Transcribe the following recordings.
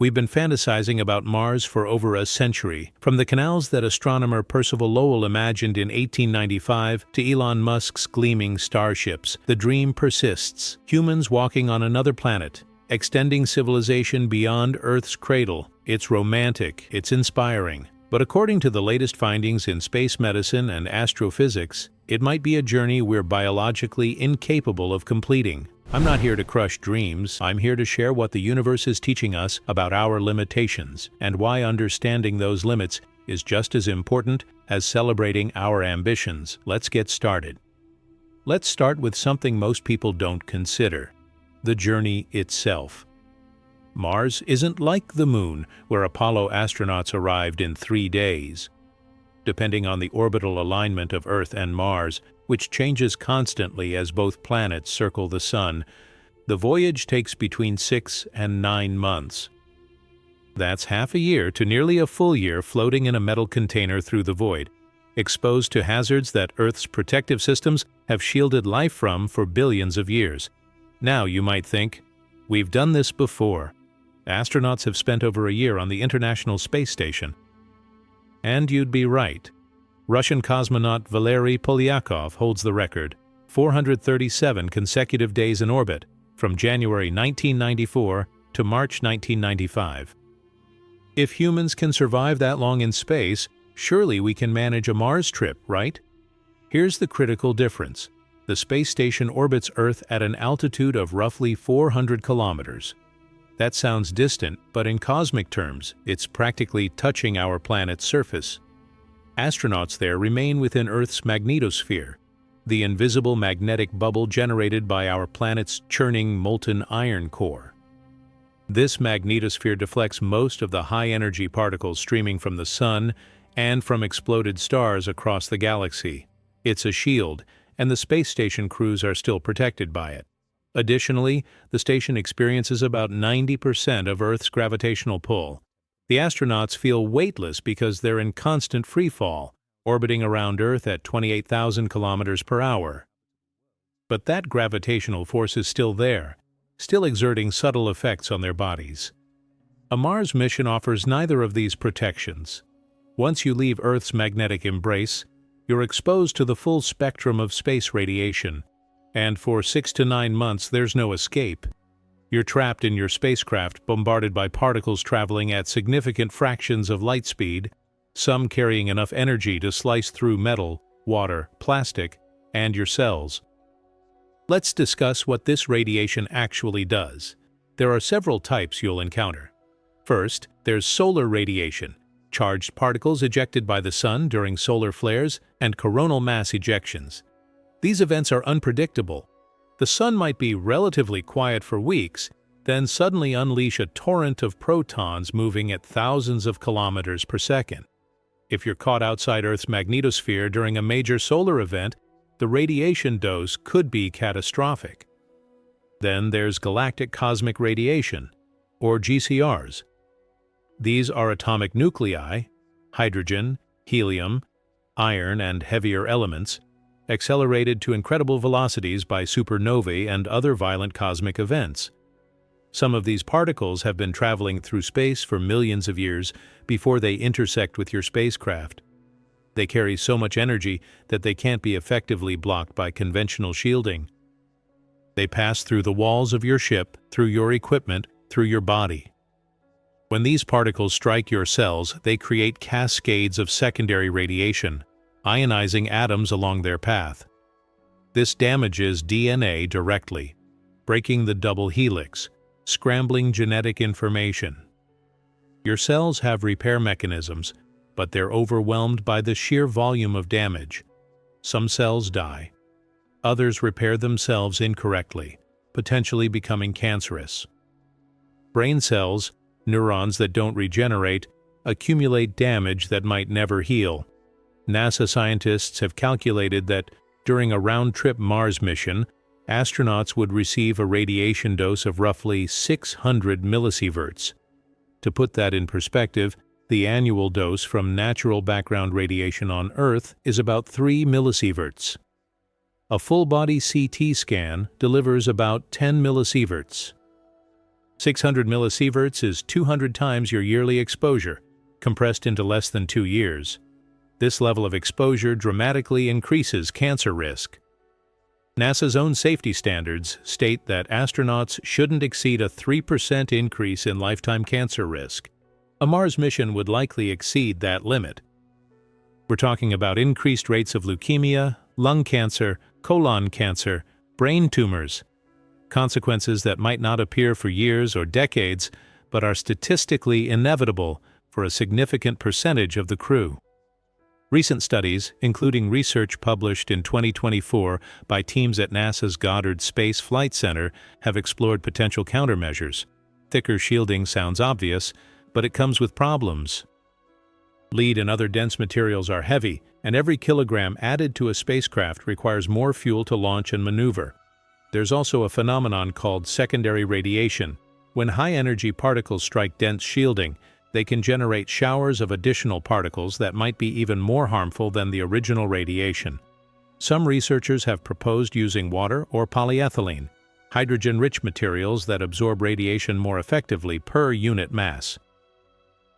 We've been fantasizing about Mars for over a century, from the canals that astronomer Percival Lowell imagined in 1895 to Elon Musk's gleaming starships. The dream persists. Humans walking on another planet, extending civilization beyond Earth's cradle. It's romantic, it's inspiring. But according to the latest findings in space medicine and astrophysics, it might be a journey we're biologically incapable of completing. I'm not here to crush dreams. I'm here to share what the universe is teaching us about our limitations and why understanding those limits is just as important as celebrating our ambitions. Let's get started. Let's start with something most people don't consider: the journey itself. Mars isn't like the Moon, where Apollo astronauts arrived in 3 days. Depending on the orbital alignment of Earth and Mars, which changes constantly as both planets circle the Sun, the voyage takes between 6 and 9 months. That's half a year to nearly a full year floating in a metal container through the void, exposed to hazards that Earth's protective systems have shielded life from for billions of years. Now you might think, we've done this before. Astronauts have spent over a year on the International Space Station. And you'd be right. Russian cosmonaut Valery Polyakov holds the record: 437 consecutive days in orbit, from January 1994 to March 1995. If humans can survive that long in space, surely we can manage a Mars trip, right? Here's the critical difference. The space station orbits Earth at an altitude of roughly 400 kilometers. That sounds distant, but in cosmic terms, it's practically touching our planet's surface. Astronauts there remain within Earth's magnetosphere, the invisible magnetic bubble generated by our planet's churning molten iron core. This magnetosphere deflects most of the high-energy particles streaming from the Sun and from exploded stars across the galaxy. It's a shield, and the space station crews are still protected by it. Additionally, the station experiences about 90% of Earth's gravitational pull. The astronauts feel weightless because they're in constant freefall, orbiting around Earth at 28,000 kilometers per hour. But that gravitational force is still there, still exerting subtle effects on their bodies. A Mars mission offers neither of these protections. Once you leave Earth's magnetic embrace, you're exposed to the full spectrum of space radiation. And for 6 to 9 months, there's no escape. You're trapped in your spacecraft, bombarded by particles traveling at significant fractions of light speed, some carrying enough energy to slice through metal, water, plastic, and your cells. Let's discuss what this radiation actually does. There are several types you'll encounter. First, there's solar radiation, charged particles ejected by the Sun during solar flares and coronal mass ejections. These events are unpredictable. The Sun might be relatively quiet for weeks, then suddenly unleash a torrent of protons moving at thousands of kilometers per second. If you're caught outside Earth's magnetosphere during a major solar event, the radiation dose could be catastrophic. Then there's galactic cosmic radiation, or GCRs. These are atomic nuclei, hydrogen, helium, iron, and heavier elements, accelerated to incredible velocities by supernovae and other violent cosmic events. Some of these particles have been traveling through space for millions of years before they intersect with your spacecraft. They carry so much energy that they can't be effectively blocked by conventional shielding. They pass through the walls of your ship, through your equipment, through your body. When these particles strike your cells, they create cascades of secondary radiation, ionizing atoms along their path. This damages DNA directly, breaking the double helix, scrambling genetic information. Your cells have repair mechanisms, but they're overwhelmed by the sheer volume of damage. Some cells die. Others repair themselves incorrectly, potentially becoming cancerous. Brain cells, neurons that don't regenerate, accumulate damage that might never heal. NASA scientists have calculated that during a round-trip Mars mission, astronauts would receive a radiation dose of roughly 600 millisieverts. To put that in perspective, the annual dose from natural background radiation on Earth is about 3 millisieverts. A full-body CT scan delivers about 10 millisieverts. 600 millisieverts is 200 times your yearly exposure, compressed into less than 2 years. This level of exposure dramatically increases cancer risk. NASA's own safety standards state that astronauts shouldn't exceed a 3% increase in lifetime cancer risk. A Mars mission would likely exceed that limit. We're talking about increased rates of leukemia, lung cancer, colon cancer, brain tumors, consequences that might not appear for years or decades, but are statistically inevitable for a significant percentage of the crew. Recent studies, including research published in 2024 by teams at NASA's Goddard Space Flight Center, have explored potential countermeasures. Thicker shielding sounds obvious, but it comes with problems. Lead and other dense materials are heavy, and every kilogram added to a spacecraft requires more fuel to launch and maneuver. There's also a phenomenon called secondary radiation. When high-energy particles strike dense shielding, they can generate showers of additional particles that might be even more harmful than the original radiation. Some researchers have proposed using water or polyethylene, hydrogen-rich materials that absorb radiation more effectively per unit mass.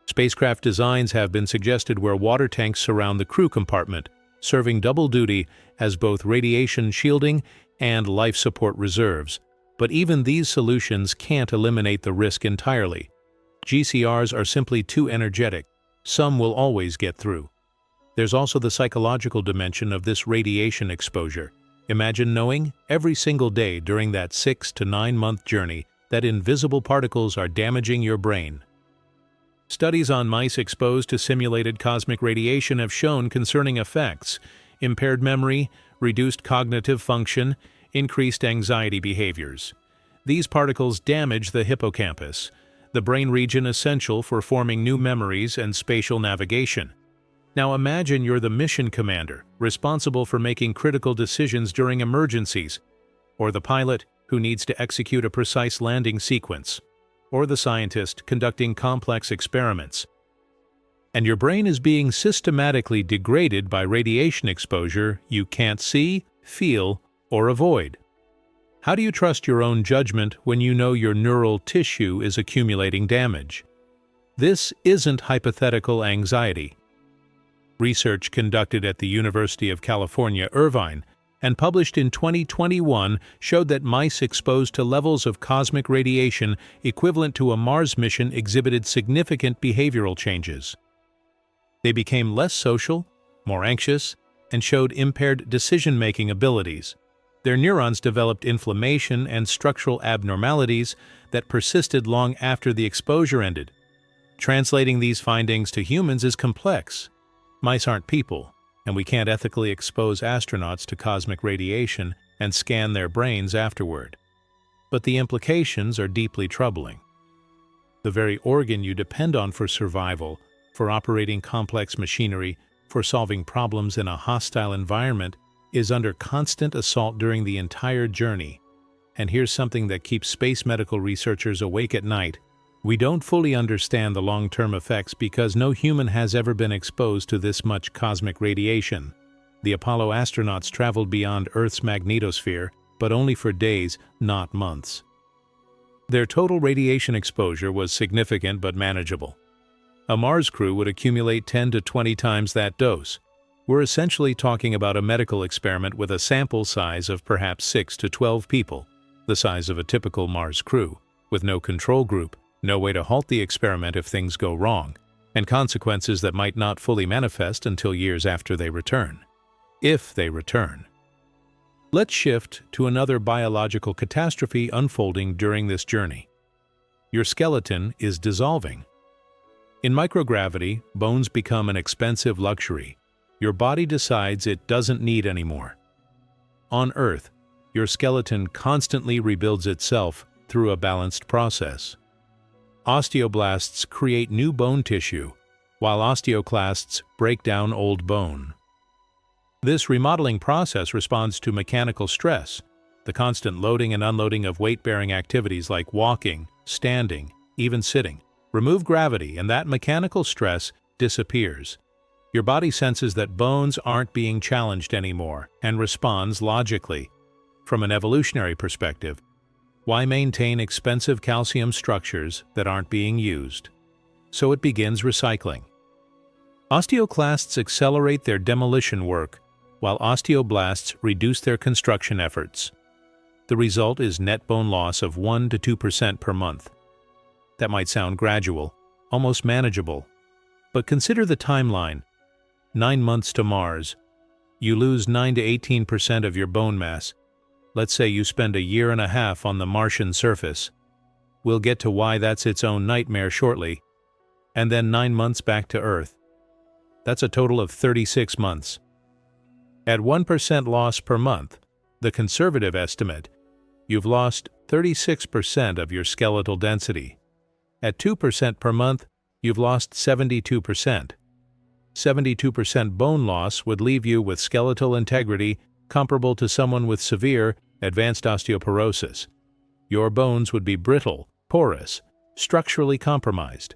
Spacecraft designs have been suggested where water tanks surround the crew compartment, serving double duty as both radiation shielding and life support reserves. But even these solutions can't eliminate the risk entirely. GCRs are simply too energetic. Some will always get through. There's also the psychological dimension of this radiation exposure. Imagine knowing every single day during that 6 to 9 month journey that invisible particles are damaging your brain. Studies on mice exposed to simulated cosmic radiation have shown concerning effects: impaired memory, reduced cognitive function, increased anxiety behaviors. These particles damage the hippocampus, the brain region essential for forming new memories and spatial navigation. Now imagine you're the mission commander, responsible for making critical decisions during emergencies, or the pilot who needs to execute a precise landing sequence, or the scientist conducting complex experiments. And your brain is being systematically degraded by radiation exposure you can't see, feel, or avoid. How do you trust your own judgment when you know your neural tissue is accumulating damage? This isn't hypothetical anxiety. Research conducted at the University of California, Irvine, and published in 2021 showed that mice exposed to levels of cosmic radiation equivalent to a Mars mission exhibited significant behavioral changes. They became less social, more anxious, and showed impaired decision-making abilities. Their neurons developed inflammation and structural abnormalities that persisted long after the exposure ended. Translating these findings to humans is complex. Mice aren't people, and we can't ethically expose astronauts to cosmic radiation and scan their brains afterward. But the implications are deeply troubling. The very organ you depend on for survival, for operating complex machinery, for solving problems in a hostile environment, is under constant assault during the entire journey. And here's something that keeps space medical researchers awake at night. We don't fully understand the long-term effects because no human has ever been exposed to this much cosmic radiation. The Apollo astronauts traveled beyond Earth's magnetosphere, but only for days, not months. Their total radiation exposure was significant but manageable. A Mars crew would accumulate 10 to 20 times that dose. We're essentially talking about a medical experiment with a sample size of perhaps 6 to 12 people, the size of a typical Mars crew, with no control group, no way to halt the experiment if things go wrong, and consequences that might not fully manifest until years after they return. If they return. Let's shift to another biological catastrophe unfolding during this journey. Your skeleton is dissolving. In microgravity, bones become an expensive luxury. Your body decides it doesn't need any more. On Earth, your skeleton constantly rebuilds itself through a balanced process. Osteoblasts create new bone tissue, while osteoclasts break down old bone. This remodeling process responds to mechanical stress, the constant loading and unloading of weight-bearing activities like walking, standing, even sitting. Remove gravity, and that mechanical stress disappears. Your body senses that bones aren't being challenged anymore and responds logically. From an evolutionary perspective, Why maintain expensive calcium structures that aren't being used? So it begins recycling. Osteoclasts accelerate their demolition work, while osteoblasts reduce their construction efforts. The result is net bone loss of 1 to 2% per month. That might sound gradual, almost manageable. But consider the timeline. 9 months to Mars. You lose 9 to 18% of your bone mass. Let's say you spend 1.5 years on the Martian surface. We'll get to why that's its own nightmare shortly. And then 9 months back to Earth. That's a total of 36 months. At 1% loss per month, the conservative estimate, you've lost 36% of your skeletal density. At 2% per month, you've lost 72%. 72% bone loss would leave you with skeletal integrity comparable to someone with severe, advanced osteoporosis. Your bones would be brittle, porous, structurally compromised.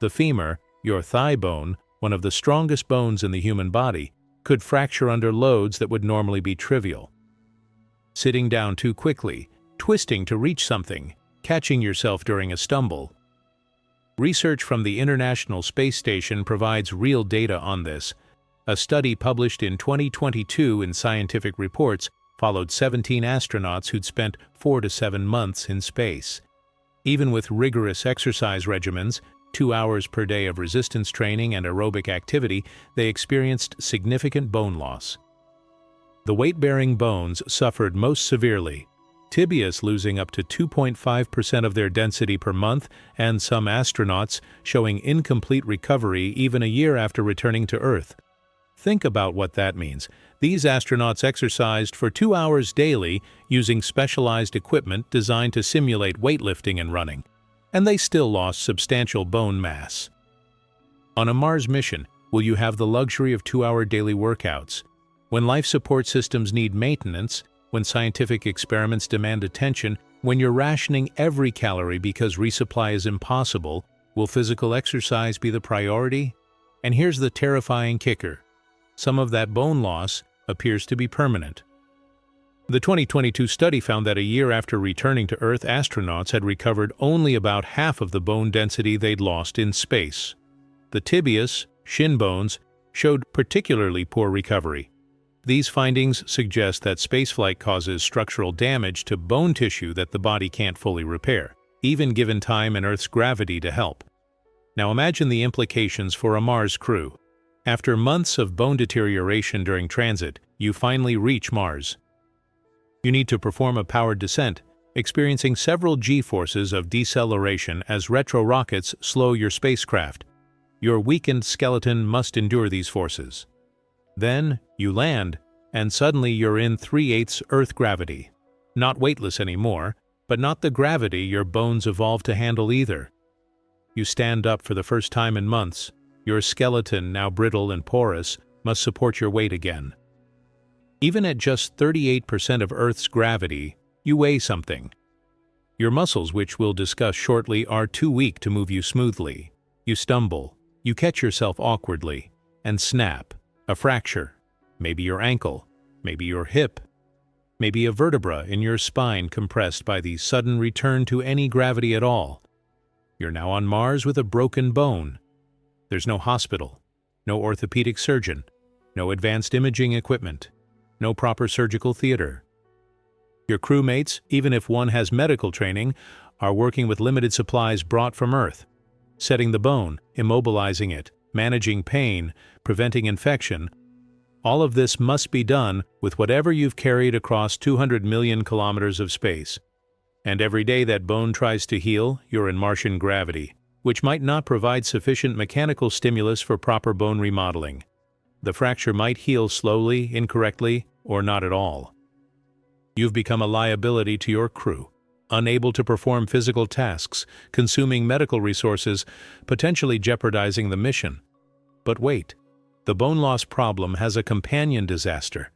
The femur, your thigh bone, one of the strongest bones in the human body, could fracture under loads that would normally be trivial. Sitting down too quickly, twisting to reach something, catching yourself during a stumble. Research from the International Space Station provides real data on this. A study published in 2022 in Scientific Reports followed 17 astronauts who'd spent 4 to 7 months in space. Even with rigorous exercise regimens, 2 hours per day of resistance training and aerobic activity, they experienced significant bone loss. The weight-bearing bones suffered most severely, tibias losing up to 2.5% of their density per month, and some astronauts showing incomplete recovery even a year after returning to Earth. Think about what that means. These astronauts exercised for 2 hours daily using specialized equipment designed to simulate weightlifting and running, and they still lost substantial bone mass. On a Mars mission, will you have the luxury of 2-hour daily workouts? When life support systems need maintenance, when scientific experiments demand attention, when you're rationing every calorie because resupply is impossible, will physical exercise be the priority? And here's the terrifying kicker. Some of that bone loss appears to be permanent. The 2022 study found that a year after returning to Earth, astronauts had recovered only about half of the bone density they'd lost in space. The tibias, shin bones, showed particularly poor recovery. These findings suggest that spaceflight causes structural damage to bone tissue that the body can't fully repair, even given time and Earth's gravity to help. Now imagine the implications for a Mars crew. After months of bone deterioration during transit, you finally reach Mars. You need to perform a powered descent, experiencing several G-forces of deceleration as retro rockets slow your spacecraft. Your weakened skeleton must endure these forces. Then, you land, and suddenly you're in 3/8 Earth gravity. Not weightless anymore, but not the gravity your bones evolved to handle either. You stand up for the first time in months. Your skeleton, now brittle and porous, must support your weight again. Even at just 38% of Earth's gravity, you weigh something. Your muscles, which we'll discuss shortly, are too weak to move you smoothly. You stumble, you catch yourself awkwardly, and snap. A fracture, maybe your ankle, maybe your hip, maybe a vertebra in your spine compressed by the sudden return to any gravity at all. You're now on Mars with a broken bone. There's no hospital, no orthopedic surgeon, no advanced imaging equipment, no proper surgical theater. Your crewmates, even if one has medical training, are working with limited supplies brought from Earth, setting the bone, immobilizing it, managing pain, preventing infection. All of this must be done with whatever you've carried across 200 million kilometers of space. And every day that bone tries to heal, you're in Martian gravity, which might not provide sufficient mechanical stimulus for proper bone remodeling. The fracture might heal slowly, incorrectly, or not at all. You've become a liability to your crew, unable to perform physical tasks, consuming medical resources, potentially jeopardizing the mission. But wait, the bone loss problem has a companion disaster.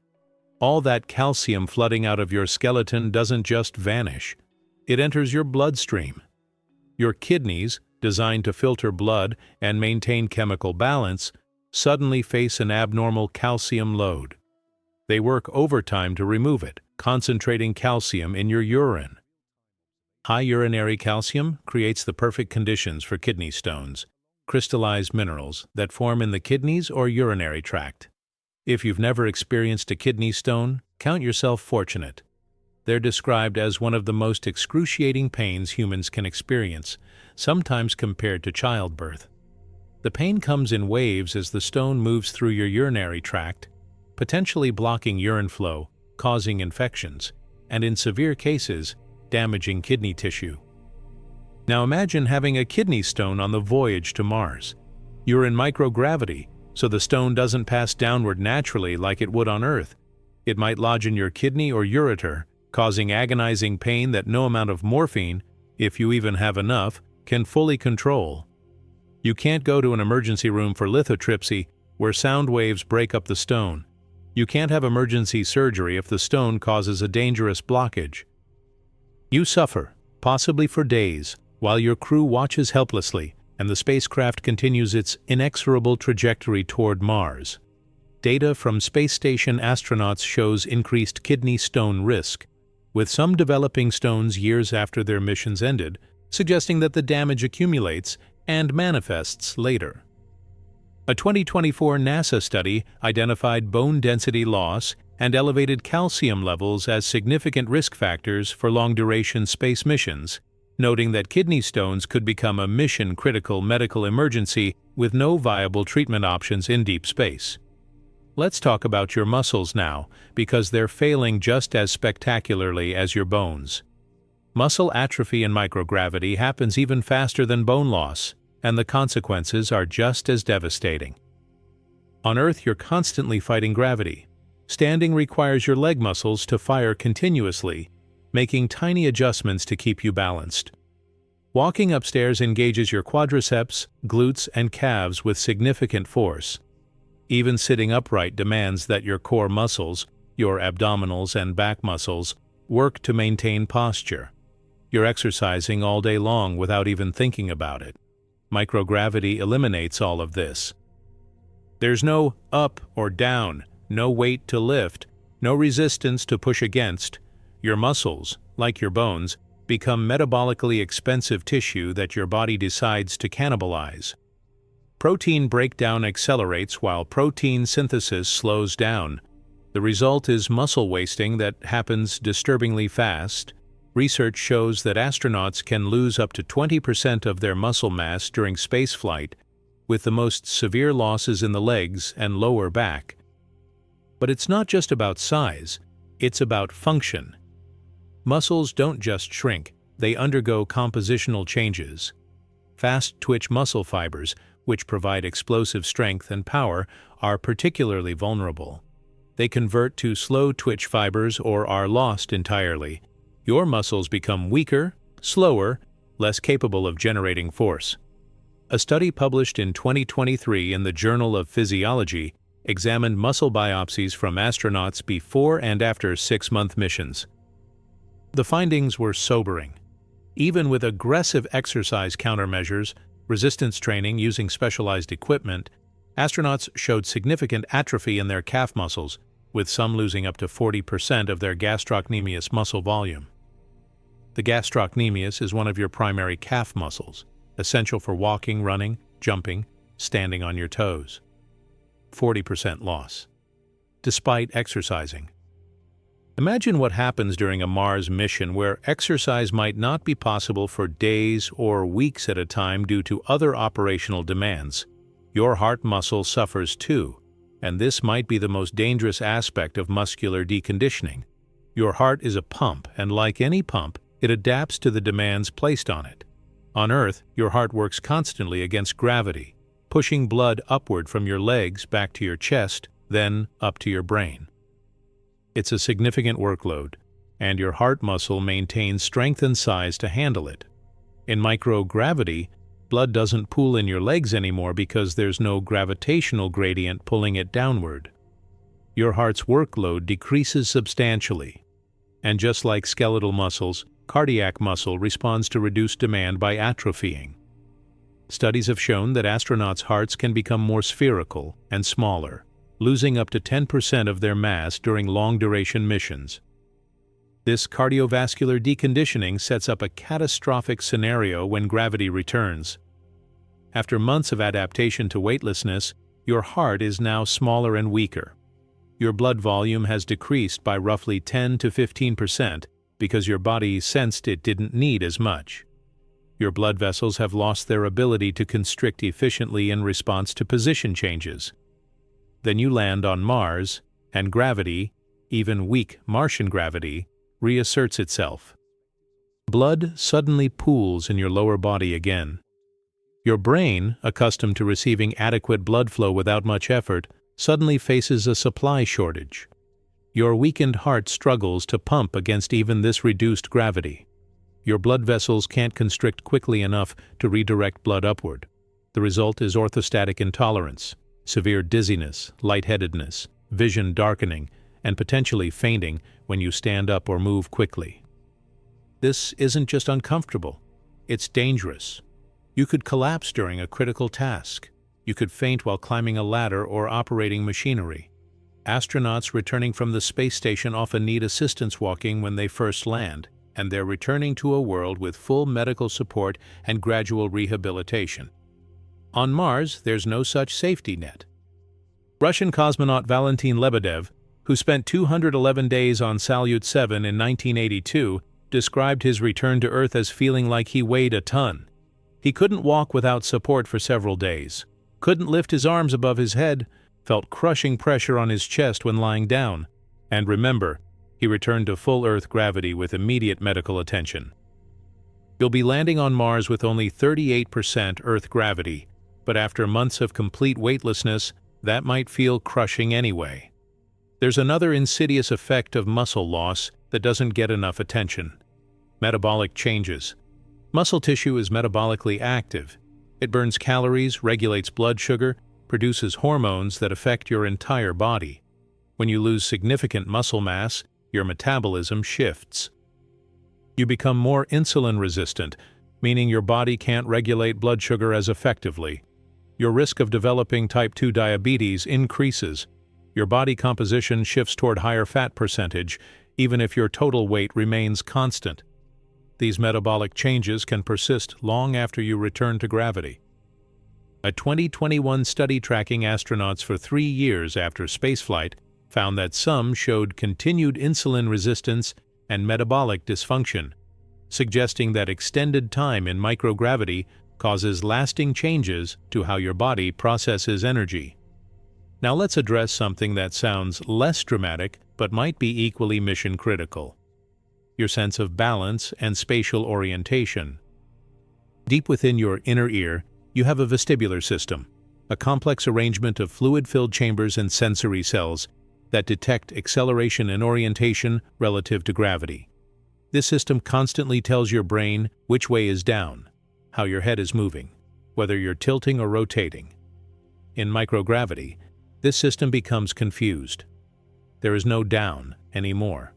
All that calcium flooding out of your skeleton doesn't just vanish. It enters your bloodstream. Your kidneys, designed to filter blood and maintain chemical balance, suddenly face an abnormal calcium load. They work overtime to remove it, concentrating calcium in your urine. High urinary calcium creates the perfect conditions for kidney stones, crystallized minerals that form in the kidneys or urinary tract. If you've never experienced a kidney stone, count yourself fortunate. They're described as one of the most excruciating pains humans can experience, sometimes compared to childbirth. The pain comes in waves as the stone moves through your urinary tract, potentially blocking urine flow, causing infections, and in severe cases, damaging kidney tissue. Now imagine having a kidney stone on the voyage to Mars. You're in microgravity, so the stone doesn't pass downward naturally like it would on Earth. It might lodge in your kidney or ureter, causing agonizing pain that no amount of morphine, if you even have enough, can fully control. You can't go to an emergency room for lithotripsy, where sound waves break up the stone. You can't have emergency surgery if the stone causes a dangerous blockage. You suffer, possibly for days, while your crew watches helplessly and the spacecraft continues its inexorable trajectory toward Mars. Data from space station astronauts shows increased kidney stone risk, with some developing stones years after their missions ended, suggesting that the damage accumulates and manifests later. A 2024 NASA study identified bone density loss and elevated calcium levels as significant risk factors for long-duration space missions, noting that kidney stones could become a mission-critical medical emergency with no viable treatment options in deep space. Let's talk about your muscles now, because they're failing just as spectacularly as your bones. Muscle atrophy in microgravity happens even faster than bone loss, and the consequences are just as devastating. On Earth, you're constantly fighting gravity. Standing requires your leg muscles to fire continuously, making tiny adjustments to keep you balanced. Walking upstairs engages your quadriceps, glutes, and calves with significant force. Even sitting upright demands that your core muscles, your abdominals and back muscles, work to maintain posture. You're exercising all day long without even thinking about it. Microgravity eliminates all of this. There's no up or down, no weight to lift, no resistance to push against. Your muscles, like your bones, become metabolically expensive tissue that your body decides to cannibalize. Protein breakdown accelerates while protein synthesis slows down. The result is muscle wasting that happens disturbingly fast. Research shows that astronauts can lose up to 20% of their muscle mass during spaceflight, with the most severe losses in the legs and lower back. But it's not just about size, it's about function. Muscles don't just shrink, they undergo compositional changes. Fast-twitch muscle fibers, which provide explosive strength and power, are particularly vulnerable. They convert to slow-twitch fibers or are lost entirely. Your muscles become weaker, slower, less capable of generating force. A study published in 2023 in the Journal of Physiology examined muscle biopsies from astronauts before and after 6-month missions. The findings were sobering. Even with aggressive exercise countermeasures, resistance training using specialized equipment, astronauts showed significant atrophy in their calf muscles, with some losing up to 40% of their gastrocnemius muscle volume. The gastrocnemius is one of your primary calf muscles, essential for walking, running, jumping, standing on your toes. 40% loss, despite exercising. Imagine what happens during a Mars mission where exercise might not be possible for days or weeks at a time due to other operational demands. Your heart muscle suffers too, and this might be the most dangerous aspect of muscular deconditioning. Your heart is a pump, and like any pump, it adapts to the demands placed on it. On Earth, your heart works constantly against gravity, pushing blood upward from your legs back to your chest, then up to your brain. It's a significant workload, and your heart muscle maintains strength and size to handle it. In microgravity, blood doesn't pool in your legs anymore because there's no gravitational gradient pulling it downward. Your heart's workload decreases substantially. And just like skeletal muscles, cardiac muscle responds to reduced demand by atrophying. Studies have shown that astronauts' hearts can become more spherical and smaller, losing up to 10% of their mass during long-duration missions. This cardiovascular deconditioning sets up a catastrophic scenario when gravity returns. After months of adaptation to weightlessness, your heart is now smaller and weaker. Your blood volume has decreased by roughly 10 to 15% because your body sensed it didn't need as much. Your blood vessels have lost their ability to constrict efficiently in response to position changes. Then you land on Mars, and gravity, even weak Martian gravity, reasserts itself. Blood suddenly pools in your lower body again. Your brain, accustomed to receiving adequate blood flow without much effort, suddenly faces a supply shortage. Your weakened heart struggles to pump against even this reduced gravity. Your blood vessels can't constrict quickly enough to redirect blood upward. The result is orthostatic intolerance, severe dizziness, lightheadedness, vision darkening, and potentially fainting when you stand up or move quickly. This isn't just uncomfortable, it's dangerous. You could collapse during a critical task. You could faint while climbing a ladder or operating machinery. Astronauts returning from the space station often need assistance walking when they first land, and they're returning to a world with full medical support and gradual rehabilitation. On Mars, there's no such safety net. Russian cosmonaut Valentin Lebedev, who spent 211 days on Salyut 7 in 1982, described his return to Earth as feeling like he weighed a ton. He couldn't walk without support for several days, couldn't lift his arms above his head, felt crushing pressure on his chest when lying down, and remember, he returned to full Earth gravity with immediate medical attention. You'll be landing on Mars with only 38% Earth gravity, but after months of complete weightlessness, that might feel crushing anyway. There's another insidious effect of muscle loss that doesn't get enough attention: metabolic changes. Muscle tissue is metabolically active. It burns calories, regulates blood sugar, produces hormones that affect your entire body. When you lose significant muscle mass, your metabolism shifts. You become more insulin resistant, meaning your body can't regulate blood sugar as effectively. Your risk of developing type 2 diabetes increases. Your body composition shifts toward higher fat percentage, even if your total weight remains constant. These metabolic changes can persist long after you return to gravity. A 2021 study tracking astronauts for 3 years after spaceflight found that some showed continued insulin resistance and metabolic dysfunction, suggesting that extended time in microgravity causes lasting changes to how your body processes energy. Now let's address something that sounds less dramatic but might be equally mission-critical: your sense of balance and spatial orientation. Deep within your inner ear, you have a vestibular system, a complex arrangement of fluid-filled chambers and sensory cells that detect acceleration and orientation relative to gravity. This system constantly tells your brain which way is down, how your head is moving, whether you're tilting or rotating. In microgravity, this system becomes confused. There is no down anymore.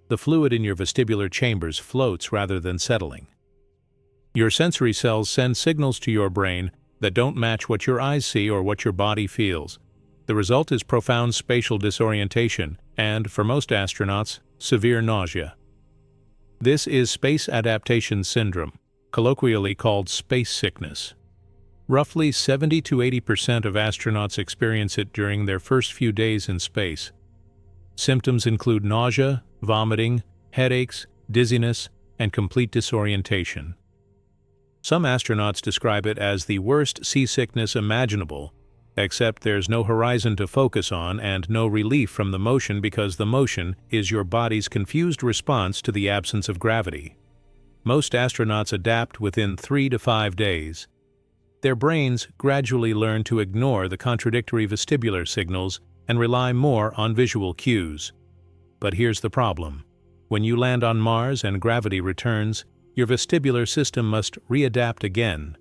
The fluid in your vestibular chambers floats rather than settling. Your sensory cells send signals to your brain that don't match what your eyes see or what your body feels. The result is profound spatial disorientation and, for most astronauts, severe nausea. This is space adaptation syndrome, colloquially called space sickness. Roughly 70 to 80% of astronauts experience it during their first few days in space. Symptoms include nausea, vomiting, headaches, dizziness, and complete disorientation. Some astronauts describe it as the worst seasickness imaginable, except there's no horizon to focus on and no relief from the motion because the motion is your body's confused response to the absence of gravity. Most astronauts adapt within 3 to 5 days. Their brains gradually learn to ignore the contradictory vestibular signals and rely more on visual cues. But here's the problem. When you land on Mars and gravity returns, your vestibular system must readapt again.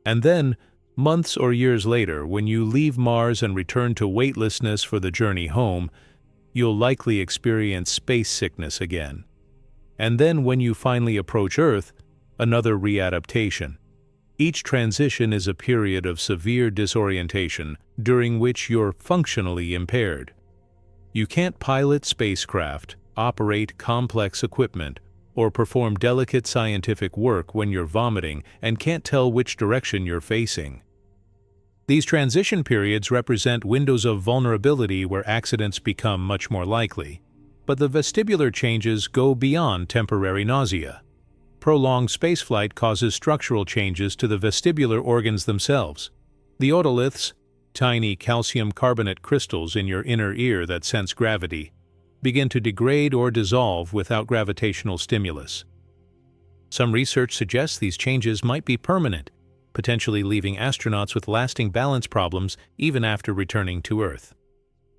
And then, months or years later, when you leave Mars and return to weightlessness for the journey home, you'll likely experience space sickness again. And then when you finally approach Earth, another readaptation. Each transition is a period of severe disorientation during which you're functionally impaired. You can't pilot spacecraft, operate complex equipment, or perform delicate scientific work when you're vomiting and can't tell which direction you're facing. These transition periods represent windows of vulnerability where accidents become much more likely. But the vestibular changes go beyond temporary nausea. Prolonged spaceflight causes structural changes to the vestibular organs themselves. The otoliths, tiny calcium carbonate crystals in your inner ear that sense gravity, begin to degrade or dissolve without gravitational stimulus. Some research suggests these changes might be permanent, potentially leaving astronauts with lasting balance problems even after returning to Earth.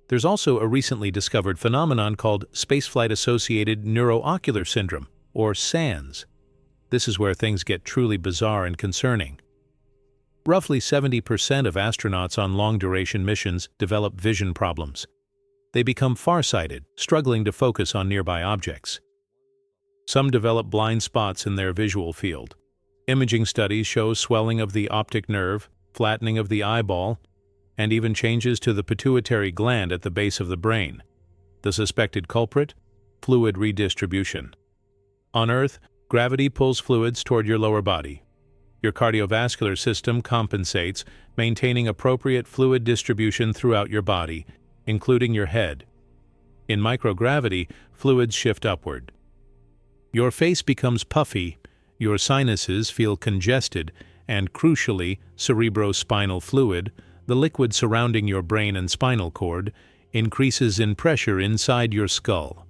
There's also a recently discovered phenomenon called spaceflight-associated neuroocular syndrome, or SANS. This is where things get truly bizarre and concerning. Roughly 70% of astronauts on long-duration missions develop vision problems. They become farsighted, struggling to focus on nearby objects. Some develop blind spots in their visual field. Imaging studies show swelling of the optic nerve, flattening of the eyeball, and even changes to the pituitary gland at the base of the brain. The suspected culprit? Fluid redistribution. On Earth, gravity pulls fluids toward your lower body. Your cardiovascular system compensates, maintaining appropriate fluid distribution throughout your body, including your head. In microgravity, fluids shift upward. Your face becomes puffy, your sinuses feel congested, and crucially, cerebrospinal fluid, the liquid surrounding your brain and spinal cord, increases in pressure inside your skull.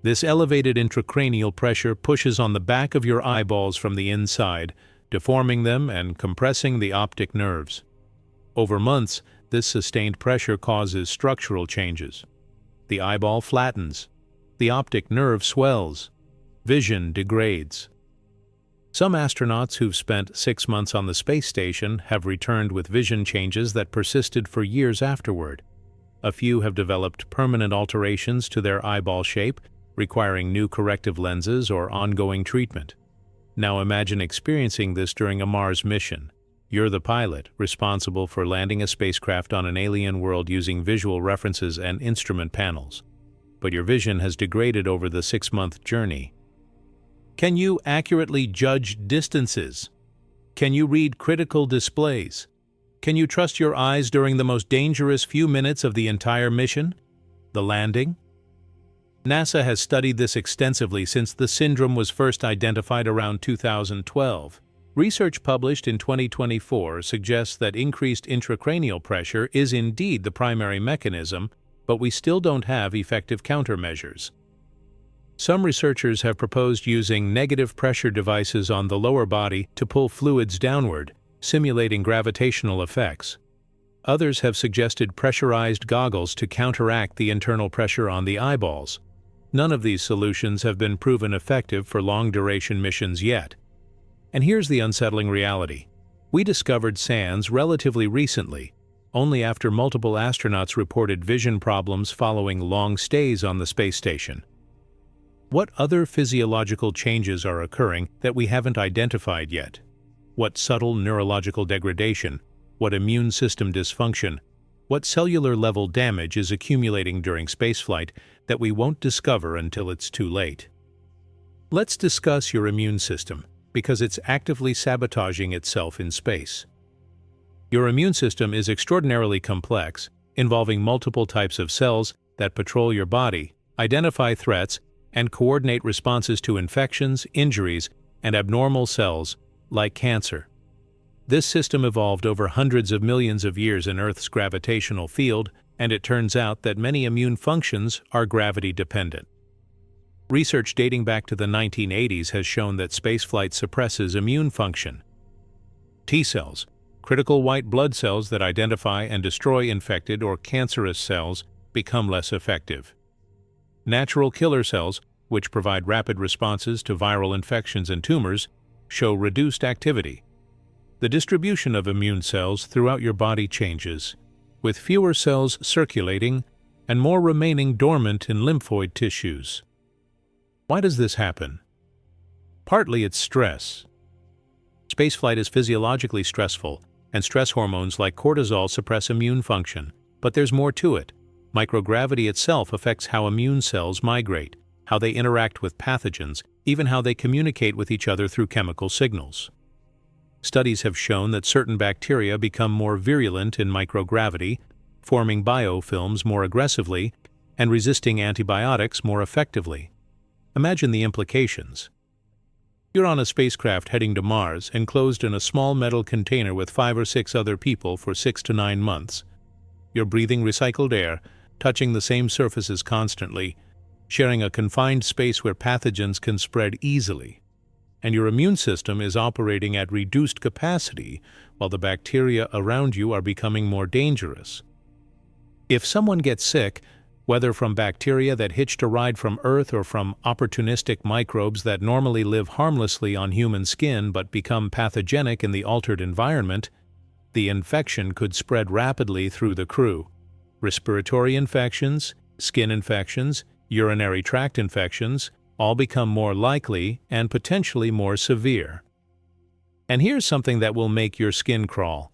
This elevated intracranial pressure pushes on the back of your eyeballs from the inside, deforming them and compressing the optic nerves. Over months, this sustained pressure causes structural changes. The eyeball flattens. The optic nerve swells. Vision degrades. Some astronauts who've spent 6 months on the space station have returned with vision changes that persisted for years afterward. A few have developed permanent alterations to their eyeball shape, requiring new corrective lenses or ongoing treatment. Now imagine experiencing this during a Mars mission. You're the pilot, responsible for landing a spacecraft on an alien world using visual references and instrument panels. But your vision has degraded over the 6-month journey. Can you accurately judge distances? Can you read critical displays? Can you trust your eyes during the most dangerous few minutes of the entire mission? The landing? NASA has studied this extensively since the syndrome was first identified around 2012. Research published in 2024 suggests that increased intracranial pressure is indeed the primary mechanism, but we still don't have effective countermeasures. Some researchers have proposed using negative pressure devices on the lower body to pull fluids downward, simulating gravitational effects. Others have suggested pressurized goggles to counteract the internal pressure on the eyeballs. None of these solutions have been proven effective for long-duration missions yet. And here's the unsettling reality. We discovered SANS relatively recently, only after multiple astronauts reported vision problems following long stays on the space station. What other physiological changes are occurring that we haven't identified yet? What subtle neurological degradation? What immune system dysfunction? What cellular-level damage is accumulating during spaceflight that we won't discover until it's too late? Let's discuss your immune system, because it's actively sabotaging itself in space. Your immune system is extraordinarily complex, involving multiple types of cells that patrol your body, identify threats, and coordinate responses to infections, injuries, and abnormal cells like cancer. This system evolved over hundreds of millions of years in Earth's gravitational field, and it turns out that many immune functions are gravity-dependent. Research dating back to the 1980s has shown that spaceflight suppresses immune function. T cells, critical white blood cells that identify and destroy infected or cancerous cells, become less effective. Natural killer cells, which provide rapid responses to viral infections and tumors, show reduced activity. The distribution of immune cells throughout your body changes, with fewer cells circulating and more remaining dormant in lymphoid tissues. Why does this happen? Partly it's stress. Spaceflight is physiologically stressful, and stress hormones like cortisol suppress immune function. But there's more to it. Microgravity itself affects how immune cells migrate. how they interact with pathogens, even how they communicate with each other through chemical signals. Studies have shown that certain bacteria become more virulent in microgravity, forming biofilms more aggressively and resisting antibiotics more effectively. Imagine the implications. You're on a spacecraft heading to Mars, enclosed in a small metal container with 5 or 6 other people for 6 to 9 months. You're breathing recycled air, touching the same surfaces constantly, sharing a confined space where pathogens can spread easily. And your immune system is operating at reduced capacity while the bacteria around you are becoming more dangerous. If someone gets sick, whether from bacteria that hitched a ride from Earth or from opportunistic microbes that normally live harmlessly on human skin but become pathogenic in the altered environment, the infection could spread rapidly through the crew. Respiratory infections, skin infections, urinary tract infections all become more likely and potentially more severe. And here's something that will make your skin crawl.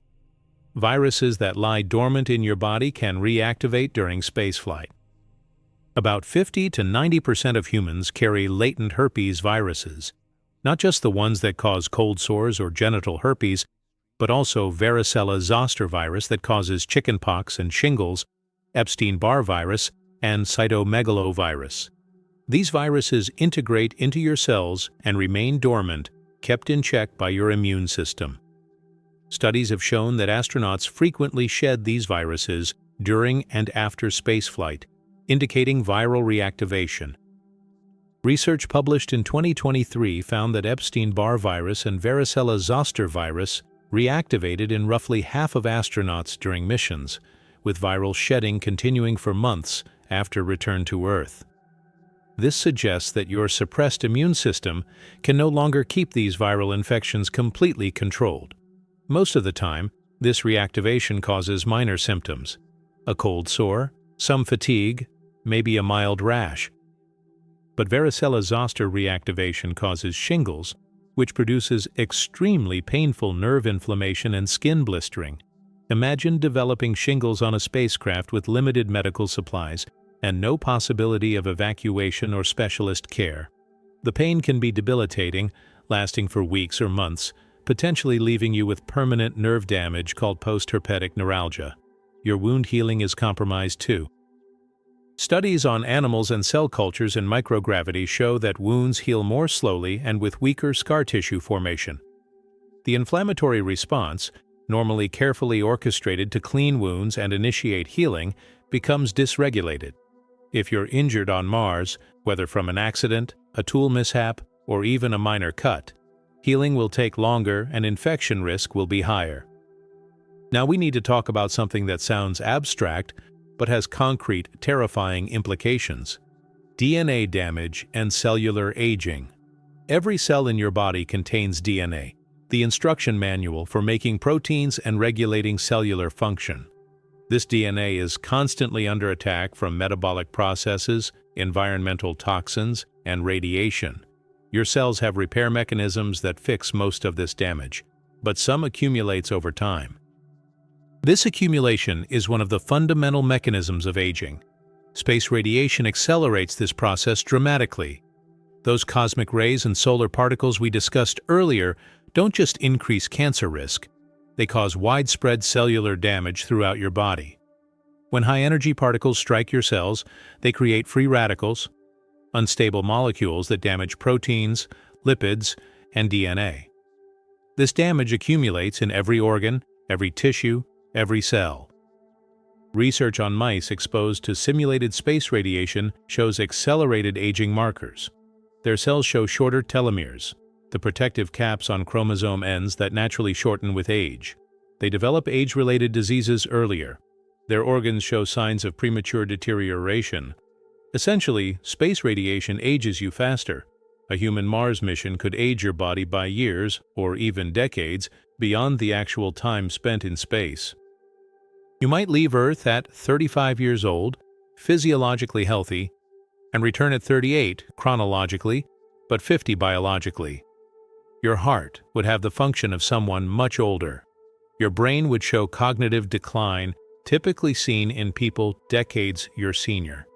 Viruses that lie dormant in your body can reactivate during spaceflight. About 50 to 90% of humans carry latent herpes viruses, not just the ones that cause cold sores or genital herpes, but also varicella zoster virus that causes chickenpox and shingles, Epstein-Barr virus, and cytomegalovirus. These viruses integrate into your cells and remain dormant, kept in check by your immune system. Studies have shown that astronauts frequently shed these viruses during and after spaceflight, indicating viral reactivation. Research published in 2023 found that Epstein-Barr virus and varicella zoster virus reactivated in roughly half of astronauts during missions, with viral shedding continuing for months after return to Earth. This suggests that your suppressed immune system can no longer keep these viral infections completely controlled. Most of the time, this reactivation causes minor symptoms: a cold sore, some fatigue, maybe a mild rash. But varicella zoster reactivation causes shingles, which produces extremely painful nerve inflammation and skin blistering. Imagine developing shingles on a spacecraft with limited medical supplies and no possibility of evacuation or specialist care. The pain can be debilitating, lasting for weeks or months, potentially leaving you with permanent nerve damage called postherpetic neuralgia. Your wound healing is compromised too. Studies on animals and cell cultures in microgravity show that wounds heal more slowly and with weaker scar tissue formation. The inflammatory response, normally carefully orchestrated to clean wounds and initiate healing, becomes dysregulated. If you're injured on Mars, whether from an accident, a tool mishap, or even a minor cut, healing will take longer and infection risk will be higher. Now we need to talk about something that sounds abstract but has concrete, terrifying implications: DNA damage and cellular aging. Every cell in your body contains DNA, the instruction manual for making proteins and regulating cellular function. This DNA is constantly under attack from metabolic processes, environmental toxins, and radiation. Your cells have repair mechanisms that fix most of this damage, but some accumulates over time. This accumulation is one of the fundamental mechanisms of aging. Space radiation accelerates this process dramatically. Those cosmic rays and solar particles we discussed earlier don't just increase cancer risk, they cause widespread cellular damage throughout your body. When high-energy particles strike your cells, they create free radicals, unstable molecules that damage proteins, lipids, and DNA. This damage accumulates in every organ, every tissue, every cell. Research on mice exposed to simulated space radiation shows accelerated aging markers. Their cells show shorter telomeres, the protective caps on chromosome ends that naturally shorten with age. They develop age-related diseases earlier. Their organs show signs of premature deterioration. Essentially, space radiation ages you faster. A human Mars mission could age your body by years, or even decades, beyond the actual time spent in space. You might leave Earth at 35 years old, physiologically healthy, and return at 38 chronologically, but 50 biologically. Your heart would have the function of someone much older. Your brain would show cognitive decline, typically seen in people decades your senior.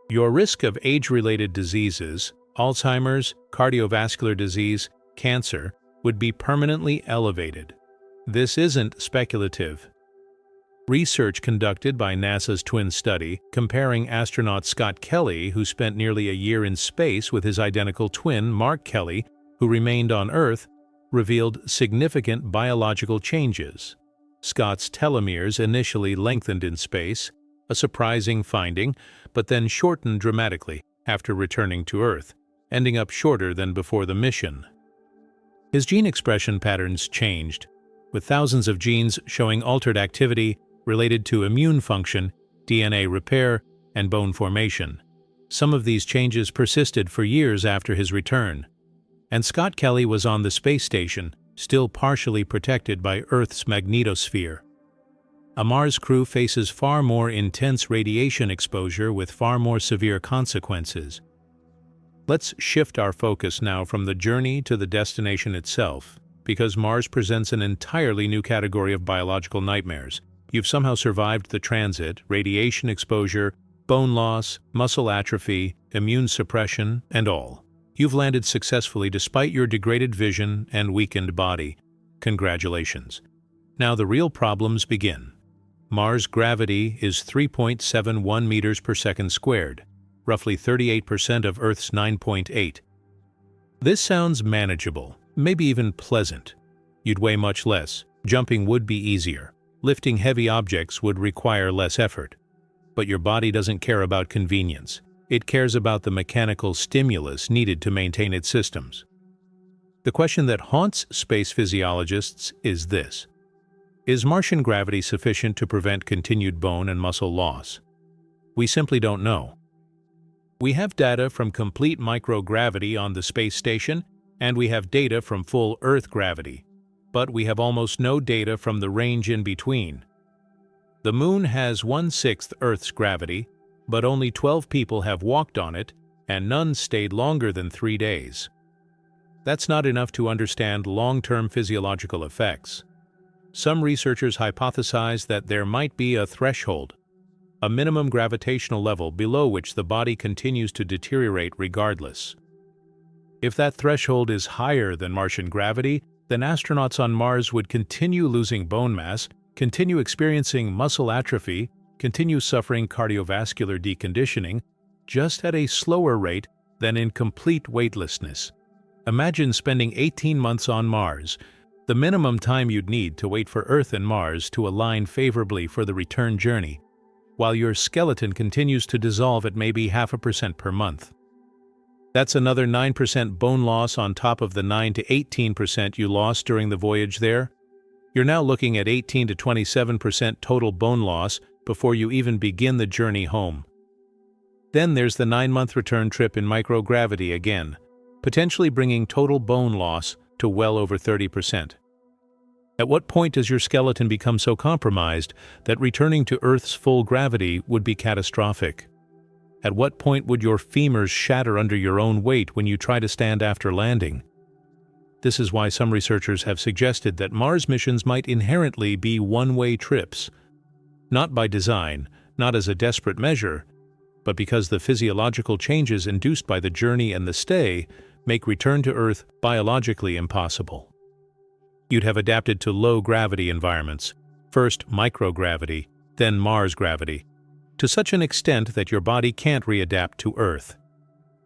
Your risk of age-related diseases, Alzheimer's, cardiovascular disease, cancer, would be permanently elevated. This isn't speculative. Research conducted by NASA's twin study, comparing astronaut Scott Kelly, who spent nearly a year in space with his identical twin, Mark Kelly, who remained on Earth, revealed significant biological changes. Scott's telomeres initially lengthened in space, a surprising finding, but then shortened dramatically after returning to Earth, ending up shorter than before the mission. His gene expression patterns changed, with thousands of genes showing altered activity related to immune function, DNA repair, and bone formation. Some of these changes persisted for years after his return. And Scott Kelly was on the space station, still partially protected by Earth's magnetosphere. A Mars crew faces far more intense radiation exposure with far more severe consequences. Let's shift our focus now from the journey to the destination itself, because Mars presents an entirely new category of biological nightmares. You've somehow survived the transit, radiation exposure, bone loss, muscle atrophy, immune suppression, and all. You've landed successfully despite your degraded vision and weakened body. Congratulations. Now the real problems begin. Mars' gravity is 3.71 meters per second squared, roughly 38% of Earth's 9.8. This sounds manageable, maybe even pleasant. You'd weigh much less, jumping would be easier, lifting heavy objects would require less effort. But your body doesn't care about convenience. It cares about the mechanical stimulus needed to maintain its systems. The question that haunts space physiologists is this: is Martian gravity sufficient to prevent continued bone and muscle loss? We simply don't know. We have data from complete microgravity on the space station, and we have data from full Earth gravity, but we have almost no data from the range in between. The Moon has 1/6 Earth's gravity, but only 12 people have walked on it, and none stayed longer than 3 days. That's not enough to understand long-term physiological effects. Some researchers hypothesize that there might be a threshold, a minimum gravitational level below which the body continues to deteriorate regardless. If that threshold is higher than Martian gravity, then astronauts on Mars would continue losing bone mass, continue experiencing muscle atrophy, continue suffering cardiovascular deconditioning, just at a slower rate than in complete weightlessness. Imagine spending 18 months on Mars, the minimum time you'd need to wait for Earth and Mars to align favorably for the return journey, while your skeleton continues to dissolve at maybe 0.5% per month. That's another 9% bone loss on top of the 9 to 18% you lost during the voyage there. You're now looking at 18 to 27% total bone loss before you even begin the journey home. Then there's the 9-month return trip in microgravity again, potentially bringing total bone loss to well over 30%. At what point does your skeleton become so compromised that returning to Earth's full gravity would be catastrophic? At what point would your femurs shatter under your own weight when you try to stand after landing? This is why some researchers have suggested that Mars missions might inherently be one-way trips. Not by design, not as a desperate measure, but because the physiological changes induced by the journey and the stay make return to Earth biologically impossible. You'd have adapted to low-gravity environments, first microgravity, then Mars gravity, to such an extent that your body can't readapt to Earth.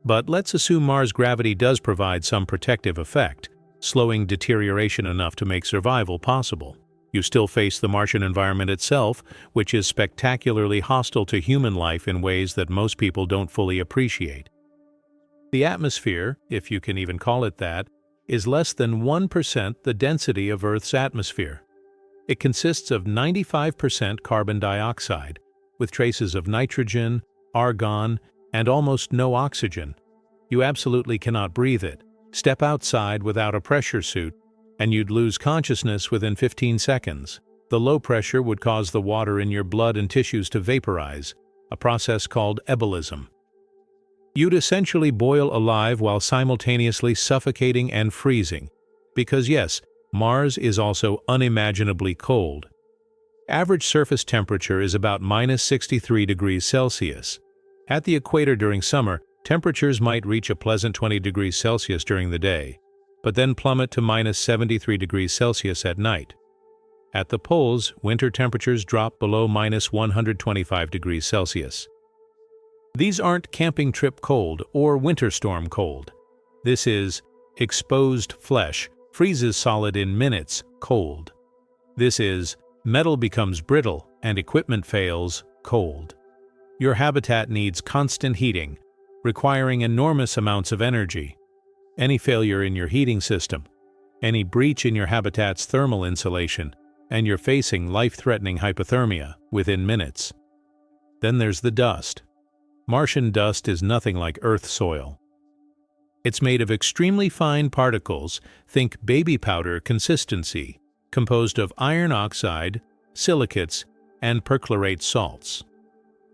But let's assume Mars gravity does provide some protective effect, slowing deterioration enough to make survival possible. You still face the Martian environment itself, which is spectacularly hostile to human life in ways that most people don't fully appreciate. The atmosphere, if you can even call it that, is less than 1% the density of Earth's atmosphere. It consists of 95% carbon dioxide, with traces of nitrogen, argon, and almost no oxygen. You absolutely cannot breathe it. Step outside without a pressure suit, and you'd lose consciousness within 15 seconds. The low pressure would cause the water in your blood and tissues to vaporize, a process called ebulism. You'd essentially boil alive while simultaneously suffocating and freezing, because yes, Mars is also unimaginably cold. Average surface temperature is about -63 degrees Celsius. At the equator during summer, temperatures might reach a pleasant 20 degrees Celsius during the day, but then plummet to minus 73 degrees Celsius at night. At the poles, winter temperatures drop below minus 125 degrees Celsius. These aren't camping trip cold or winter storm cold. This is exposed flesh freezes solid in minutes cold. This is metal becomes brittle and equipment fails cold. Your habitat needs constant heating, requiring enormous amounts of energy. Any failure in your heating system, any breach in your habitat's thermal insulation, and you're facing life-threatening hypothermia within minutes. Then there's the dust. Martian dust is nothing like Earth soil. It's made of extremely fine particles, think baby powder consistency, composed of iron oxide, silicates, and perchlorate salts.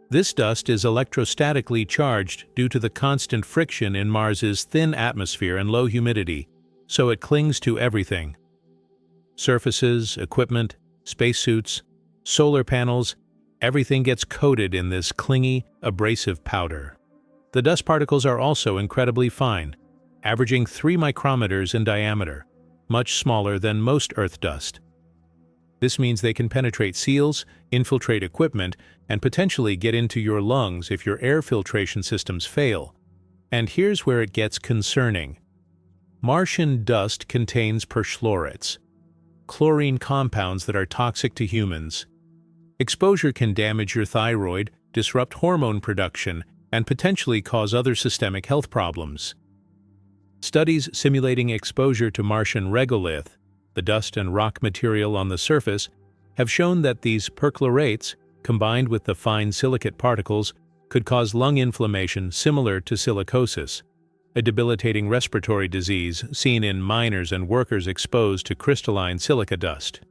This dust is electrostatically charged due to the constant friction in Mars's thin atmosphere and low humidity, so it clings to everything. Surfaces, equipment, spacesuits, solar panels, everything gets coated in this clingy, abrasive powder. The dust particles are also incredibly fine, averaging 3 micrometers in diameter, much smaller than most Earth dust. This means they can penetrate seals, infiltrate equipment, and potentially get into your lungs if your air filtration systems fail. And here's where it gets concerning. Martian dust contains perchlorates, chlorine compounds that are toxic to humans. Exposure can damage your thyroid, disrupt hormone production, and potentially cause other systemic health problems. Studies simulating exposure to Martian regolith, the dust and rock material on the surface, have shown that these perchlorates, combined with the fine silicate particles, could cause lung inflammation similar to silicosis, a debilitating respiratory disease seen in miners and workers exposed to crystalline silica dust.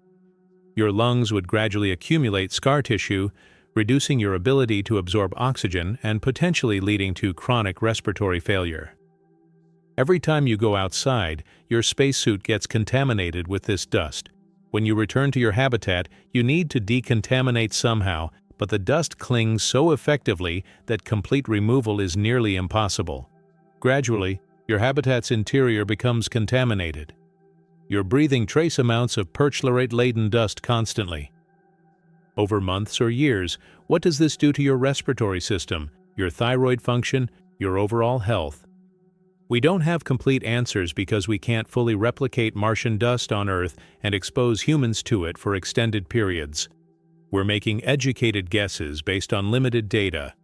Your lungs would gradually accumulate scar tissue, reducing your ability to absorb oxygen and potentially leading to chronic respiratory failure. Every time you go outside, your spacesuit gets contaminated with this dust. When you return to your habitat, you need to decontaminate somehow, but the dust clings so effectively that complete removal is nearly impossible. Gradually, your habitat's interior becomes contaminated. You're breathing trace amounts of perchlorate-laden dust constantly. Over months or years, what does this do to your respiratory system, your thyroid function, your overall health? We don't have complete answers because we can't fully replicate Martian dust on Earth and expose humans to it for extended periods. We're making educated guesses based on limited data.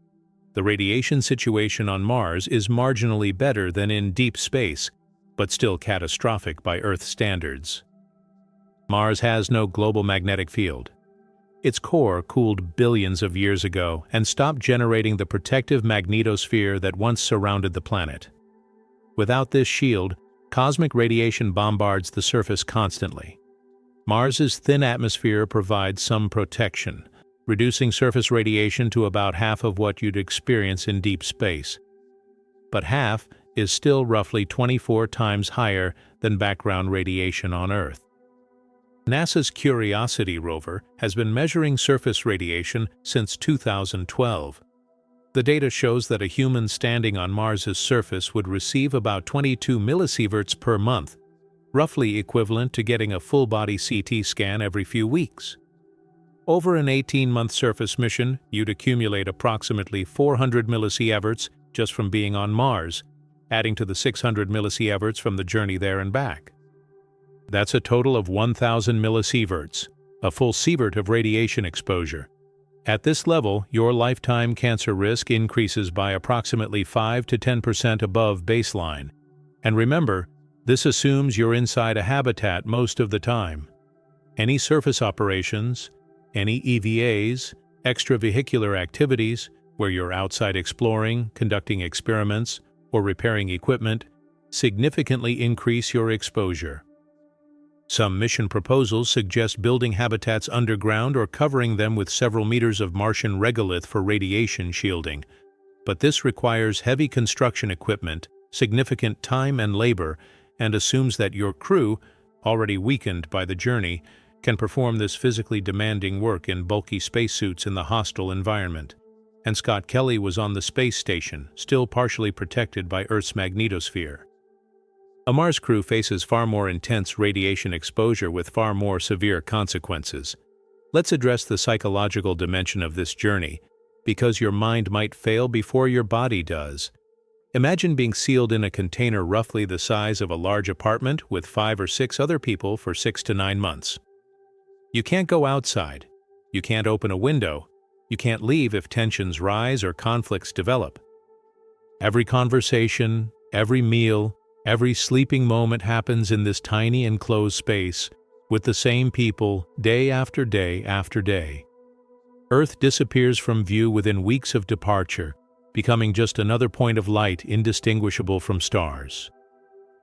The radiation situation on Mars is marginally better than in deep space, but still catastrophic by Earth standards. Mars has no global magnetic field. Its core cooled billions of years ago and stopped generating the protective magnetosphere that once surrounded the planet. Without this shield, cosmic radiation bombards the surface constantly. Mars's thin atmosphere provides some protection, reducing surface radiation to about half of what you'd experience in deep space. But half is still roughly 24 times higher than background radiation on Earth. NASA's Curiosity rover has been measuring surface radiation since 2012. The data shows that a human standing on Mars's surface would receive about 22 millisieverts per month, roughly equivalent to getting a full-body CT scan every few weeks. Over an 18-month surface mission, you'd accumulate approximately 400 millisieverts just from being on Mars, adding to the 600 millisieverts from the journey there and back. That's a total of 1,000 millisieverts, a full sievert of radiation exposure. At this level, your lifetime cancer risk increases by approximately 5 to 10% above baseline. And remember, this assumes you're inside a habitat most of the time. Any surface operations, any EVAs, extravehicular activities, where you're outside exploring, conducting experiments, or repairing equipment, significantly increase your exposure. Some mission proposals suggest building habitats underground or covering them with several meters of Martian regolith for radiation shielding, but this requires heavy construction equipment, significant time and labor, and assumes that your crew, already weakened by the journey, can perform this physically demanding work in bulky spacesuits in the hostile environment. and Scott Kelly was on the space station, still partially protected by Earth's magnetosphere. A Mars crew faces far more intense radiation exposure with far more severe consequences. Let's address the psychological dimension of this journey, because your mind might fail before your body does. Imagine being sealed in a container roughly the size of a large apartment with 5 or 6 other people for 6 to 9 months. You can't go outside. You can't open a window. You can't leave if tensions rise or conflicts develop. Every conversation, every meal, every sleeping moment happens in this tiny enclosed space, with the same people, day after day after day. Earth disappears from view within weeks of departure, becoming just another point of light indistinguishable from stars.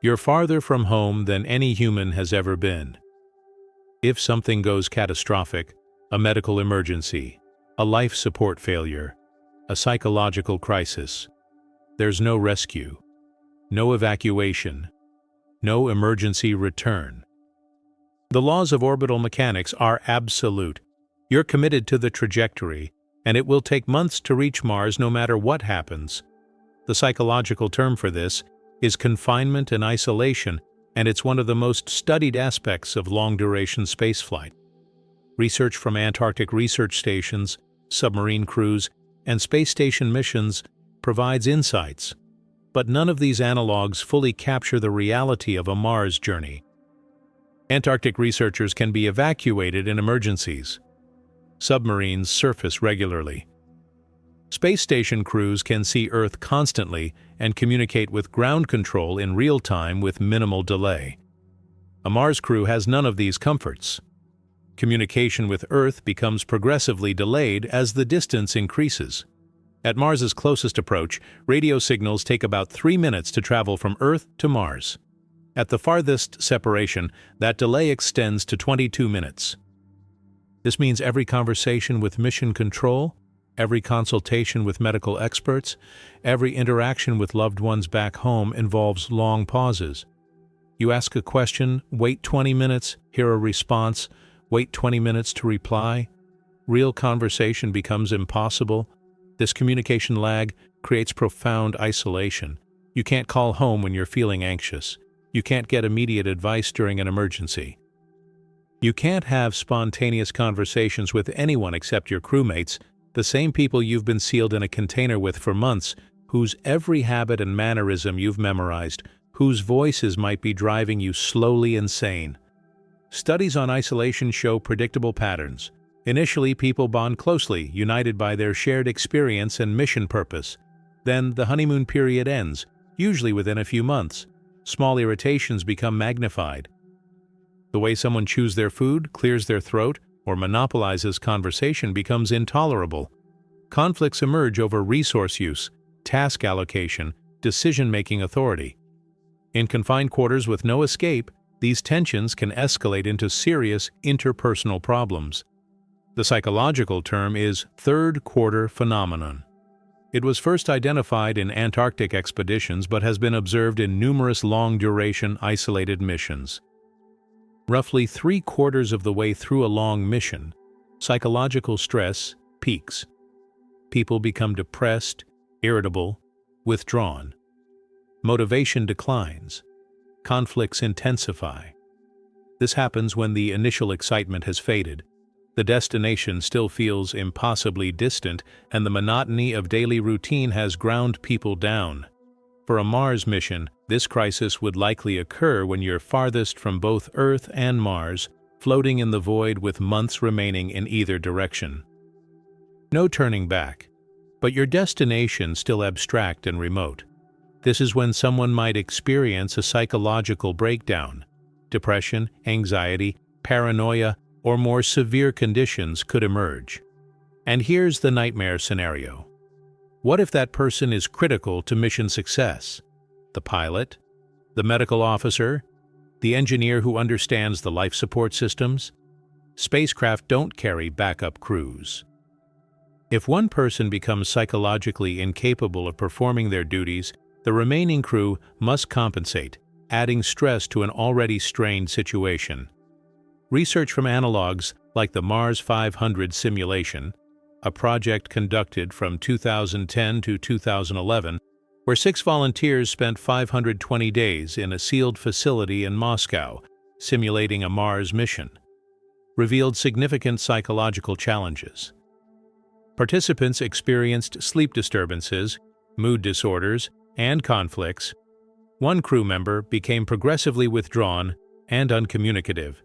You're farther from home than any human has ever been. If something goes catastrophic, a medical emergency, a life support failure, a psychological crisis, there's no rescue, no evacuation, no emergency return. The laws of orbital mechanics are absolute. You're committed to the trajectory, and it will take months to reach Mars no matter what happens. The psychological term for this is confinement and isolation, and it's one of the most studied aspects of long-duration spaceflight. Research from Antarctic research stations, submarine crews, and space station missions provides insights. But none of these analogs fully capture the reality of a Mars journey. Antarctic researchers can be evacuated in emergencies. Submarines surface regularly. Space station crews can see Earth constantly and communicate with ground control in real time with minimal delay. A Mars crew has none of these comforts. Communication with Earth becomes progressively delayed as the distance increases. At Mars's closest approach, radio signals take about 3 minutes to travel from Earth to Mars. At the farthest separation, that delay extends to 22 minutes. This means every conversation with mission control, every consultation with medical experts, every interaction with loved ones back home involves long pauses. You ask a question, wait 20 minutes, hear a response, wait 20 minutes to reply. Real conversation becomes impossible. This communication lag creates profound isolation. You can't call home when you're feeling anxious. You can't get immediate advice during an emergency. You can't have spontaneous conversations with anyone except your crewmates, the same people you've been sealed in a container with for months, whose every habit and mannerism you've memorized, whose voices might be driving you slowly insane. Studies on isolation show predictable patterns. Initially, people bond closely, united by their shared experience and mission purpose. Then, the honeymoon period ends, usually within a few months. Small irritations become magnified. The way someone chews their food, clears their throat, or monopolizes conversation becomes intolerable. Conflicts emerge over resource use, task allocation, decision-making authority. In confined quarters with no escape, these tensions can escalate into serious interpersonal problems. The psychological term is third quarter phenomenon. It was first identified in Antarctic expeditions but has been observed in numerous long-duration isolated missions. Roughly 3/4 of the way through a long mission, psychological stress peaks. People become depressed, irritable, withdrawn. Motivation declines. Conflicts intensify. This happens when the initial excitement has faded. The destination still feels impossibly distant, and the monotony of daily routine has ground people down. For a Mars mission, this crisis would likely occur when you're farthest from both Earth and Mars, floating in the void with months remaining in either direction. No turning back, but your destination still abstract and remote. This is when someone might experience a psychological breakdown. Depression, anxiety, paranoia, or more severe conditions could emerge. And here's the nightmare scenario. What if that person is critical to mission success? The pilot, the medical officer, the engineer who understands the life support systems? Spacecraft don't carry backup crews. If one person becomes psychologically incapable of performing their duties, the remaining crew must compensate, adding stress to an already strained situation. Research from analogs like the Mars 500 simulation, a project conducted from 2010 to 2011, where 6 volunteers spent 520 days in a sealed facility in Moscow, simulating a Mars mission, revealed significant psychological challenges. Participants experienced sleep disturbances, mood disorders, and conflicts. One crew member became progressively withdrawn and uncommunicative.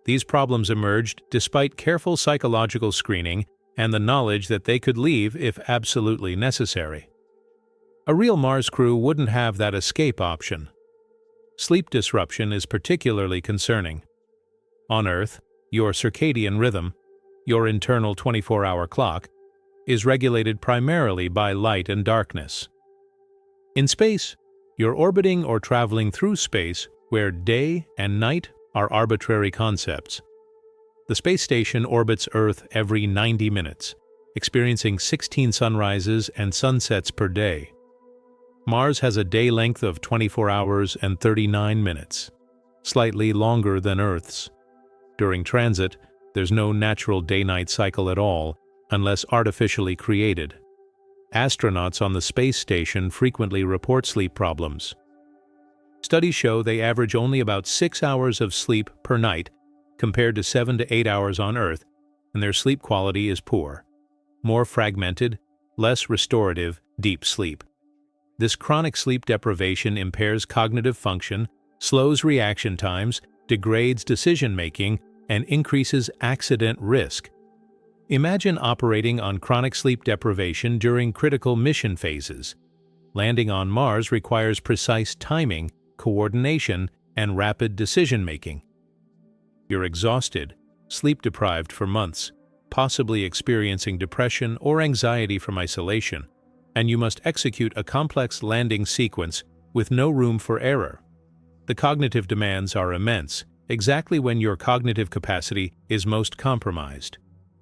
These problems emerged despite careful psychological screening and the knowledge that they could leave if absolutely necessary. A real Mars crew wouldn't have that escape option. Sleep disruption is particularly concerning. On Earth, your circadian rhythm, your internal 24-hour clock, is regulated primarily by light and darkness. In space, you're orbiting or traveling through space where day and night are arbitrary concepts. The space station orbits Earth every 90 minutes, experiencing 16 sunrises and sunsets per day. Mars has a day length of 24 hours and 39 minutes, slightly longer than Earth's. During transit, there's no natural day-night cycle at all, unless artificially created. Astronauts on the space station frequently report sleep problems. Studies show they average only about 6 hours of sleep per night, compared to 7 to 8 hours on Earth, and their sleep quality is poor. More fragmented, less restorative, deep sleep. This chronic sleep deprivation impairs cognitive function, slows reaction times, degrades decision-making, and increases accident risk. Imagine operating on chronic sleep deprivation during critical mission phases. Landing on Mars requires precise timing, coordination, and rapid decision-making. You're exhausted, sleep-deprived for months, possibly experiencing depression or anxiety from isolation, and you must execute a complex landing sequence with no room for error. The cognitive demands are immense, exactly when your cognitive capacity is most compromised.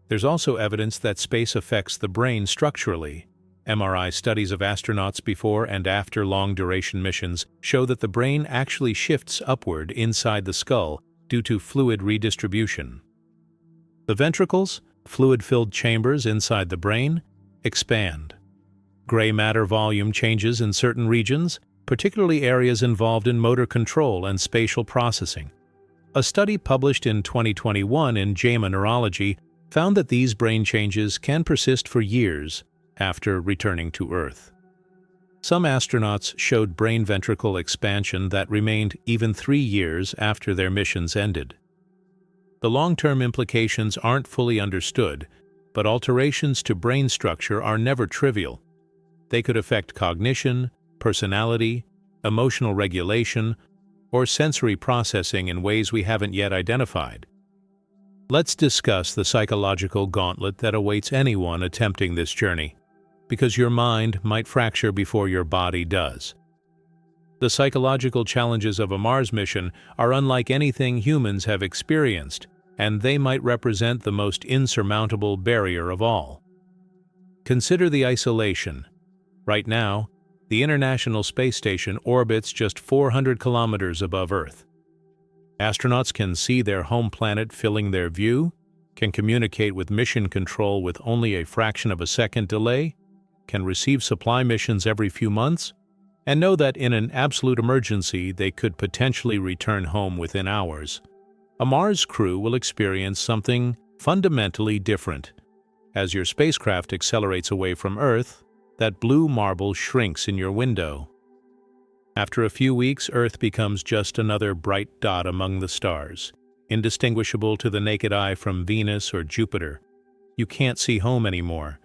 There's also evidence that space affects the brain structurally. MRI studies of astronauts before and after long-duration missions show that the brain actually shifts upward inside the skull due to fluid redistribution. The ventricles, fluid-filled chambers inside the brain, expand. Gray matter volume changes in certain regions, particularly areas involved in motor control and spatial processing. A study published in 2021 in JAMA Neurology found that these brain changes can persist for years after returning to Earth. Some astronauts showed brain ventricle expansion that remained even 3 years after their missions ended. The long-term implications aren't fully understood, but alterations to brain structure are never trivial. They could affect cognition, personality, emotional regulation, or sensory processing in ways we haven't yet identified. Let's discuss the psychological gauntlet that awaits anyone attempting this journey, because your mind might fracture before your body does. The psychological challenges of a Mars mission are unlike anything humans have experienced, and they might represent the most insurmountable barrier of all. Consider the isolation. Right now, the International Space Station orbits just 400 kilometers above Earth. Astronauts can see their home planet filling their view, can communicate with mission control with only a fraction of a second delay, can receive supply missions every few months, and know that in an absolute emergency they could potentially return home within hours. A Mars crew will experience something fundamentally different. As your spacecraft accelerates away from Earth, that blue marble shrinks in your window. After a few weeks, Earth becomes just another bright dot among the stars, indistinguishable to the naked eye from Venus or Jupiter. You can't see home anymore.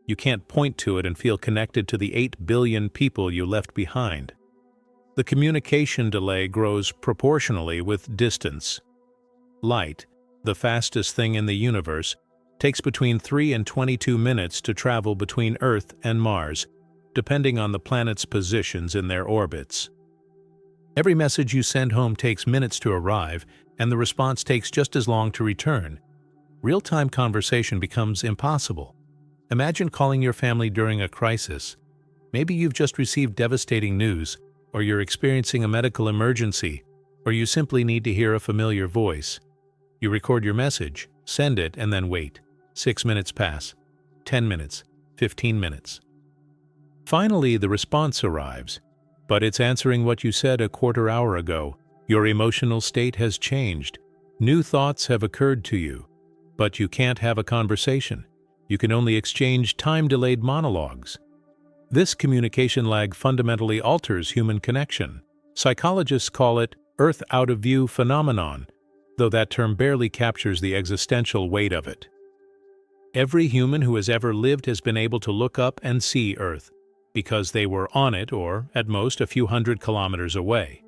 You can't point to it and feel connected to the 8 billion people you left behind. The communication delay grows proportionally with distance. Light, the fastest thing in the universe, takes between 3 and 22 minutes to travel between Earth and Mars, depending on the planet's positions in their orbits. Every message you send home takes minutes to arrive, and the response takes just as long to return. Real-time conversation becomes impossible. Imagine calling your family during a crisis. Maybe you've just received devastating news, or you're experiencing a medical emergency, or you simply need to hear a familiar voice. You record your message, send it, and then wait. 6 minutes pass. 10 minutes, 15 minutes. Finally, the response arrives, but it's answering what you said a quarter hour ago. Your emotional state has changed. New thoughts have occurred to you, but you can't have a conversation. You can only exchange time-delayed monologues. This communication lag fundamentally alters human connection. Psychologists call it Earth out-of-view phenomenon, though that term barely captures the existential weight of it. Every human who has ever lived has been able to look up and see Earth, because they were on it or, at most, a few hundred kilometers away.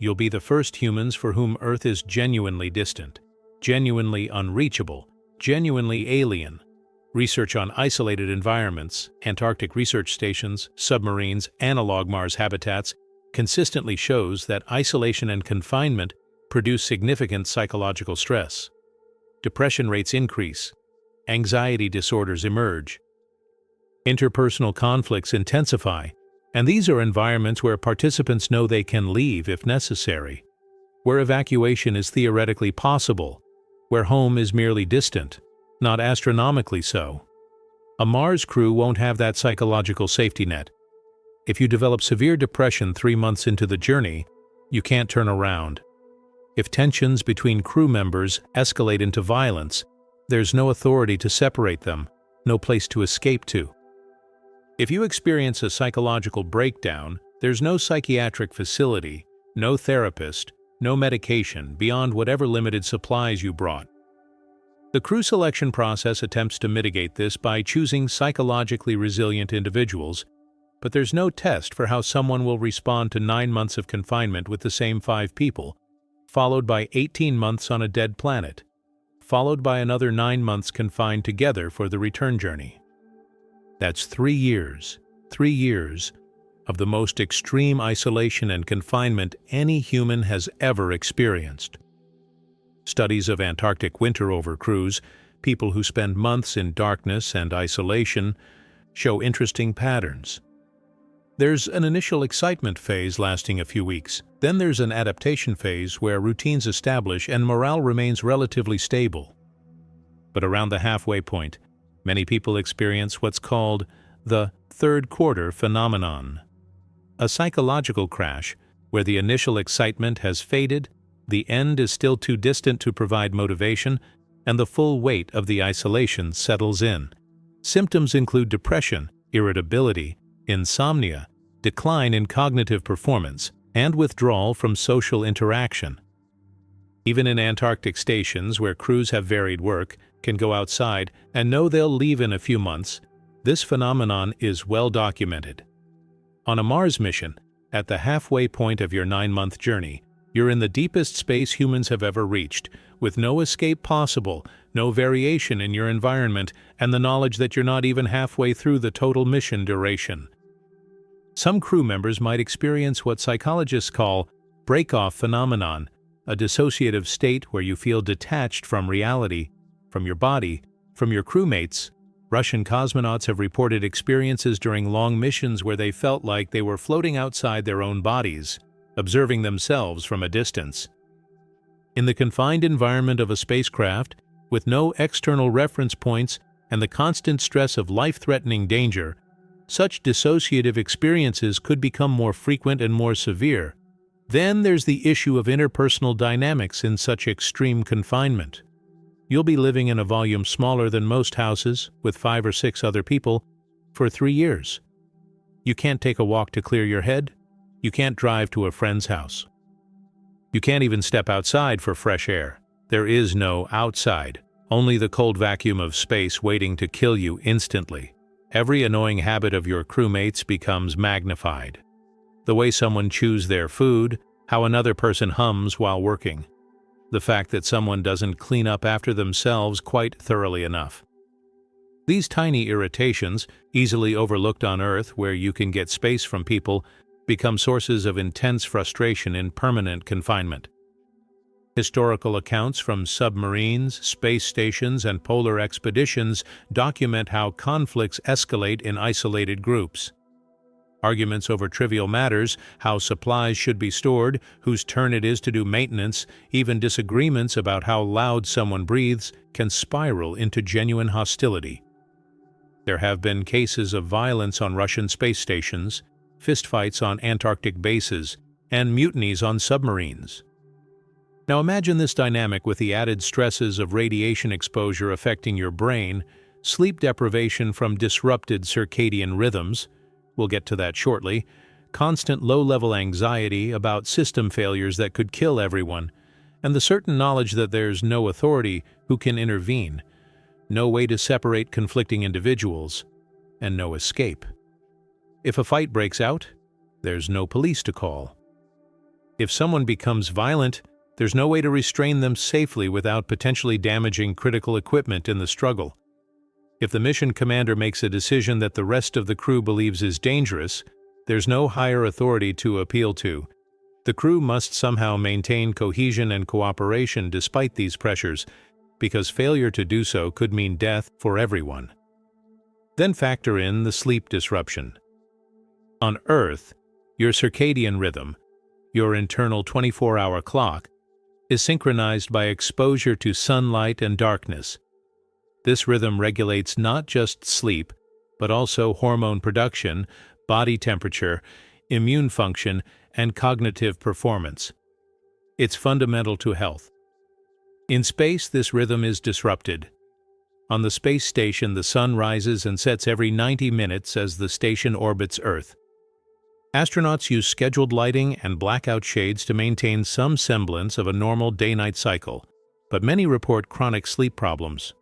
You'll be the first humans for whom Earth is genuinely distant, genuinely unreachable, genuinely alien. Research on isolated environments, Antarctic research stations, submarines, analog Mars habitats, consistently shows that isolation and confinement produce significant psychological stress. Depression rates increase, anxiety disorders emerge, interpersonal conflicts intensify, and these are environments where participants know they can leave if necessary, where evacuation is theoretically possible, where home is merely distant, not astronomically so. A Mars crew won't have that psychological safety net. If you develop severe depression 3 months into the journey, you can't turn around. If tensions between crew members escalate into violence, there's no authority to separate them, no place to escape to. If you experience a psychological breakdown, there's no psychiatric facility, no therapist, no medication beyond whatever limited supplies you brought. The crew selection process attempts to mitigate this by choosing psychologically resilient individuals, but there's no test for how someone will respond to 9 months of confinement with the same 5 people, followed by 18 months on a dead planet, followed by another 9 months confined together for the return journey. That's 3 years of the most extreme isolation and confinement any human has ever experienced. Studies of Antarctic winter over crews, people who spend months in darkness and isolation, show interesting patterns. There's an initial excitement phase lasting a few weeks. Then there's an adaptation phase where routines establish and morale remains relatively stable. But around the halfway point, many people experience what's called the third quarter phenomenon, a psychological crash where the initial excitement has faded, the end is still too distant to provide motivation, and the full weight of the isolation settles in. Symptoms include depression, irritability, insomnia, decline in cognitive performance, and withdrawal from social interaction. Even in Antarctic stations where crews have varied work, can go outside, and know they'll leave in a few months, this phenomenon is well documented. On a Mars mission, at the halfway point of your 9-month journey, you're in the deepest space humans have ever reached, with no escape possible, no variation in your environment, and the knowledge that you're not even halfway through the total mission duration. Some crew members might experience what psychologists call break-off phenomenon, a dissociative state where you feel detached from reality, from your body, from your crewmates. Russian cosmonauts have reported experiences during long missions where they felt like they were floating outside their own bodies, observing themselves from a distance. In the confined environment of a spacecraft, with no external reference points and the constant stress of life-threatening danger, such dissociative experiences could become more frequent and more severe. Then there's the issue of interpersonal dynamics in such extreme confinement. You'll be living in a volume smaller than most houses, with 5 or 6 other people, for 3 years. You can't take a walk to clear your head. You can't drive to a friend's house. You can't even step outside for fresh air. There is no outside, only the cold vacuum of space waiting to kill you instantly. Every annoying habit of your crewmates becomes magnified. The way someone chews their food, how another person hums while working, the fact that someone doesn't clean up after themselves quite thoroughly enough. These tiny irritations, easily overlooked on Earth where you can get space from people, become sources of intense frustration in permanent confinement. Historical accounts from submarines, space stations, and polar expeditions document how conflicts escalate in isolated groups. Arguments over trivial matters, how supplies should be stored, whose turn it is to do maintenance, even disagreements about how loud someone breathes, can spiral into genuine hostility. There have been cases of violence on Russian space stations, fistfights on Antarctic bases, and mutinies on submarines. Now imagine this dynamic with the added stresses of radiation exposure affecting your brain, sleep deprivation from disrupted circadian rhythms, we'll get to that shortly, constant low-level anxiety about system failures that could kill everyone, and the certain knowledge that there's no authority who can intervene, no way to separate conflicting individuals, and no escape. If a fight breaks out, there's no police to call. If someone becomes violent, there's no way to restrain them safely without potentially damaging critical equipment in the struggle. If the mission commander makes a decision that the rest of the crew believes is dangerous, there's no higher authority to appeal to. The crew must somehow maintain cohesion and cooperation despite these pressures, because failure to do so could mean death for everyone. Then factor in the sleep disruption. On Earth, your circadian rhythm, your internal 24-hour clock, is synchronized by exposure to sunlight and darkness. This rhythm regulates not just sleep, but also hormone production, body temperature, immune function, and cognitive performance. It's fundamental to health. In space, this rhythm is disrupted. On the space station, the sun rises and sets every 90 minutes as the station orbits Earth. Astronauts use scheduled lighting and blackout shades to maintain some semblance of a normal day-night cycle, but many report chronic sleep problems.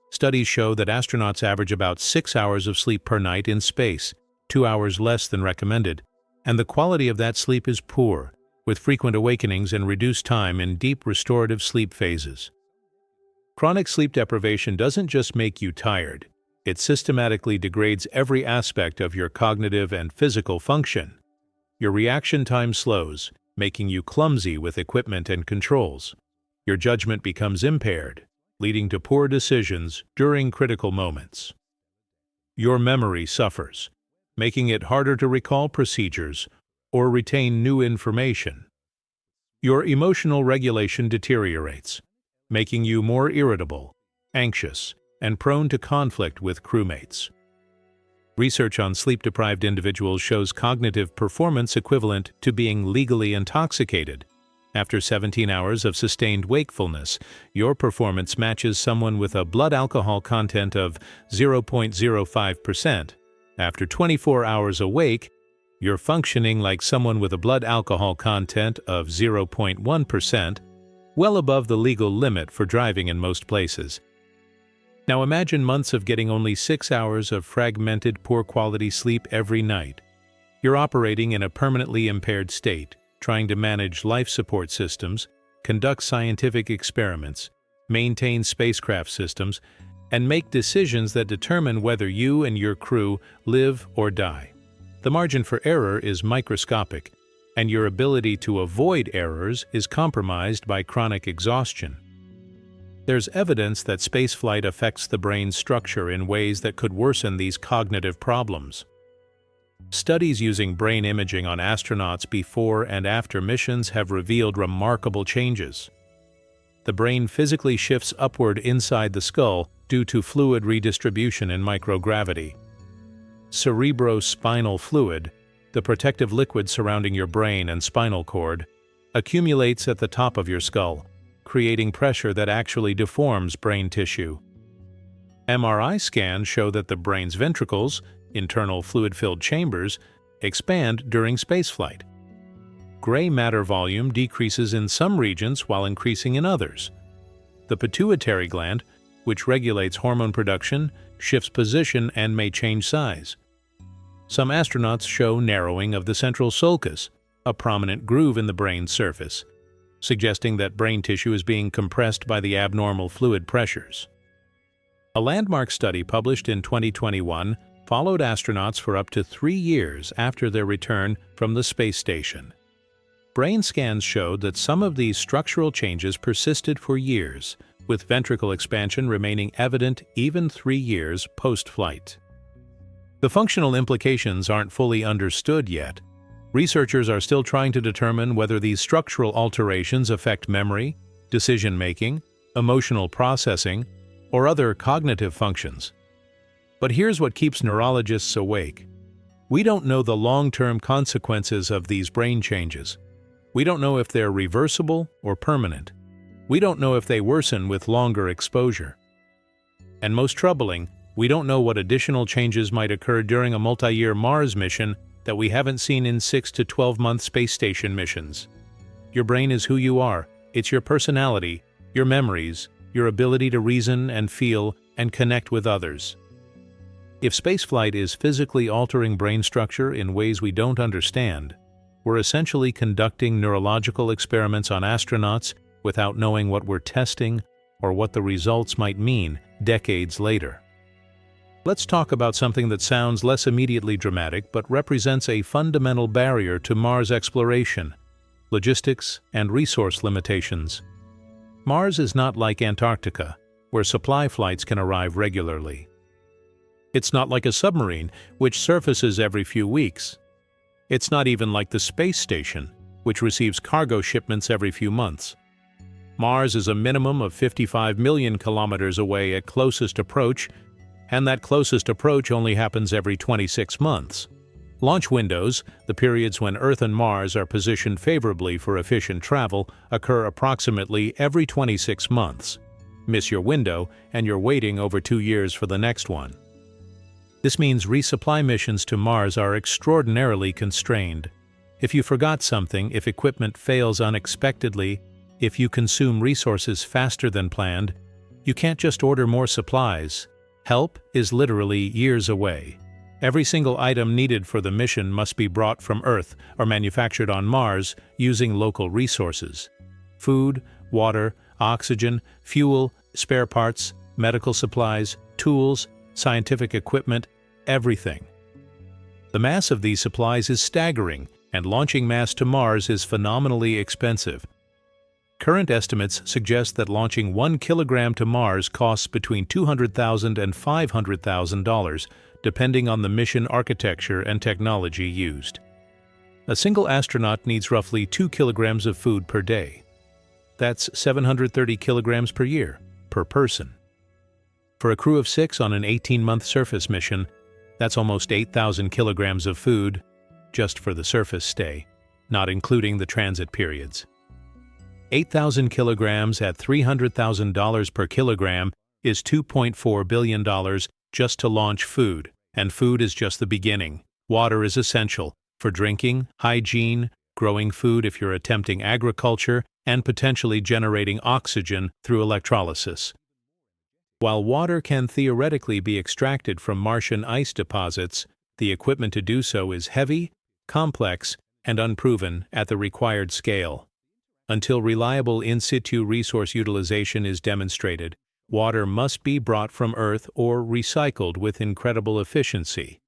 Studies show that astronauts average about 6 hours of sleep per night in space, 2 hours less than recommended, and the quality of that sleep is poor, with frequent awakenings and reduced time in deep restorative sleep phases. Chronic sleep deprivation doesn't just make you tired, it systematically degrades every aspect of your cognitive and physical function. Your reaction time slows, making you clumsy with equipment and controls. Your judgment becomes impaired, leading to poor decisions during critical moments. Your memory suffers, making it harder to recall procedures or retain new information. Your emotional regulation deteriorates, making you more irritable, anxious, and prone to conflict with crewmates. Research on sleep-deprived individuals shows cognitive performance equivalent to being legally intoxicated. After 17 hours of sustained wakefulness, your performance matches someone with a blood alcohol content of 0.05%. After 24 hours awake, you're functioning like someone with a blood alcohol content of 0.1%, well above the legal limit for driving in most places. Now imagine months of getting only 6 hours of fragmented, poor-quality sleep every night. You're operating in a permanently impaired state, trying to manage life support systems, conduct scientific experiments, maintain spacecraft systems, and make decisions that determine whether you and your crew live or die. The margin for error is microscopic, and your ability to avoid errors is compromised by chronic exhaustion. There's evidence that spaceflight affects the brain's structure in ways that could worsen these cognitive problems. Studies using brain imaging on astronauts before and after missions have revealed remarkable changes. The brain physically shifts upward inside the skull due to fluid redistribution in microgravity. Cerebrospinal fluid, the protective liquid surrounding your brain and spinal cord, accumulates at the top of your skull, creating pressure that actually deforms brain tissue. MRI scans show that the brain's ventricles, internal fluid-filled chambers, expand during spaceflight. Gray matter volume decreases in some regions while increasing in others. The pituitary gland, which regulates hormone production, shifts position and may change size. Some astronauts show narrowing of the central sulcus, a prominent groove in the brain's surface, suggesting that brain tissue is being compressed by the abnormal fluid pressures. A landmark study published in 2021 followed astronauts for up to 3 years after their return from the space station. Brain scans showed that some of these structural changes persisted for years, with ventricle expansion remaining evident even 3 years post-flight. The functional implications aren't fully understood yet. Researchers are still trying to determine whether these structural alterations affect memory, decision-making, emotional processing, or other cognitive functions. But here's what keeps neurologists awake. We don't know the long-term consequences of these brain changes. We don't know if they're reversible or permanent. We don't know if they worsen with longer exposure. And most troubling, we don't know what additional changes might occur during a multi-year Mars mission that we haven't seen in 6 to 12-month space station missions. Your brain is who you are. It's your personality, your memories, your ability to reason and feel and connect with others. If spaceflight is physically altering brain structure in ways we don't understand, we're essentially conducting neurological experiments on astronauts without knowing what we're testing or what the results might mean decades later. Let's talk about something that sounds less immediately dramatic but represents a fundamental barrier to Mars exploration: logistics and resource limitations. Mars is not like Antarctica, where supply flights can arrive regularly. It's not like a submarine, which surfaces every few weeks. It's not even like the space station, which receives cargo shipments every few months. Mars is a minimum of 55 million kilometers away at closest approach, and that closest approach only happens every 26 months. Launch windows, the periods when Earth and Mars are positioned favorably for efficient travel, occur approximately every 26 months. Miss your window, and you're waiting over 2 years for the next one. This means resupply missions to Mars are extraordinarily constrained. If you forgot something, if equipment fails unexpectedly, if you consume resources faster than planned, you can't just order more supplies. Help is literally years away. Every single item needed for the mission must be brought from Earth or manufactured on Mars using local resources. Food, water, oxygen, fuel, spare parts, medical supplies, tools, scientific equipment, everything. The mass of these supplies is staggering, and launching mass to Mars is phenomenally expensive. Current estimates suggest that launching 1 kilogram to Mars costs between $200,000 and $500,000, depending on the mission architecture and technology used. A single astronaut needs roughly 2 kilograms of food per day. That's 730 kilograms per year, per person. For a crew of 6 on an 18-month surface mission, that's almost 8,000 kilograms of food, just for the surface stay, not including the transit periods. 8,000 kilograms at $300,000 per kilogram is $2.4 billion just to launch food, and food is just the beginning. Water is essential for drinking, hygiene, growing food if you're attempting agriculture, and potentially generating oxygen through electrolysis. While water can theoretically be extracted from Martian ice deposits, the equipment to do so is heavy, complex, and unproven at the required scale. Until reliable in-situ resource utilization is demonstrated, water must be brought from Earth or recycled with incredible efficiency.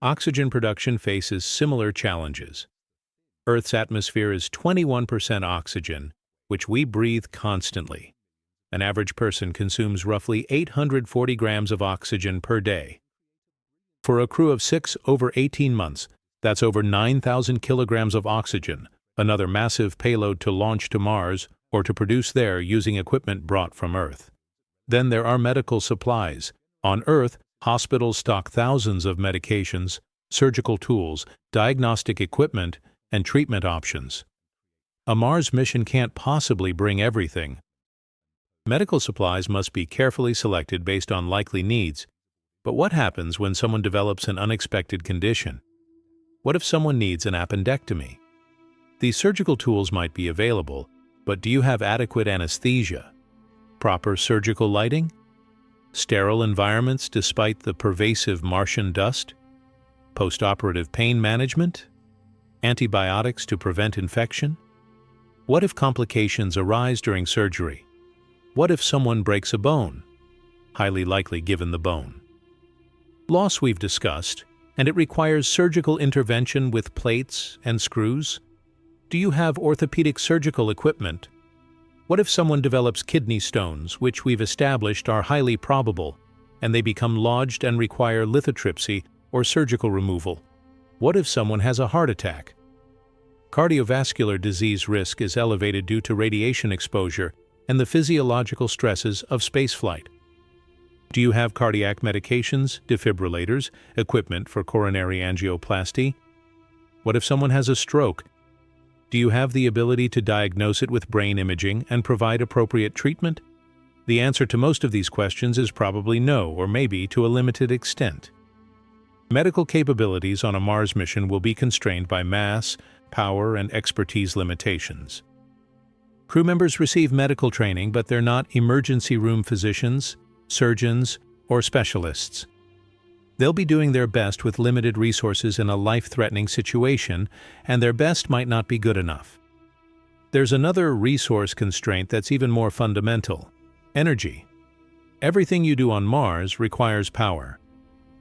Oxygen production faces similar challenges. Earth's atmosphere is 21% oxygen, which we breathe constantly. An average person consumes roughly 840 grams of oxygen per day. For a crew of 6 over 18 months, that's over 9,000 kilograms of oxygen, another massive payload to launch to Mars or to produce there using equipment brought from Earth. Then there are medical supplies. On Earth, hospitals stock thousands of medications, surgical tools, diagnostic equipment, and treatment options. A Mars mission can't possibly bring everything. Medical supplies must be carefully selected based on likely needs. But what happens when someone develops an unexpected condition? What if someone needs an appendectomy? These surgical tools might be available, but do you have adequate anesthesia? Proper surgical lighting? Sterile environments despite the pervasive Martian dust? Post-operative pain management? Antibiotics to prevent infection? What if complications arise during surgery? What if someone breaks a bone? Highly likely given the bone. Loss we've discussed, and it requires surgical intervention with plates and screws. Do you have orthopedic surgical equipment? What if someone develops kidney stones, which we've established are highly probable, and they become lodged and require lithotripsy or surgical removal? What if someone has a heart attack? Cardiovascular disease risk is elevated due to radiation exposure and the physiological stresses of spaceflight. Do you have cardiac medications, defibrillators, equipment for coronary angioplasty? What if someone has a stroke? Do you have the ability to diagnose it with brain imaging and provide appropriate treatment? The answer to most of these questions is probably no, or maybe to a limited extent. Medical capabilities on a Mars mission will be constrained by mass, power, and expertise limitations. Crew members receive medical training, but they're not emergency room physicians, surgeons, or specialists. They'll be doing their best with limited resources in a life-threatening situation, and their best might not be good enough. There's another resource constraint that's even more fundamental: energy. Everything you do on Mars requires power.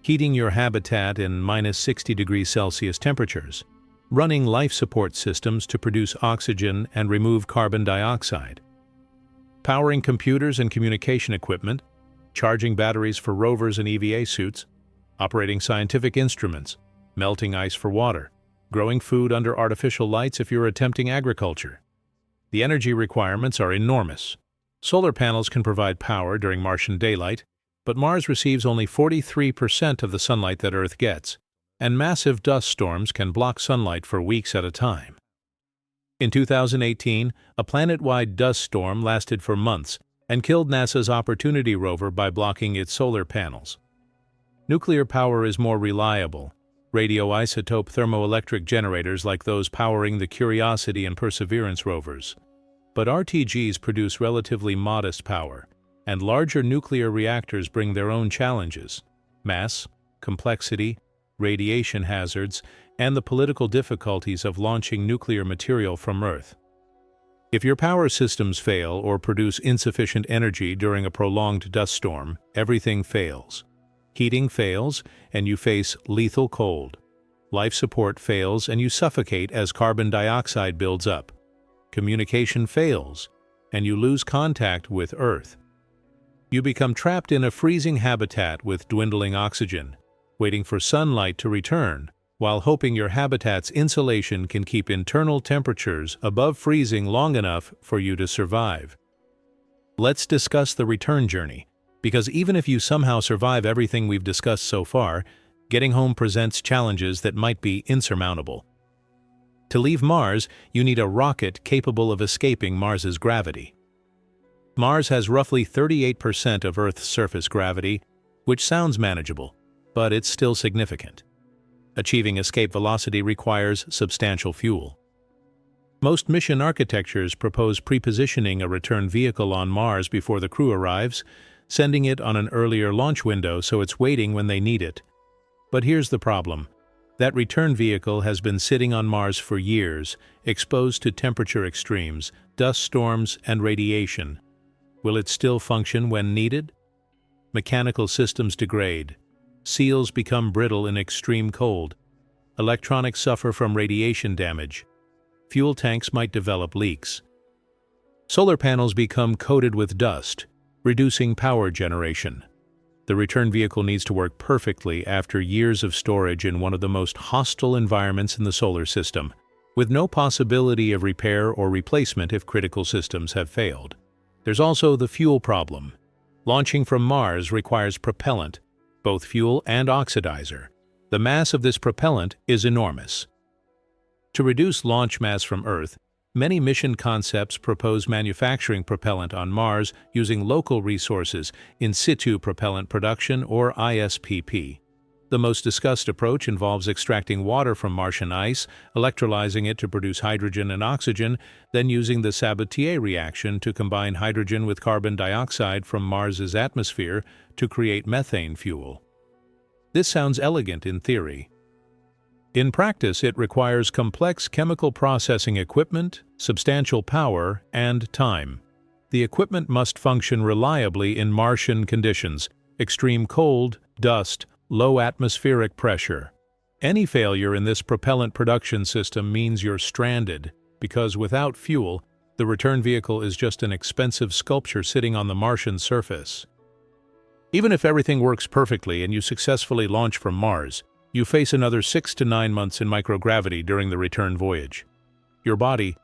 Heating your habitat in minus 60 degrees Celsius temperatures, running life support systems to produce oxygen and remove carbon dioxide, powering computers and communication equipment, charging batteries for rovers and EVA suits, operating scientific instruments, melting ice for water, growing food under artificial lights if you're attempting agriculture. The energy requirements are enormous. Solar panels can provide power during Martian daylight, but Mars receives only 43% of the sunlight that Earth gets, and massive dust storms can block sunlight for weeks at a time. In 2018, a planet-wide dust storm lasted for months and killed NASA's Opportunity rover by blocking its solar panels. Nuclear power is more reliable. Radioisotope thermoelectric generators like those powering the Curiosity and Perseverance rovers. But RTGs produce relatively modest power, and larger nuclear reactors bring their own challenges: mass, complexity, radiation hazards, and the political difficulties of launching nuclear material from Earth. If your power systems fail or produce insufficient energy during a prolonged dust storm, everything fails. Heating fails, and you face lethal cold. Life support fails, and you suffocate as carbon dioxide builds up. Communication fails, and you lose contact with Earth. You become trapped in a freezing habitat with dwindling oxygen, waiting for sunlight to return, while hoping your habitat's insulation can keep internal temperatures above freezing long enough for you to survive. Let's discuss the return journey, because even if you somehow survive everything we've discussed so far, getting home presents challenges that might be insurmountable. To leave Mars, you need a rocket capable of escaping Mars's gravity. Mars has roughly 38% of Earth's surface gravity, which sounds manageable, but it's still significant. Achieving escape velocity requires substantial fuel. Most mission architectures propose pre-positioning a return vehicle on Mars before the crew arrives, sending it on an earlier launch window so it's waiting when they need it. But here's the problem. That return vehicle has been sitting on Mars for years, exposed to temperature extremes, dust storms, and radiation. Will it still function when needed? Mechanical systems degrade. Seals become brittle in extreme cold. Electronics suffer from radiation damage. Fuel tanks might develop leaks. Solar panels become coated with dust, reducing power generation. The return vehicle needs to work perfectly after years of storage in one of the most hostile environments in the solar system, with no possibility of repair or replacement if critical systems have failed. There's also the fuel problem. Launching from Mars requires propellant, both fuel and oxidizer. The mass of this propellant is enormous. To reduce launch mass from Earth, many mission concepts propose manufacturing propellant on Mars using local resources, in situ propellant production or ISPP. The most discussed approach involves extracting water from Martian ice, electrolyzing it to produce hydrogen and oxygen, then using the Sabatier reaction to combine hydrogen with carbon dioxide from Mars's atmosphere to create methane fuel. This sounds elegant in theory. In practice, it requires complex chemical processing equipment, substantial power, and time. The equipment must function reliably in Martian conditions: extreme cold, dust, low atmospheric pressure. Any failure in this propellant production system means you're stranded, because without fuel, the return vehicle is just an expensive sculpture sitting on the Martian surface. Even if everything works perfectly and you successfully launch from Mars, you face another 6 to 9 months in microgravity during the return voyage. Your body,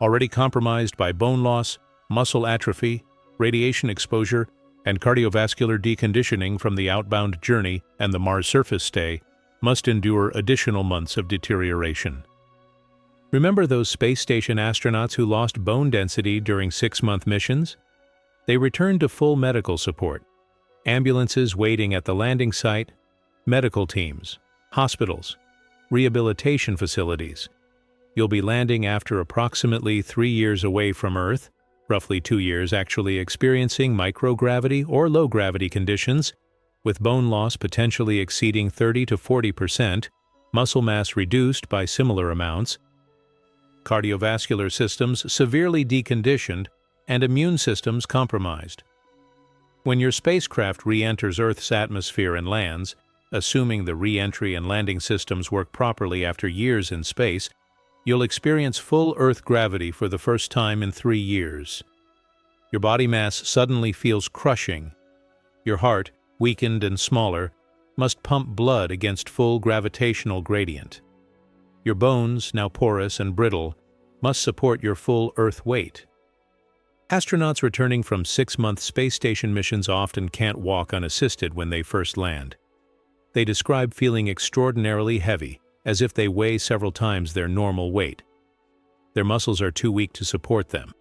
already compromised by bone loss, muscle atrophy, radiation exposure, and cardiovascular deconditioning from the outbound journey and the Mars surface stay must endure additional months of deterioration. Remember those space station astronauts who lost bone density during 6-month missions? They returned to full medical support. Ambulances waiting at the landing site, medical teams, hospitals, rehabilitation facilities. You'll be landing after approximately 3 years away from Earth, roughly 2 years actually experiencing microgravity or low-gravity conditions, with bone loss potentially exceeding 30 to 40%, muscle mass reduced by similar amounts, cardiovascular systems severely deconditioned, and immune systems compromised. When your spacecraft re-enters Earth's atmosphere and lands, assuming the re-entry and landing systems work properly after years in space, you'll experience full Earth gravity for the first time in 3 years. Your body mass suddenly feels crushing. Your heart, weakened and smaller, must pump blood against full gravitational gradient. Your bones, now porous and brittle, must support your full Earth weight. Astronauts returning from 6-month space station missions often can't walk unassisted when they first land. They describe feeling extraordinarily heavy, as if they weigh several times their normal weight. Their muscles are too weak to support them.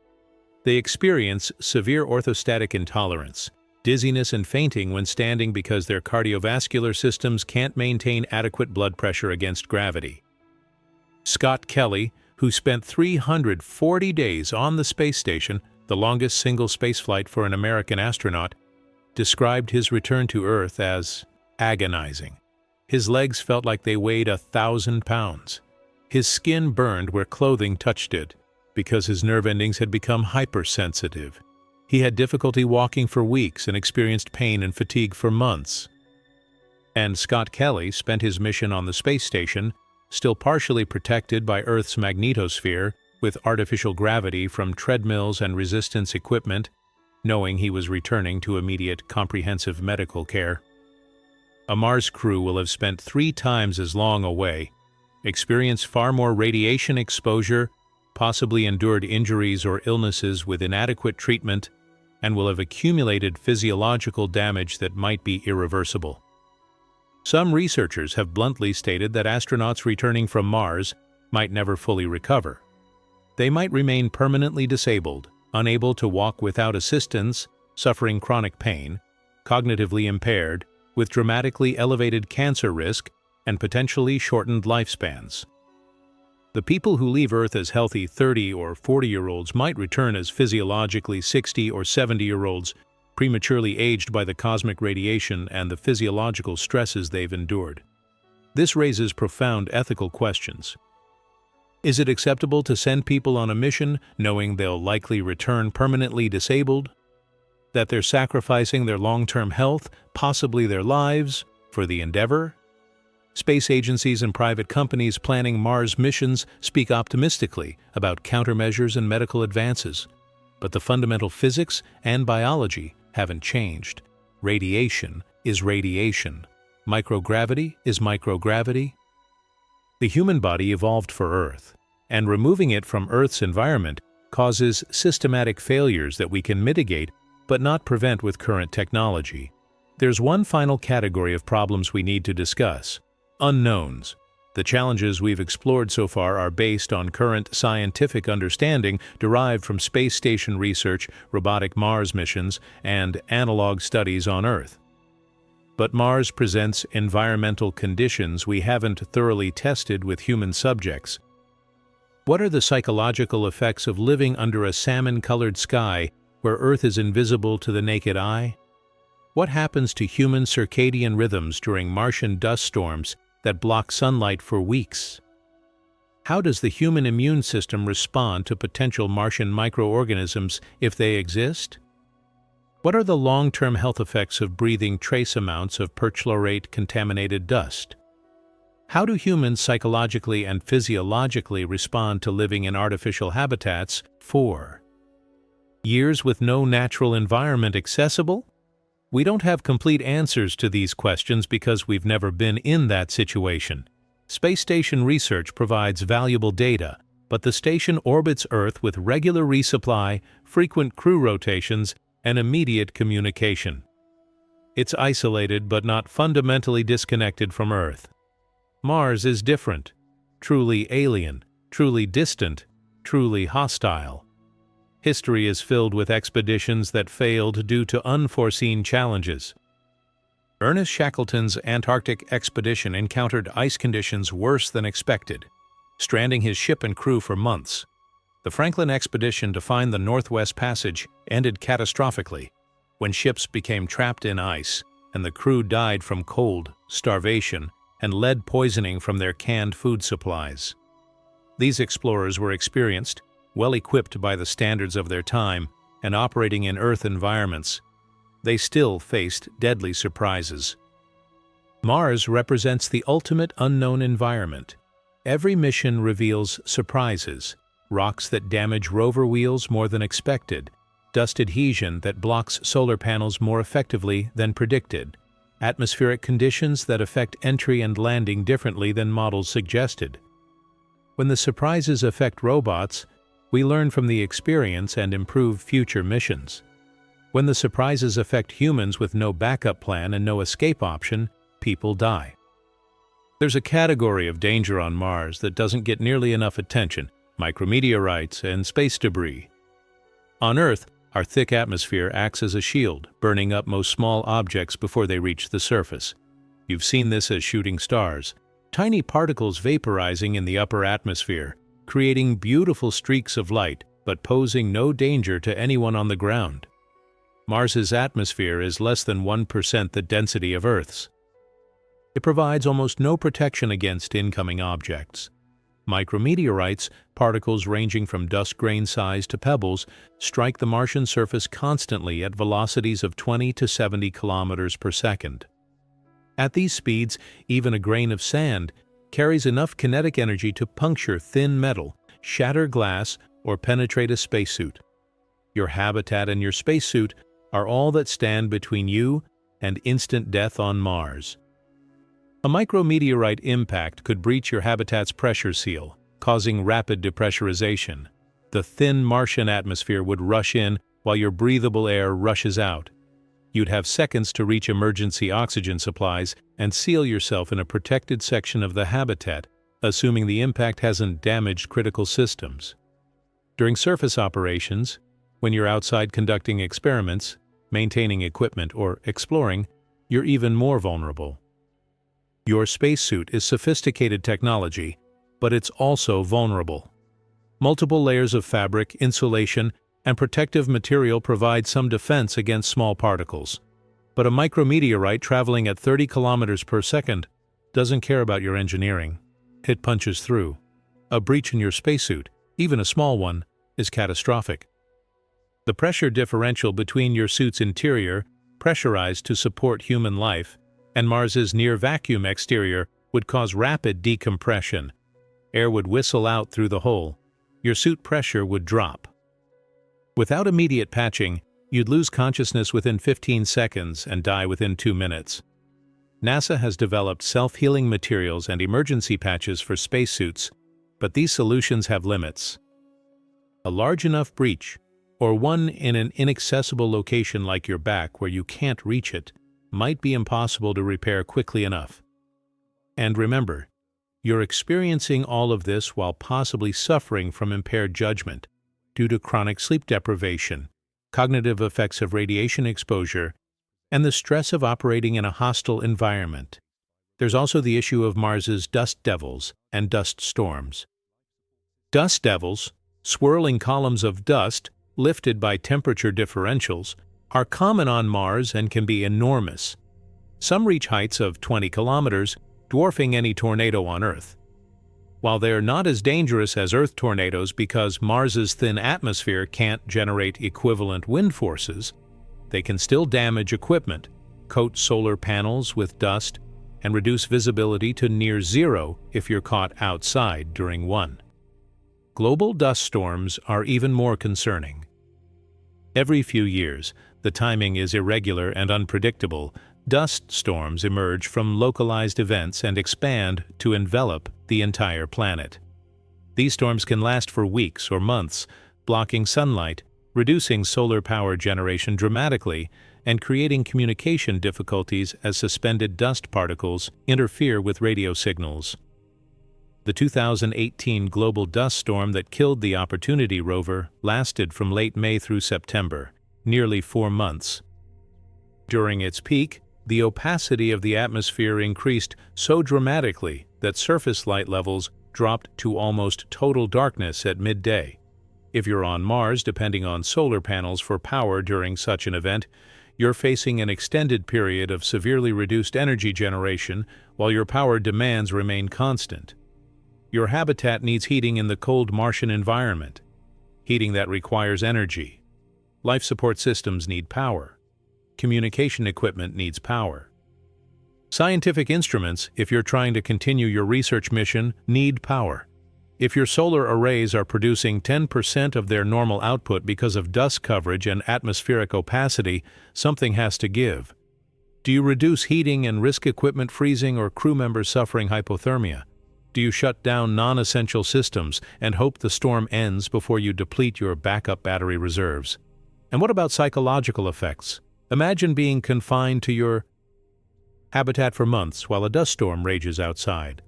They experience severe orthostatic intolerance, dizziness and fainting when standing because their cardiovascular systems can't maintain adequate blood pressure against gravity. Scott Kelly, who spent 340 days on the space station, the longest single spaceflight for an American astronaut, described his return to Earth as agonizing. His legs felt like they weighed 1,000 pounds. His skin burned where clothing touched it, because his nerve endings had become hypersensitive. He had difficulty walking for weeks and experienced pain and fatigue for months. And Scott Kelly spent his mission on the space station, still partially protected by Earth's magnetosphere, with artificial gravity from treadmills and resistance equipment, knowing he was returning to immediate comprehensive medical care. A Mars crew will have spent 3 times as long away, experienced far more radiation exposure, possibly endured injuries or illnesses with inadequate treatment, and will have accumulated physiological damage that might be irreversible. Some researchers have bluntly stated that astronauts returning from Mars might never fully recover. They might remain permanently disabled, unable to walk without assistance, suffering chronic pain, cognitively impaired, with dramatically elevated cancer risk and potentially shortened lifespans. The people who leave Earth as healthy 30 or 40-year-olds might return as physiologically 60 or 70-year-olds, prematurely aged by the cosmic radiation and the physiological stresses they've endured. This raises profound ethical questions. Is it acceptable to send people on a mission knowing they'll likely return permanently disabled? That they're sacrificing their long-term health, possibly their lives, for the endeavor? Space agencies and private companies planning Mars missions speak optimistically about countermeasures and medical advances. But the fundamental physics and biology haven't changed. Radiation is radiation. Microgravity is microgravity. The human body evolved for Earth, and removing it from Earth's environment causes systematic failures that we can mitigate but not prevent with current technology. There's one final category of problems we need to discuss: unknowns. The challenges we've explored so far are based on current scientific understanding derived from space station research, robotic Mars missions, and analog studies on Earth. But Mars presents environmental conditions we haven't thoroughly tested with human subjects. What are the psychological effects of living under a salmon-colored sky where Earth is invisible to the naked eye? What happens to human circadian rhythms during Martian dust storms that block sunlight for weeks? How does the human immune system respond to potential Martian microorganisms if they exist? What are the long-term health effects of breathing trace amounts of perchlorate-contaminated dust? How do humans psychologically and physiologically respond to living in artificial habitats? 4 years with no natural environment accessible? We don't have complete answers to these questions because we've never been in that situation. Space station research provides valuable data, but the station orbits Earth with regular resupply, frequent crew rotations, and immediate communication. It's isolated but not fundamentally disconnected from Earth. Mars is different, truly alien, truly distant, truly hostile. History is filled with expeditions that failed due to unforeseen challenges. Ernest Shackleton's Antarctic expedition encountered ice conditions worse than expected, stranding his ship and crew for months. The Franklin expedition to find the Northwest Passage ended catastrophically when ships became trapped in ice and the crew died from cold, starvation, and lead poisoning from their canned food supplies. These explorers were experienced, well-equipped by the standards of their time, and operating in Earth environments. They still faced deadly surprises. Mars represents the ultimate unknown environment. Every mission reveals surprises: rocks that damage rover wheels more than expected, dust adhesion that blocks solar panels more effectively than predicted, atmospheric conditions that affect entry and landing differently than models suggested. When the surprises affect robots, we learn from the experience and improve future missions. When the surprises affect humans with no backup plan and no escape option, people die. There's a category of danger on Mars that doesn't get nearly enough attention: micrometeorites and space debris. On Earth, our thick atmosphere acts as a shield, burning up most small objects before they reach the surface. You've seen this as shooting stars, tiny particles vaporizing in the upper atmosphere, creating beautiful streaks of light, but posing no danger to anyone on the ground. Mars's atmosphere is less than 1% the density of Earth's. It provides almost no protection against incoming objects. Micrometeorites, particles ranging from dust grain size to pebbles, strike the Martian surface constantly at velocities of 20 to 70 kilometers per second. At these speeds, even a grain of sand carries enough kinetic energy to puncture thin metal, shatter glass, or penetrate a spacesuit. Your habitat and your spacesuit are all that stand between you and instant death on Mars. A micrometeorite impact could breach your habitat's pressure seal, causing rapid depressurization. The thin Martian atmosphere would rush in while your breathable air rushes out. You'd have seconds to reach emergency oxygen supplies and seal yourself in a protected section of the habitat, assuming the impact hasn't damaged critical systems. During surface operations, when you're outside conducting experiments, maintaining equipment, or exploring, you're even more vulnerable. Your spacesuit is sophisticated technology, but it's also vulnerable. Multiple layers of fabric, insulation, and protective material provide some defense against small particles. But a micrometeorite traveling at 30 kilometers per second doesn't care about your engineering. It punches through. A breach in your spacesuit, even a small one, is catastrophic. The pressure differential between your suit's interior, pressurized to support human life, and Mars's near-vacuum exterior would cause rapid decompression. Air would whistle out through the hole. Your suit pressure would drop. Without immediate patching, you'd lose consciousness within 15 seconds and die within 2 minutes. NASA has developed self-healing materials and emergency patches for spacesuits, but these solutions have limits. A large enough breach, or one in an inaccessible location like your back where you can't reach it, might be impossible to repair quickly enough. And remember, you're experiencing all of this while possibly suffering from impaired judgment due to chronic sleep deprivation, cognitive effects of radiation exposure, and the stress of operating in a hostile environment. There's also the issue of Mars's dust devils and dust storms. Dust devils, swirling columns of dust lifted by temperature differentials, are common on Mars and can be enormous. Some reach heights of 20 kilometers, dwarfing any tornado on Earth. While they're not as dangerous as Earth tornadoes because Mars's thin atmosphere can't generate equivalent wind forces, they can still damage equipment, coat solar panels with dust, and reduce visibility to near zero if you're caught outside during one. Global dust storms are even more concerning. Every few years, the timing is irregular and unpredictable. Dust storms emerge from localized events and expand to envelop the entire planet. These storms can last for weeks or months, blocking sunlight, reducing solar power generation dramatically and creating communication difficulties as suspended dust particles interfere with radio signals. The 2018 global dust storm that killed the Opportunity rover lasted from late May through September, nearly 4 months. During its peak, the opacity of the atmosphere increased so dramatically that surface light levels dropped to almost total darkness at midday. If you're on Mars depending on solar panels for power during such an event, you're facing an extended period of severely reduced energy generation while your power demands remain constant. Your habitat needs heating in the cold Martian environment, heating that requires energy. Life support systems need power. Communication equipment needs power. Scientific instruments, if you're trying to continue your research mission, need power. If your solar arrays are producing 10% of their normal output because of dust coverage and atmospheric opacity, something has to give. Do you reduce heating and risk equipment freezing or crew members suffering hypothermia? Do you shut down non-essential systems and hope the storm ends before you deplete your backup battery reserves? And what about psychological effects? Imagine being confined to your habitat for months while a dust storm rages outside.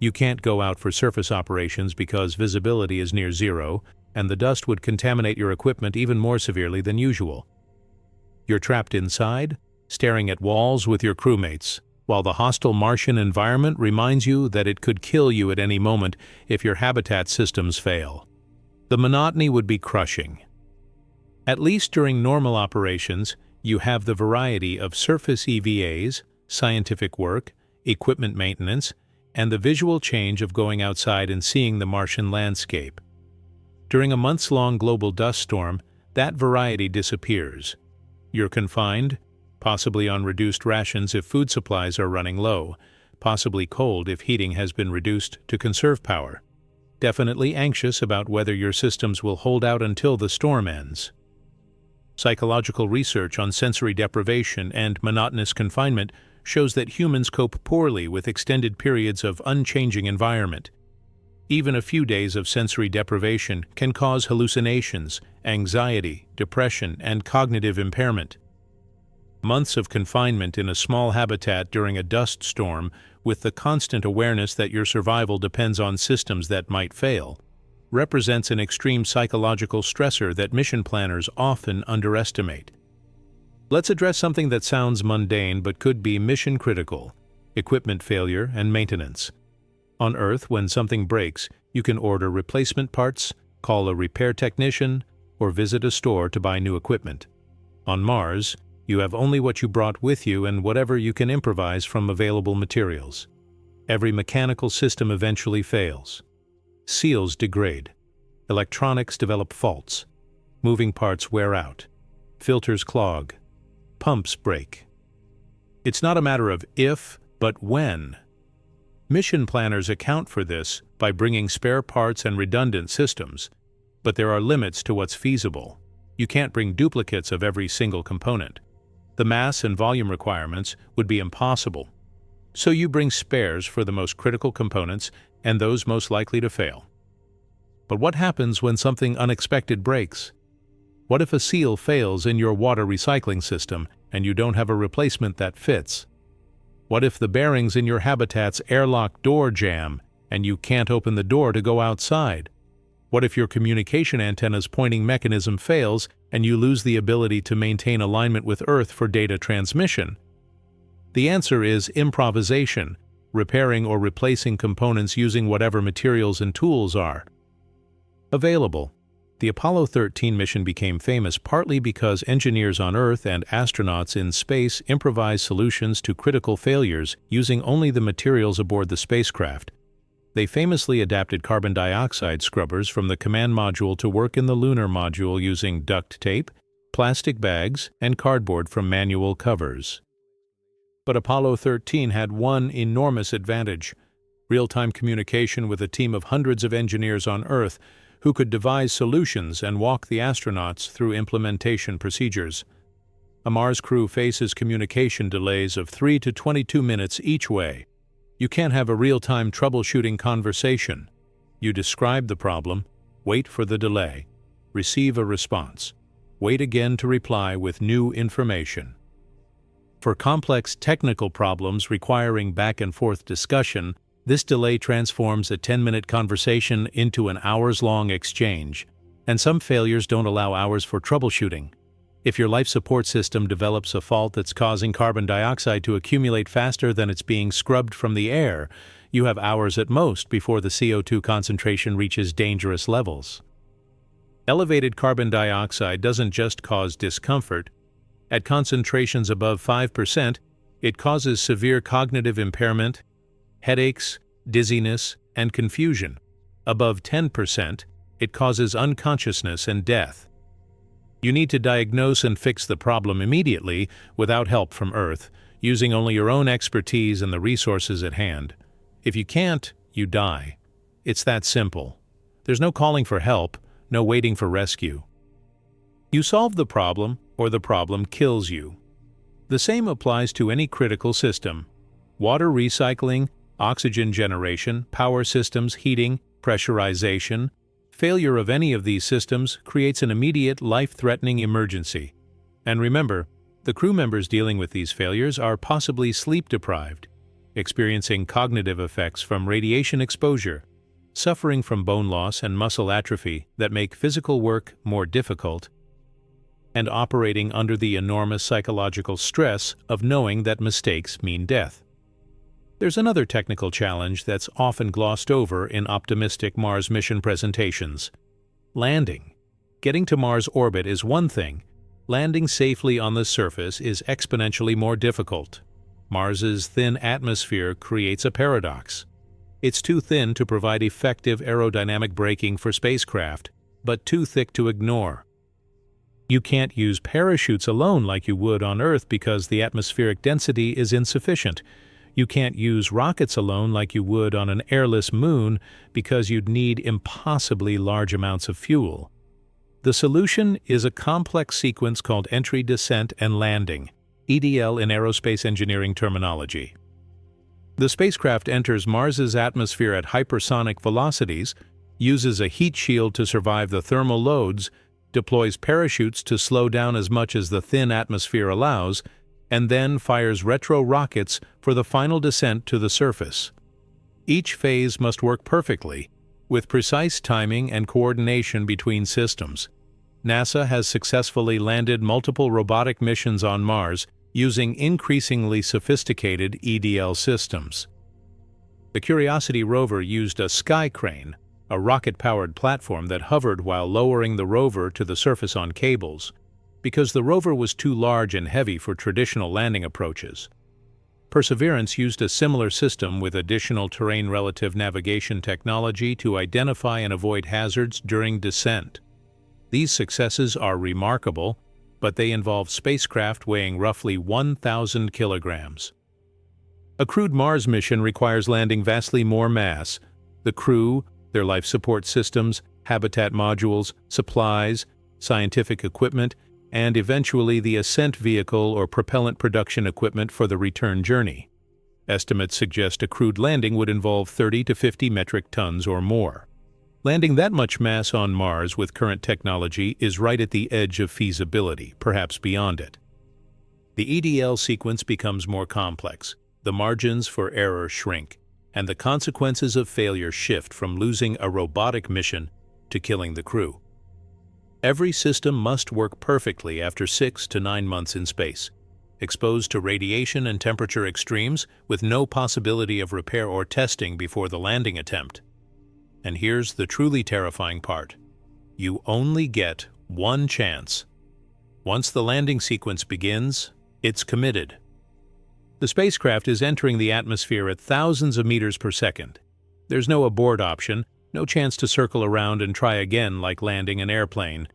You can't go out for surface operations because visibility is near zero, and the dust would contaminate your equipment even more severely than usual. You're trapped inside, staring at walls with your crewmates, while the hostile Martian environment reminds you that it could kill you at any moment if your habitat systems fail. The monotony would be crushing. At least during normal operations, you have the variety of surface EVAs, scientific work, equipment maintenance, and the visual change of going outside and seeing the Martian landscape. During a months-long global dust storm, that variety disappears. You're confined, possibly on reduced rations if food supplies are running low, possibly cold if heating has been reduced to conserve power, definitely anxious about whether your systems will hold out until the storm ends. Psychological research on sensory deprivation and monotonous confinement shows that humans cope poorly with extended periods of unchanging environment. Even a few days of sensory deprivation can cause hallucinations, anxiety, depression, and cognitive impairment. Months of confinement in a small habitat during a dust storm, with the constant awareness that your survival depends on systems that might fail, represents an extreme psychological stressor that mission planners often underestimate. Let's address something that sounds mundane but could be mission-critical: equipment failure and maintenance. On Earth, when something breaks, you can order replacement parts, call a repair technician, or visit a store to buy new equipment. On Mars, you have only what you brought with you and whatever you can improvise from available materials. Every mechanical system eventually fails. Seals degrade. Electronics develop faults. Moving parts wear out. Filters clog. Pumps break. It's not a matter of if, but when. Mission planners account for this by bringing spare parts and redundant systems, but there are limits to what's feasible. You can't bring duplicates of every single component. The mass and volume requirements would be impossible. So you bring spares for the most critical components and those most likely to fail. But what happens when something unexpected breaks? What if a seal fails in your water recycling system and you don't have a replacement that fits? What if the bearings in your habitat's airlock door jam and you can't open the door to go outside? What if your communication antenna's pointing mechanism fails and you lose the ability to maintain alignment with Earth for data transmission? The answer is improvisation, repairing or replacing components using whatever materials and tools are available. The Apollo 13 mission became famous partly because engineers on Earth and astronauts in space improvised solutions to critical failures using only the materials aboard the spacecraft. They famously adapted carbon dioxide scrubbers from the command module to work in the lunar module using duct tape, plastic bags, and cardboard from manual covers. But Apollo 13 had one enormous advantage: real-time communication with a team of hundreds of engineers on Earth who could devise solutions and walk the astronauts through implementation procedures. A Mars crew faces communication delays of 3 to 22 minutes each way. You can't have a real-time troubleshooting conversation. You describe the problem, wait for the delay. Receive a response. Wait again to reply with new information. For complex technical problems requiring back-and-forth discussion, this delay transforms a 10-minute conversation into an hours-long exchange, and some failures don't allow hours for troubleshooting. If your life support system develops a fault that's causing carbon dioxide to accumulate faster than it's being scrubbed from the air, you have hours at most before the CO2 concentration reaches dangerous levels. Elevated carbon dioxide doesn't just cause discomfort. At concentrations above 5%, it causes severe cognitive impairment, headaches, dizziness, and confusion. Above 10%, it causes unconsciousness and death. You need to diagnose and fix the problem immediately without help from Earth, using only your own expertise and the resources at hand. If you can't, you die. It's that simple. There's no calling for help, no waiting for rescue. You solve the problem, or the problem kills you. The same applies to any critical system. Water recycling, oxygen generation, power systems, heating, pressurization. Failure of any of these systems creates an immediate, life-threatening emergency. And remember, the crew members dealing with these failures are possibly sleep-deprived, experiencing cognitive effects from radiation exposure, suffering from bone loss and muscle atrophy that make physical work more difficult, and operating under the enormous psychological stress of knowing that mistakes mean death. There's another technical challenge that's often glossed over in optimistic Mars mission presentations: landing. Getting to Mars orbit is one thing. Landing safely on the surface is exponentially more difficult. Mars's thin atmosphere creates a paradox. It's too thin to provide effective aerodynamic braking for spacecraft, but too thick to ignore. You can't use parachutes alone like you would on Earth because the atmospheric density is insufficient. You can't use rockets alone like you would on an airless moon because you'd need impossibly large amounts of fuel. The solution is a complex sequence called entry, descent, and landing, EDL in aerospace engineering terminology. The spacecraft enters Mars's atmosphere at hypersonic velocities, uses a heat shield to survive the thermal loads, deploys parachutes to slow down as much as the thin atmosphere allows, and then fires retro rockets for the final descent to the surface. Each phase must work perfectly, with precise timing and coordination between systems. NASA has successfully landed multiple robotic missions on Mars using increasingly sophisticated EDL systems. The Curiosity rover used a sky crane, a rocket-powered platform that hovered while lowering the rover to the surface on cables, because the rover was too large and heavy for traditional landing approaches. Perseverance used a similar system with additional terrain relative navigation technology to identify and avoid hazards during descent. These successes are remarkable, but they involve spacecraft weighing roughly 1,000 kilograms. A crewed Mars mission requires landing vastly more mass. The crew, their life support systems, habitat modules, supplies, scientific equipment, and eventually the ascent vehicle or propellant production equipment for the return journey. Estimates suggest a crewed landing would involve 30 to 50 metric tons or more. Landing that much mass on Mars with current technology is right at the edge of feasibility, perhaps beyond it. The EDL sequence becomes more complex, the margins for error shrink, and the consequences of failure shift from losing a robotic mission to killing the crew. Every system must work perfectly after 6 to 9 months in space, exposed to radiation and temperature extremes with no possibility of repair or testing before the landing attempt. And here's the truly terrifying part. You only get one chance. Once the landing sequence begins, it's committed. The spacecraft is entering the atmosphere at thousands of meters per second. There's no abort option, no chance to circle around and try again like landing an airplane.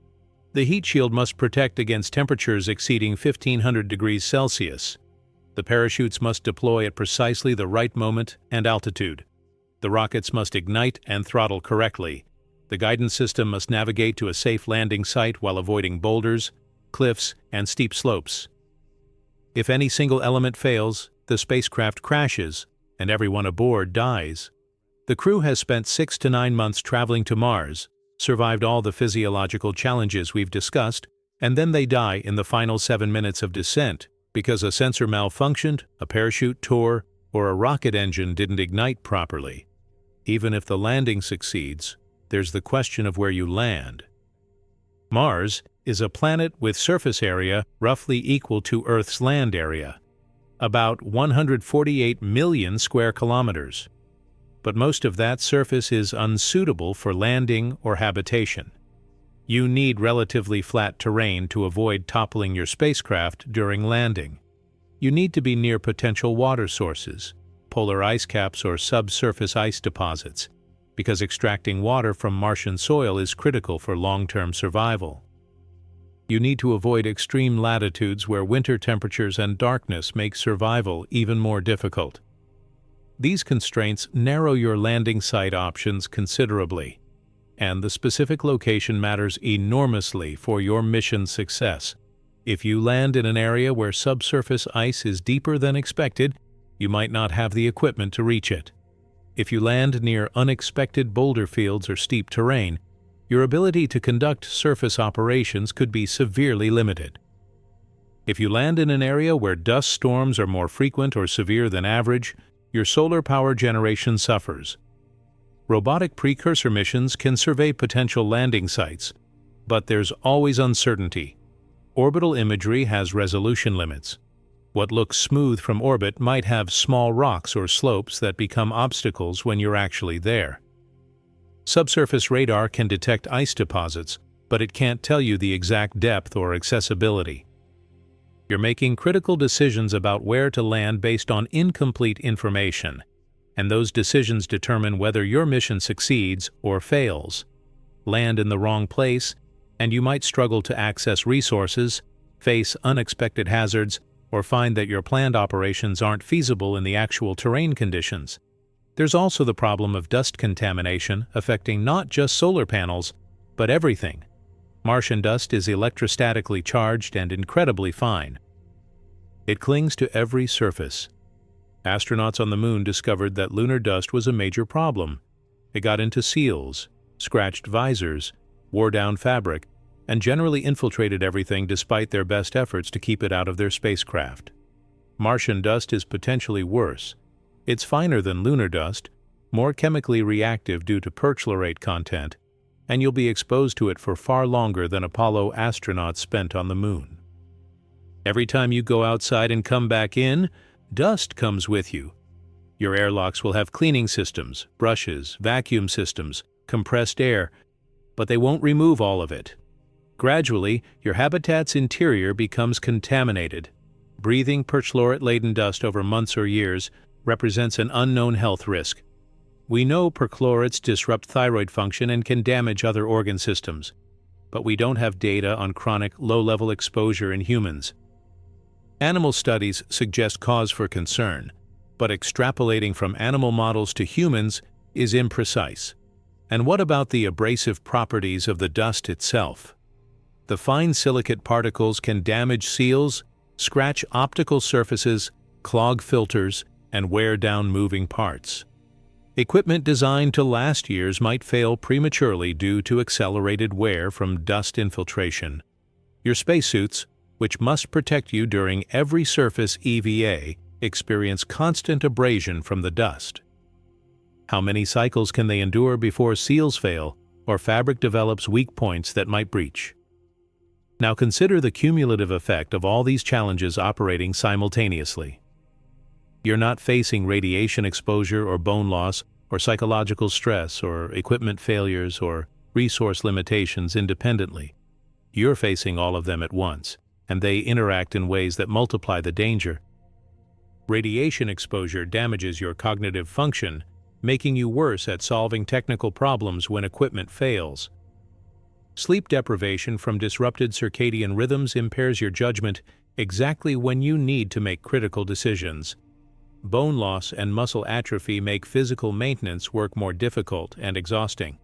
The heat shield must protect against temperatures exceeding 1,500 degrees Celsius. The parachutes must deploy at precisely the right moment and altitude. The rockets must ignite and throttle correctly. The guidance system must navigate to a safe landing site while avoiding boulders, cliffs, and steep slopes. If any single element fails, the spacecraft crashes, and everyone aboard dies. The crew has spent 6 to 9 months traveling to Mars, survived all the physiological challenges we've discussed, and then they die in the final 7 minutes of descent because a sensor malfunctioned, a parachute tore, or a rocket engine didn't ignite properly. Even if the landing succeeds, there's the question of where you land. Mars is a planet with surface area roughly equal to Earth's land area, about 148 million square kilometers. But most of that surface is unsuitable for landing or habitation. You need relatively flat terrain to avoid toppling your spacecraft during landing. You need to be near potential water sources, polar ice caps or subsurface ice deposits, because extracting water from Martian soil is critical for long-term survival. You need to avoid extreme latitudes where winter temperatures and darkness make survival even more difficult. These constraints narrow your landing site options considerably, and the specific location matters enormously for your mission's success. If you land in an area where subsurface ice is deeper than expected, you might not have the equipment to reach it. If you land near unexpected boulder fields or steep terrain, your ability to conduct surface operations could be severely limited. If you land in an area where dust storms are more frequent or severe than average, your solar power generation suffers. Robotic precursor missions can survey potential landing sites, but there's always uncertainty. Orbital imagery has resolution limits. What looks smooth from orbit might have small rocks or slopes that become obstacles when you're actually there. Subsurface radar can detect ice deposits, but it can't tell you the exact depth or accessibility. You're making critical decisions about where to land based on incomplete information, and those decisions determine whether your mission succeeds or fails. Land in the wrong place, and you might struggle to access resources, face unexpected hazards, or find that your planned operations aren't feasible in the actual terrain conditions. There's also the problem of dust contamination affecting not just solar panels, but everything. Martian dust is electrostatically charged and incredibly fine. It clings to every surface. Astronauts on the Moon discovered that lunar dust was a major problem. It got into seals, scratched visors, wore down fabric, and generally infiltrated everything despite their best efforts to keep it out of their spacecraft. Martian dust is potentially worse. It's finer than lunar dust, more chemically reactive due to perchlorate content, and you'll be exposed to it for far longer than Apollo astronauts spent on the Moon. Every time you go outside and come back in, dust comes with you. Your airlocks will have cleaning systems, brushes, vacuum systems, compressed air, but they won't remove all of it. Gradually, your habitat's interior becomes contaminated. Breathing perchlorate-laden dust over months or years represents an unknown health risk. We know perchlorates disrupt thyroid function and can damage other organ systems, but we don't have data on chronic low-level exposure in humans. Animal studies suggest cause for concern, but extrapolating from animal models to humans is imprecise. And what about the abrasive properties of the dust itself? The fine silicate particles can damage seals, scratch optical surfaces, clog filters, and wear down moving parts. Equipment designed to last years might fail prematurely due to accelerated wear from dust infiltration. Your spacesuits, which must protect you during every surface EVA, experience constant abrasion from the dust. How many cycles can they endure before seals fail or fabric develops weak points that might breach? Now consider the cumulative effect of all these challenges operating simultaneously. You're not facing radiation exposure or bone loss or psychological stress or equipment failures or resource limitations independently. You're facing all of them at once, and they interact in ways that multiply the danger. Radiation exposure damages your cognitive function, making you worse at solving technical problems when equipment fails. Sleep deprivation from disrupted circadian rhythms impairs your judgment exactly when you need to make critical decisions. Bone loss and muscle atrophy make physical maintenance work more difficult and exhausting.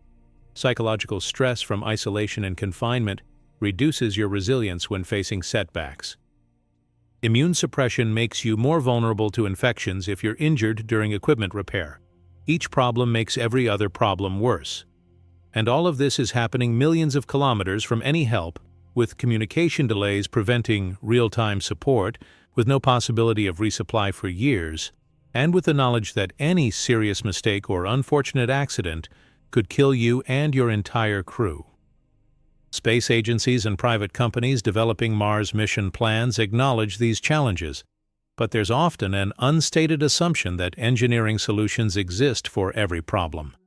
Psychological stress from isolation and confinement reduces your resilience when facing setbacks. Immune suppression makes you more vulnerable to infections if you're injured during equipment repair. Each problem makes every other problem worse. And all of this is happening millions of kilometers from any help, with communication delays preventing real-time support, with no possibility of resupply for years, and with the knowledge that any serious mistake or unfortunate accident could kill you and your entire crew. Space agencies and private companies developing Mars mission plans acknowledge these challenges, but there's often an unstated assumption that engineering solutions exist for every problem.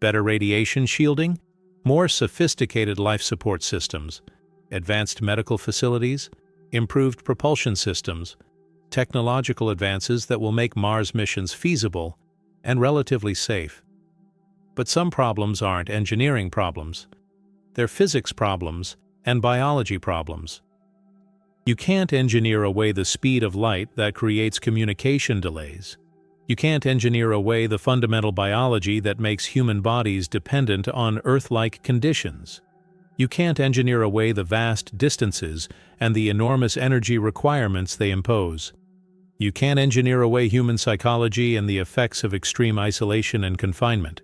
Better radiation shielding, more sophisticated life support systems, advanced medical facilities, improved propulsion systems, technological advances that will make Mars missions feasible and relatively safe. But some problems aren't engineering problems. They're physics problems and biology problems. You can't engineer away the speed of light that creates communication delays. You can't engineer away the fundamental biology that makes human bodies dependent on Earth-like conditions. You can't engineer away the vast distances and the enormous energy requirements they impose. You can't engineer away human psychology and the effects of extreme isolation and confinement.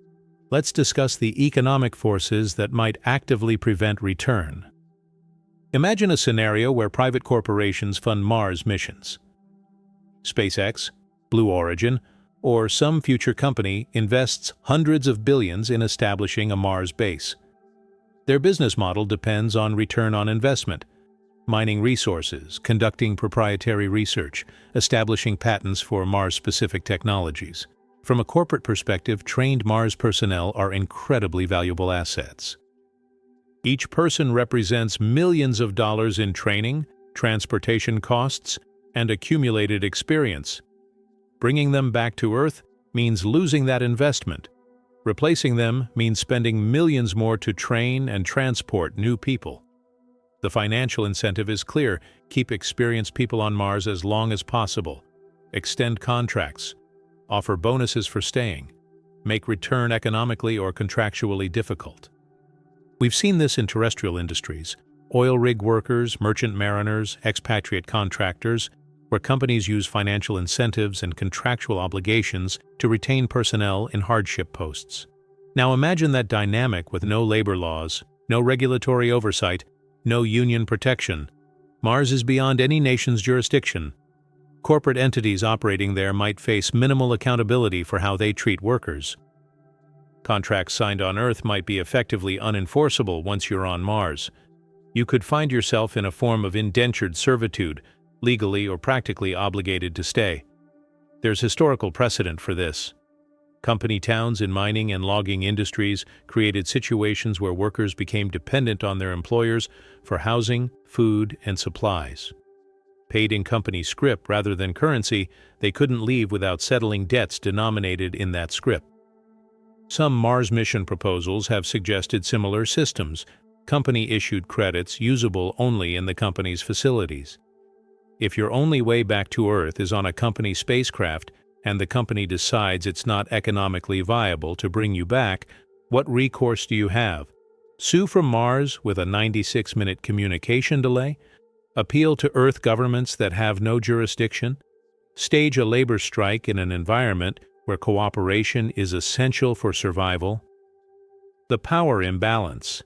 Let's discuss the economic forces that might actively prevent return. Imagine a scenario where private corporations fund Mars missions. SpaceX, Blue Origin, or some future company invests hundreds of billions in establishing a Mars base. Their business model depends on return on investment, mining resources, conducting proprietary research, establishing patents for Mars-specific technologies. From a corporate perspective, trained Mars personnel are incredibly valuable assets. Each person represents millions of dollars in training, transportation costs, and accumulated experience. Bringing them back to Earth means losing that investment. Replacing them means spending millions more to train and transport new people. The financial incentive is clear: keep experienced people on Mars as long as possible, extend contracts, offer bonuses for staying, make return economically or contractually difficult. We've seen this in terrestrial industries: oil rig workers, merchant mariners, expatriate contractors, where companies use financial incentives and contractual obligations to retain personnel in hardship posts. Now imagine that dynamic with no labor laws, no regulatory oversight, no union protection. Mars is beyond any nation's jurisdiction. Corporate entities operating there might face minimal accountability for how they treat workers. Contracts signed on Earth might be effectively unenforceable once you're on Mars. You could find yourself in a form of indentured servitude, legally or practically obligated to stay. There's historical precedent for this. Company towns in mining and logging industries created situations where workers became dependent on their employers for housing, food, and supplies. Paid in company scrip rather than currency, they couldn't leave without settling debts denominated in that scrip. Some Mars mission proposals have suggested similar systems, company-issued credits usable only in the company's facilities. If your only way back to Earth is on a company spacecraft and the company decides it's not economically viable to bring you back, what recourse do you have? Sue from Mars with a 96-minute communication delay? Appeal to Earth governments that have no jurisdiction? Stage a labor strike in an environment where cooperation is essential for survival? The power imbalance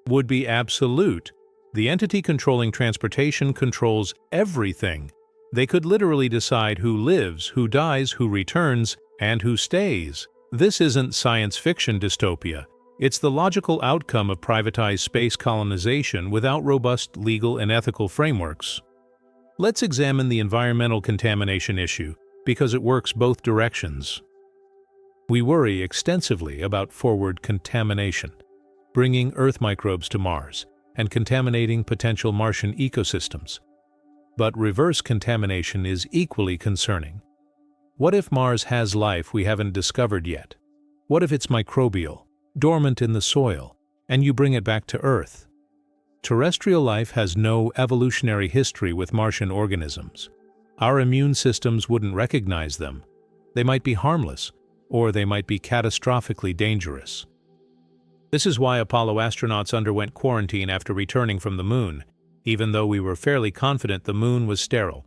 would be absolute. The entity controlling transportation controls everything. They could literally decide who lives, who dies, who returns, and who stays. This isn't science fiction dystopia. It's the logical outcome of privatized space colonization without robust legal and ethical frameworks. Let's examine the environmental contamination issue, because it works both directions. We worry extensively about forward contamination, bringing Earth microbes to Mars and contaminating potential Martian ecosystems. But reverse contamination is equally concerning. What if Mars has life we haven't discovered yet? What if it's microbial, dormant in the soil, and you bring it back to Earth? Terrestrial life has no evolutionary history with Martian organisms. Our immune systems wouldn't recognize them. They might be harmless, or they might be catastrophically dangerous. This is why Apollo astronauts underwent quarantine after returning from the Moon, even though we were fairly confident the Moon was sterile.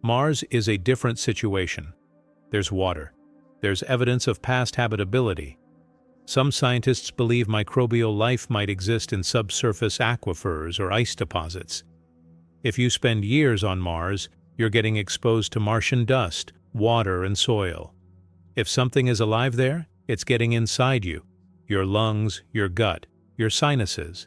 Mars is a different situation. There's water. There's evidence of past habitability. Some scientists believe microbial life might exist in subsurface aquifers or ice deposits. If you spend years on Mars, you're getting exposed to Martian dust, water, and soil. If something is alive there, it's getting inside you, your lungs, your gut, your sinuses.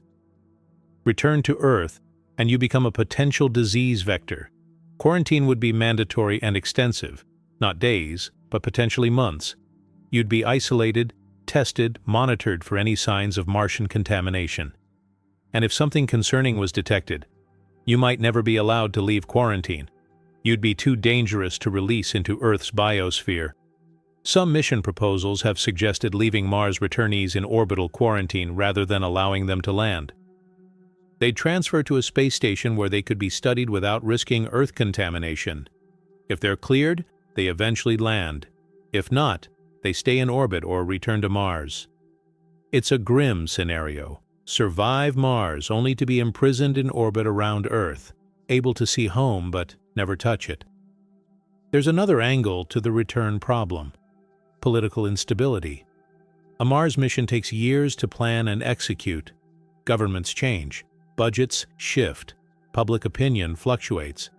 Return to Earth, and you become a potential disease vector. Quarantine would be mandatory and extensive, not days, but potentially months. You'd be isolated, tested, monitored for any signs of Martian contamination. And if something concerning was detected, you might never be allowed to leave quarantine. You'd be too dangerous to release into Earth's biosphere. Some mission proposals have suggested leaving Mars returnees in orbital quarantine rather than allowing them to land. They'd transfer to a space station where they could be studied without risking Earth contamination. If they're cleared, they eventually land. If not, they stay in orbit or return to Mars. It's a grim scenario. Survive Mars only to be imprisoned in orbit around Earth, able to see home but never touch it. There's another angle to the return problem: political instability. A Mars mission takes years to plan and execute. Governments change, budgets shift, public opinion fluctuates.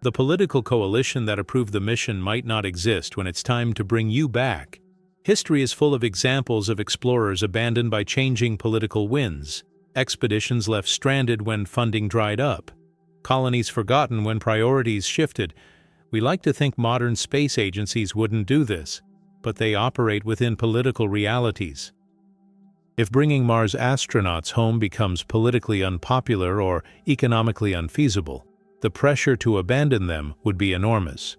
The political coalition that approved the mission might not exist when it's time to bring you back. History is full of examples of explorers abandoned by changing political winds, expeditions left stranded when funding dried up, colonies forgotten when priorities shifted. We like to think modern space agencies wouldn't do this, but they operate within political realities. If bringing Mars astronauts home becomes politically unpopular or economically unfeasible, the pressure to abandon them would be enormous.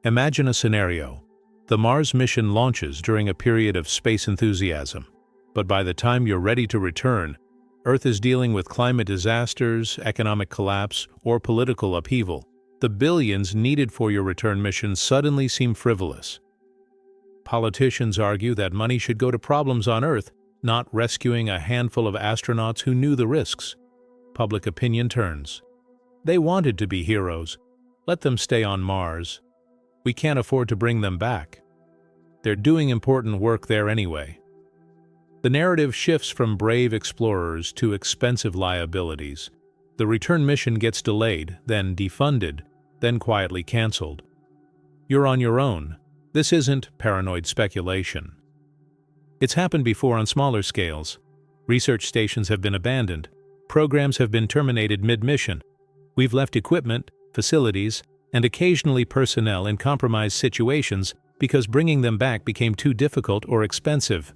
Imagine a scenario. The Mars mission launches during a period of space enthusiasm, but by the time you're ready to return, Earth is dealing with climate disasters, economic collapse, or political upheaval. The billions needed for your return mission suddenly seem frivolous. Politicians argue that money should go to problems on Earth, not rescuing a handful of astronauts who knew the risks. Public opinion turns. They wanted to be heroes. Let them stay on Mars. We can't afford to bring them back. They're doing important work there anyway. The narrative shifts from brave explorers to expensive liabilities. The return mission gets delayed, then defunded, then quietly canceled. You're on your own. This isn't paranoid speculation. It's happened before on smaller scales. Research stations have been abandoned. Programs have been terminated mid-mission. We've left equipment, facilities, and occasionally personnel in compromised situations because bringing them back became too difficult or expensive.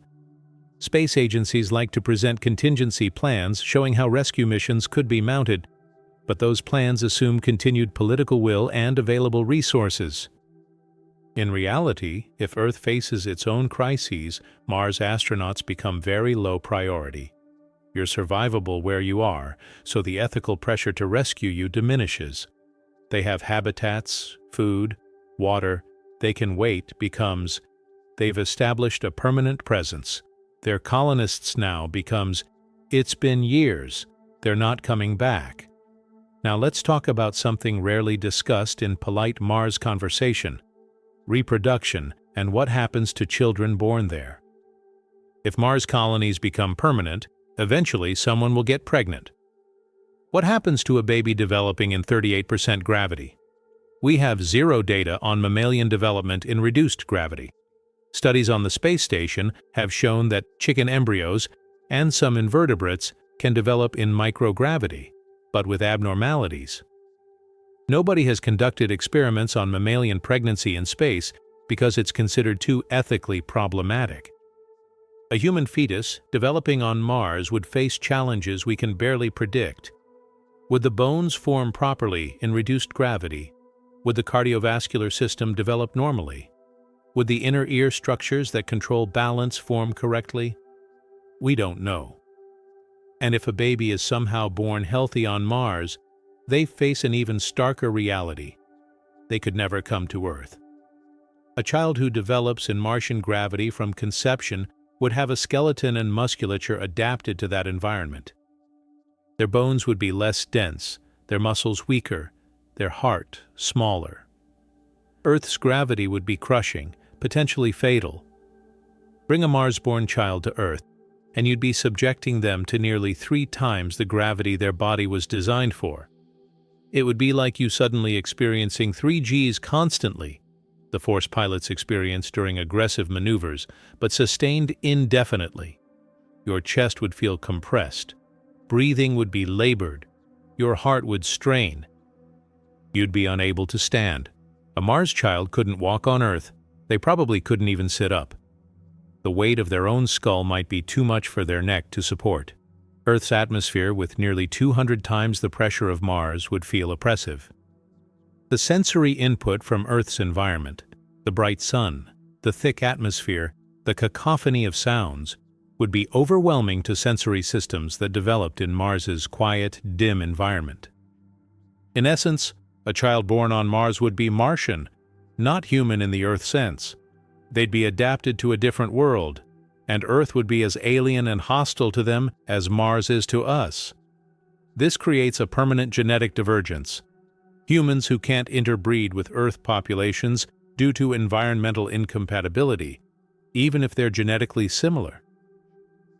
Space agencies like to present contingency plans showing how rescue missions could be mounted, but those plans assume continued political will and available resources. In reality, if Earth faces its own crises, Mars astronauts become very low priority. You're survivable where you are, so the ethical pressure to rescue you diminishes. They have habitats, food, water. They can wait becomes they've established a permanent presence. They're colonists now becomes it's been years. They're not coming back. Now let's talk about something rarely discussed in polite Mars conversation: reproduction and what happens to children born there. If Mars colonies become permanent, eventually someone will get pregnant. What happens to a baby developing in 38% gravity? We have zero data on mammalian development in reduced gravity. Studies on the space station have shown that chicken embryos and some invertebrates can develop in microgravity, but with abnormalities. Nobody has conducted experiments on mammalian pregnancy in space because it's considered too ethically problematic. A human fetus developing on Mars would face challenges we can barely predict. Would the bones form properly in reduced gravity? Would the cardiovascular system develop normally? Would the inner ear structures that control balance form correctly? We don't know. And if a baby is somehow born healthy on Mars, they face an even starker reality. They could never come to Earth. A child who develops in Martian gravity from conception would have a skeleton and musculature adapted to that environment. Their bones would be less dense, their muscles weaker, their heart smaller. Earth's gravity would be crushing, potentially fatal. Bring a Mars-born child to Earth, and you'd be subjecting them to nearly 3 times the gravity their body was designed for. It would be like you suddenly experiencing 3 Gs constantly, the force pilots experience during aggressive maneuvers, but sustained indefinitely. Your chest would feel compressed, breathing would be labored, your heart would strain. You'd be unable to stand. A Mars child couldn't walk on Earth. They probably couldn't even sit up. The weight of their own skull might be too much for their neck to support. Earth's atmosphere, with nearly 200 times the pressure of Mars, would feel oppressive. The sensory input from Earth's environment, the bright sun, the thick atmosphere, the cacophony of sounds, would be overwhelming to sensory systems that developed in Mars's quiet, dim environment. In essence, a child born on Mars would be Martian, not human in the Earth sense. They'd be adapted to a different world, and Earth would be as alien and hostile to them as Mars is to us. This creates a permanent genetic divergence. Humans who can't interbreed with Earth populations due to environmental incompatibility, even if they're genetically similar.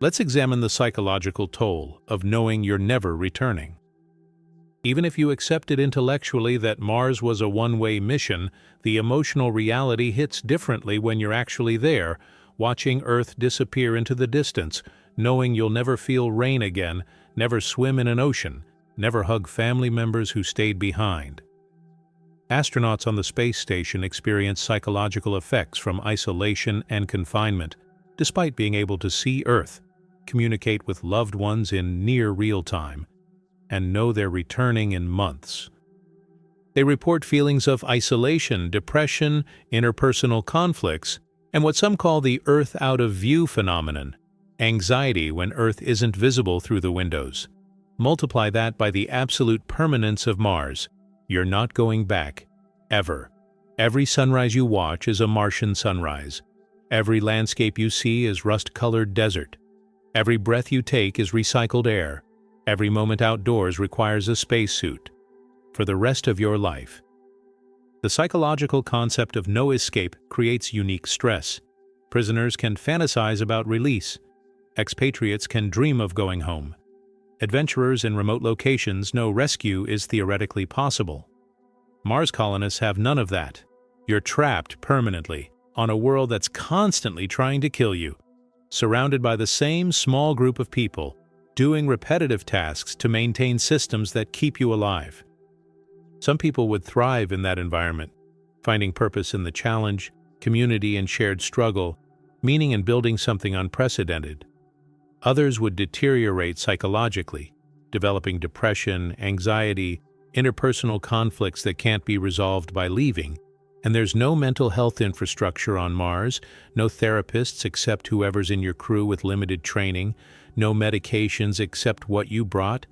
Let's examine the psychological toll of knowing you're never returning. Even if you accepted intellectually that Mars was a one-way mission, the emotional reality hits differently when you're actually there, watching Earth disappear into the distance, knowing you'll never feel rain again, never swim in an ocean, never hug family members who stayed behind. Astronauts on the space station experience psychological effects from isolation and confinement, despite being able to see Earth, communicate with loved ones in near real time, and know they're returning in months. They report feelings of isolation, depression, interpersonal conflicts, and what some call the Earth out of view phenomenon, anxiety when Earth isn't visible through the windows. Multiply that by the absolute permanence of Mars. You're not going back, ever. Every sunrise you watch is a Martian sunrise. Every landscape you see is rust-colored desert. Every breath you take is recycled air. Every moment outdoors requires a spacesuit. For the rest of your life. The psychological concept of no escape creates unique stress. Prisoners can fantasize about release. Expatriates can dream of going home. Adventurers in remote locations know rescue is theoretically possible. Mars colonists have none of that. You're trapped permanently on a world that's constantly trying to kill you, surrounded by the same small group of people, doing repetitive tasks to maintain systems that keep you alive. Some people would thrive in that environment, finding purpose in the challenge, community and shared struggle, meaning in building something unprecedented. Others would deteriorate psychologically, developing depression, anxiety, interpersonal conflicts that can't be resolved by leaving. And there's no mental health infrastructure on Mars, no therapists except whoever's in your crew with limited training, no medications except what you brought.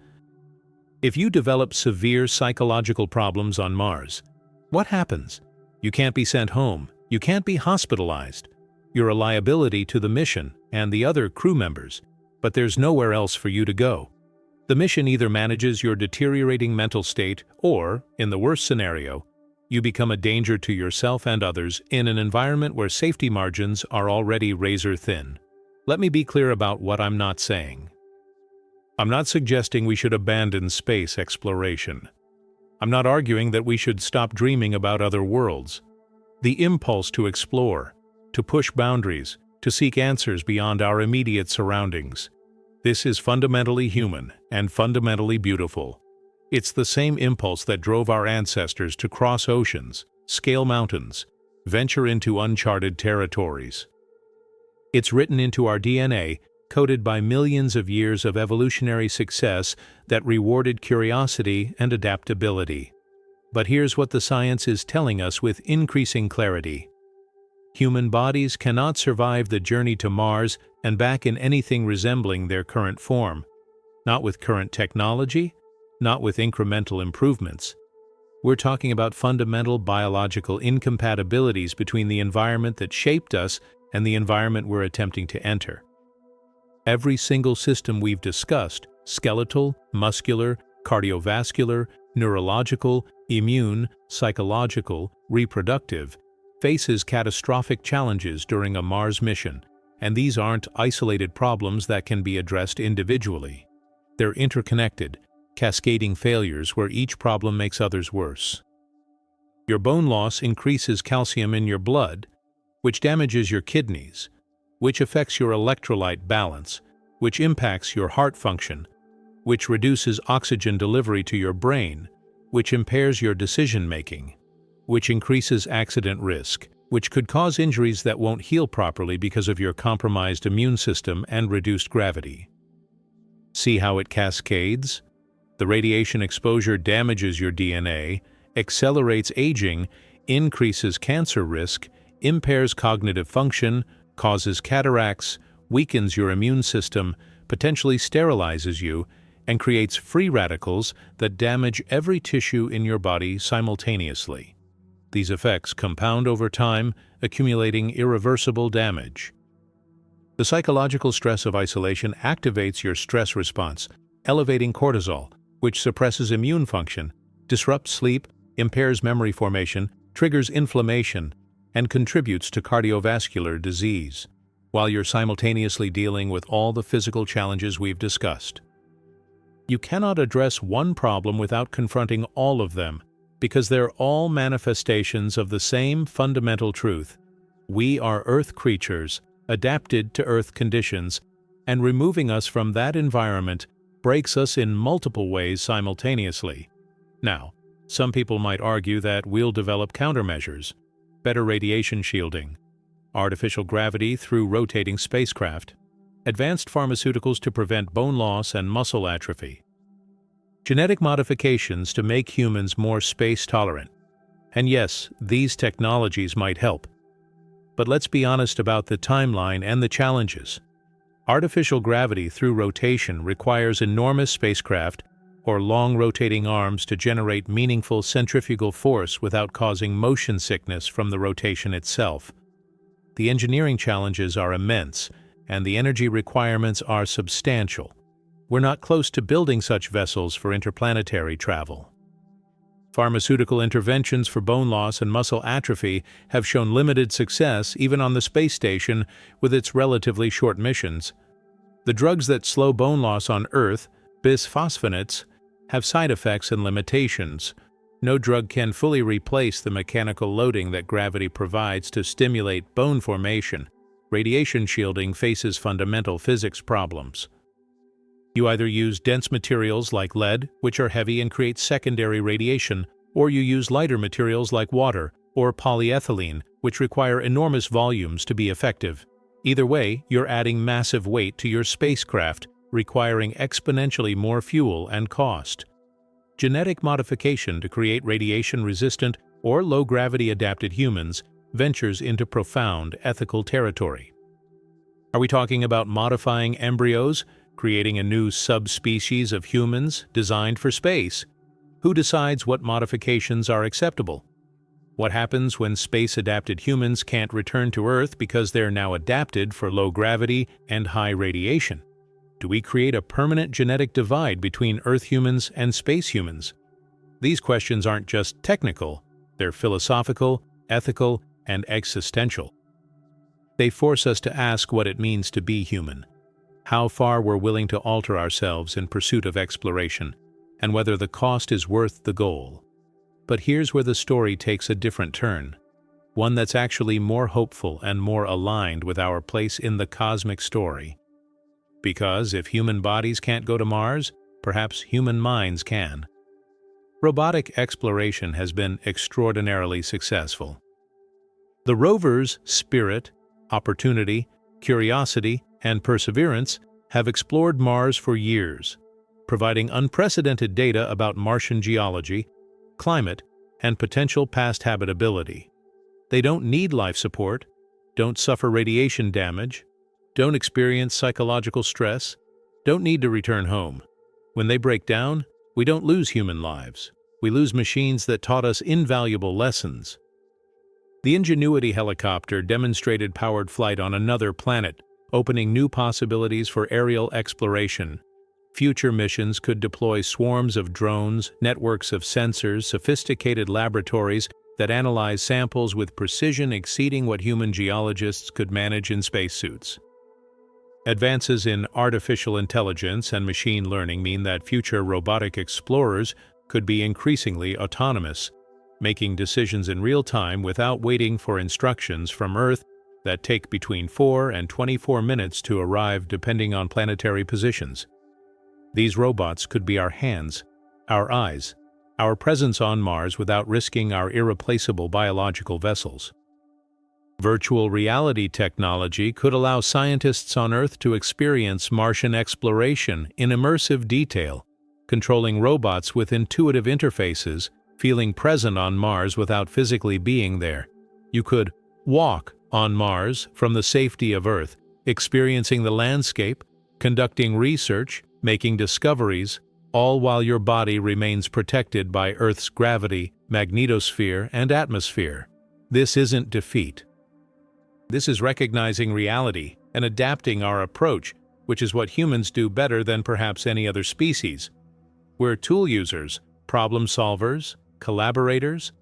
If you develop severe psychological problems on Mars, what happens? You can't be sent home. You can't be hospitalized. You're a liability to the mission and the other crew members, but there's nowhere else for you to go. The mission either manages your deteriorating mental state or, in the worst scenario, you become a danger to yourself and others in an environment where safety margins are already razor thin. Let me be clear about what I'm not saying. I'm not suggesting we should abandon space exploration. I'm not arguing that we should stop dreaming about other worlds. The impulse to explore, to push boundaries, to seek answers beyond our immediate surroundings. This is fundamentally human and fundamentally beautiful. It's the same impulse that drove our ancestors to cross oceans, scale mountains, venture into uncharted territories. It's written into our DNA, coded by millions of years of evolutionary success that rewarded curiosity and adaptability. But here's what the science is telling us with increasing clarity. Human bodies cannot survive the journey to Mars and back in anything resembling their current form. Not with current technology, not with incremental improvements. We're talking about fundamental biological incompatibilities between the environment that shaped us and the environment we're attempting to enter. Every single system we've discussed, skeletal, muscular, cardiovascular, neurological, immune, psychological, reproductive, faces catastrophic challenges during a Mars mission, And these aren't isolated problems that can be addressed individually. They're interconnected, cascading failures where each problem makes others worse. Your bone loss increases calcium in your blood, which damages your kidneys, which affects your electrolyte balance, which impacts your heart function, which reduces oxygen delivery to your brain, which impairs your decision-making, which increases accident risk, which could cause injuries that won't heal properly because of your compromised immune system and reduced gravity. See how it cascades? The radiation exposure damages your DNA, accelerates aging, increases cancer risk, impairs cognitive function, causes cataracts, weakens your immune system, potentially sterilizes you, and creates free radicals that damage every tissue in your body simultaneously. These effects compound over time, accumulating irreversible damage. The psychological stress of isolation activates your stress response, elevating cortisol, which suppresses immune function, disrupts sleep, impairs memory formation, triggers inflammation, and contributes to cardiovascular disease, while you're simultaneously dealing with all the physical challenges we've discussed. You cannot address one problem without confronting all of them, because they're all manifestations of the same fundamental truth. We are Earth creatures, adapted to Earth conditions, and removing us from that environment breaks us in multiple ways simultaneously. Now, some people might argue that we'll develop countermeasures, better radiation shielding, artificial gravity through rotating spacecraft, advanced pharmaceuticals to prevent bone loss and muscle atrophy, genetic modifications to make humans more space-tolerant. And yes, these technologies might help. But let's be honest about the timeline and the challenges. Artificial gravity through rotation requires enormous spacecraft or long rotating arms to generate meaningful centrifugal force without causing motion sickness from the rotation itself. The engineering challenges are immense, and the energy requirements are substantial. We're not close to building such vessels for interplanetary travel. Pharmaceutical interventions for bone loss and muscle atrophy have shown limited success even on the space station with its relatively short missions. The drugs that slow bone loss on Earth, bisphosphonates, have side effects and limitations. No drug can fully replace the mechanical loading that gravity provides to stimulate bone formation. Radiation shielding faces fundamental physics problems. You either use dense materials like lead, which are heavy and create secondary radiation, or you use lighter materials like water or polyethylene, which require enormous volumes to be effective. Either way, you're adding massive weight to your spacecraft, requiring exponentially more fuel and cost. Genetic modification to create radiation-resistant or low-gravity adapted humans ventures into profound ethical territory. Are we talking about modifying embryos, creating a new subspecies of humans designed for space? Who decides what modifications are acceptable? What happens when space-adapted humans can't return to Earth because they're now adapted for low gravity and high radiation? Do we create a permanent genetic divide between Earth humans and space humans? These questions aren't just technical, they're philosophical, ethical, and existential. They force us to ask what it means to be human, how far we're willing to alter ourselves in pursuit of exploration, and whether the cost is worth the goal. But here's where the story takes a different turn, one that's actually more hopeful and more aligned with our place in the cosmic story. Because if human bodies can't go to Mars, perhaps human minds can. Robotic exploration has been extraordinarily successful. The rovers Spirit, Opportunity, Curiosity, and Perseverance have explored Mars for years, providing unprecedented data about Martian geology, climate, and potential past habitability. They don't need life support, don't suffer radiation damage, don't experience psychological stress, don't need to return home. When they break down, we don't lose human lives. We lose machines that taught us invaluable lessons. The Ingenuity helicopter demonstrated powered flight on another planet, opening new possibilities for aerial exploration. Future missions could deploy swarms of drones, networks of sensors, sophisticated laboratories that analyze samples with precision exceeding what human geologists could manage in spacesuits. Advances in artificial intelligence and machine learning mean that future robotic explorers could be increasingly autonomous, making decisions in real time without waiting for instructions from Earth that take between 4 and 24 minutes to arrive depending on planetary positions. These robots could be our hands, our eyes, our presence on Mars without risking our irreplaceable biological vessels. Virtual reality technology could allow scientists on Earth to experience Martian exploration in immersive detail, controlling robots with intuitive interfaces, feeling present on Mars without physically being there. You could walk on Mars from the safety of Earth, experiencing the landscape, conducting research, making discoveries, all while your body remains protected by Earth's gravity, magnetosphere, and atmosphere. This isn't defeat. This is recognizing reality and adapting our approach, which is what humans do better than perhaps any other species. We're tool users, problem solvers, collaborators.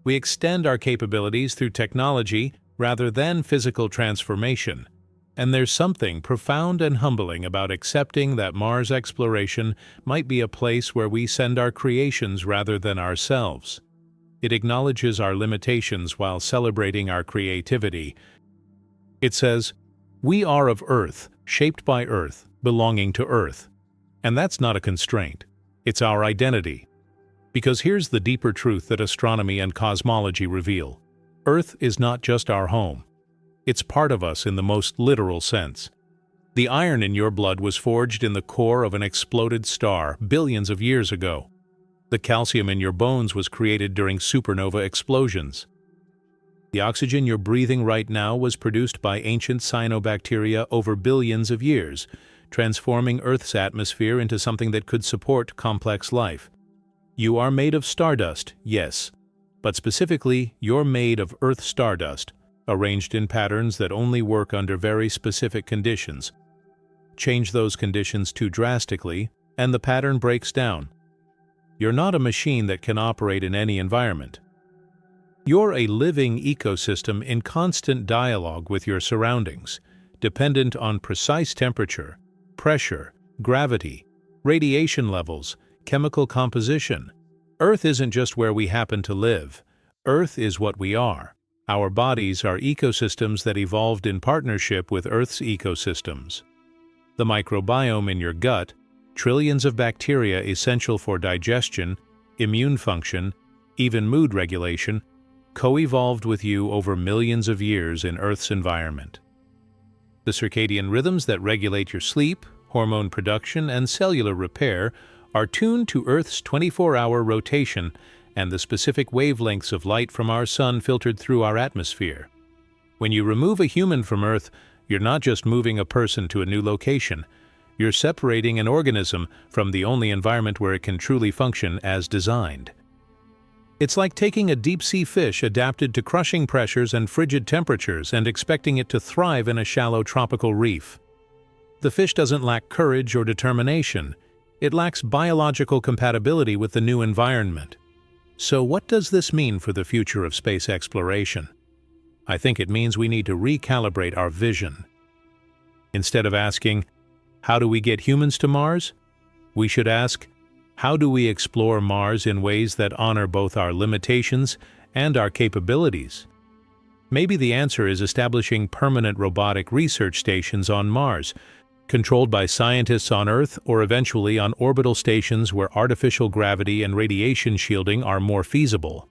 We extend our capabilities through technology rather than physical transformation. And there's something profound and humbling about accepting that Mars exploration might be a place where we send our creations rather than ourselves. It acknowledges our limitations while celebrating our creativity. It says, "We are of Earth, shaped by Earth, belonging to Earth." And that's not a constraint. It's our identity. Because here's the deeper truth that astronomy and cosmology reveal. Earth is not just our home. It's part of us in the most literal sense. The iron in your blood was forged in the core of an exploded star billions of years ago. The calcium in your bones was created during supernova explosions. The oxygen you're breathing right now was produced by ancient cyanobacteria over billions of years, transforming Earth's atmosphere into something that could support complex life. You are made of stardust, yes, but specifically, you're made of Earth stardust, arranged in patterns that only work under very specific conditions. Change those conditions too drastically, and the pattern breaks down. You're not a machine that can operate in any environment. You're a living ecosystem in constant dialogue with your surroundings, dependent on precise temperature, pressure, gravity, radiation levels, chemical composition. Earth isn't just where we happen to live. Earth is what we are. Our bodies are ecosystems that evolved in partnership with Earth's ecosystems. The microbiome in your gut, trillions of bacteria essential for digestion, immune function, even mood regulation, co-evolved with you over millions of years in Earth's environment. The circadian rhythms that regulate your sleep, hormone production, and cellular repair are tuned to Earth's 24-hour rotation and the specific wavelengths of light from our sun filtered through our atmosphere. When you remove a human from Earth, you're not just moving a person to a new location. You're separating an organism from the only environment where it can truly function as designed. It's like taking a deep-sea fish adapted to crushing pressures and frigid temperatures and expecting it to thrive in a shallow tropical reef. The fish doesn't lack courage or determination. It lacks biological compatibility with the new environment. So what does this mean for the future of space exploration? I think it means we need to recalibrate our vision. Instead of asking, how do we get humans to Mars? We should ask, how do we explore Mars in ways that honor both our limitations and our capabilities? Maybe the answer is establishing permanent robotic research stations on Mars, controlled by scientists on Earth or eventually on orbital stations where artificial gravity and radiation shielding are more feasible.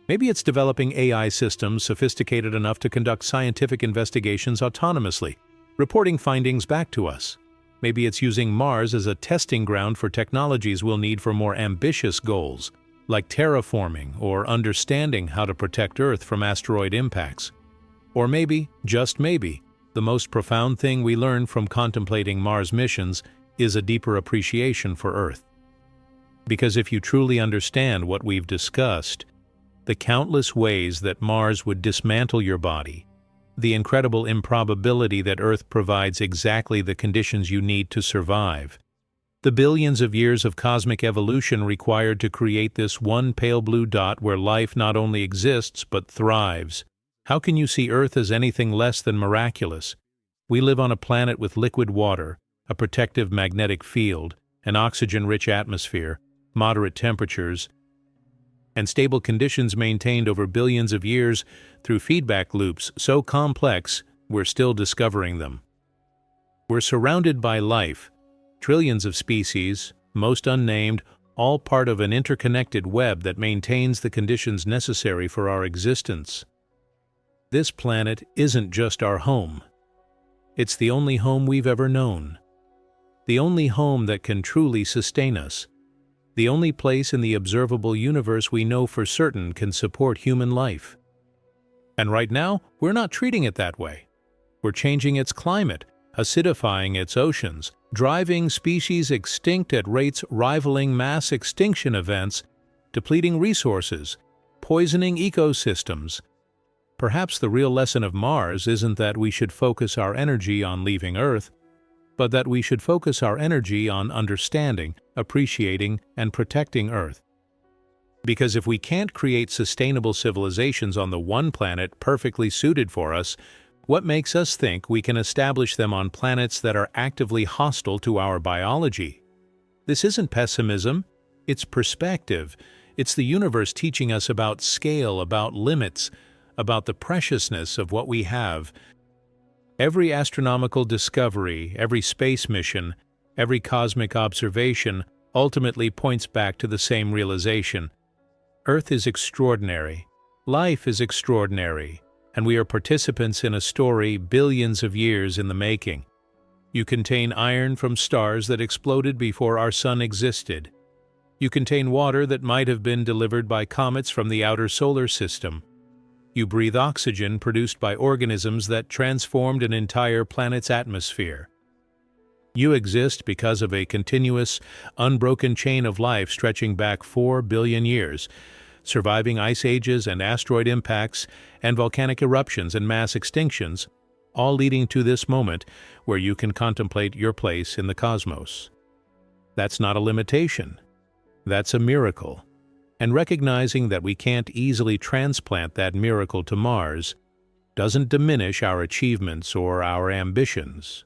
Maybe it's developing AI systems sophisticated enough to conduct scientific investigations autonomously, reporting findings back to us. Maybe it's using Mars as a testing ground for technologies we'll need for more ambitious goals, like terraforming or understanding how to protect Earth from asteroid impacts. Or maybe, just maybe, the most profound thing we learn from contemplating Mars missions is a deeper appreciation for Earth. Because if you truly understand what we've discussed, the countless ways that Mars would dismantle your body, the incredible improbability that Earth provides exactly the conditions you need to survive, the billions of years of cosmic evolution required to create this one pale blue dot where life not only exists but thrives, how can you see Earth as anything less than miraculous? We live on a planet with liquid water, a protective magnetic field, an oxygen-rich atmosphere, moderate temperatures, and stable conditions maintained over billions of years through feedback loops so complex we're still discovering them. We're surrounded by life, trillions of species, most unnamed, all part of an interconnected web that maintains the conditions necessary for our existence. This planet isn't just our home. It's the only home we've ever known. The only home that can truly sustain us. The only place in the observable universe we know for certain can support human life. And right now, we're not treating it that way. We're changing its climate, acidifying its oceans, driving species extinct at rates rivaling mass extinction events, depleting resources, poisoning ecosystems. Perhaps the real lesson of Mars isn't that we should focus our energy on leaving Earth, but that we should focus our energy on understanding, appreciating, and protecting Earth. Because if we can't create sustainable civilizations on the one planet perfectly suited for us, what makes us think we can establish them on planets that are actively hostile to our biology? This isn't pessimism, it's perspective. It's the universe teaching us about scale, about limits, about the preciousness of what we have. Every astronomical discovery, every space mission, every cosmic observation ultimately points back to the same realization. Earth is extraordinary, life is extraordinary, and we are participants in a story billions of years in the making. You contain iron from stars that exploded before our sun existed. You contain water that might have been delivered by comets from the outer solar system. You breathe oxygen produced by organisms that transformed an entire planet's atmosphere. You exist because of a continuous, unbroken chain of life stretching back 4 billion years, surviving ice ages and asteroid impacts and volcanic eruptions and mass extinctions, all leading to this moment where you can contemplate your place in the cosmos. That's not a limitation. That's a miracle. And recognizing that we can't easily transplant that miracle to Mars doesn't diminish our achievements or our ambitions.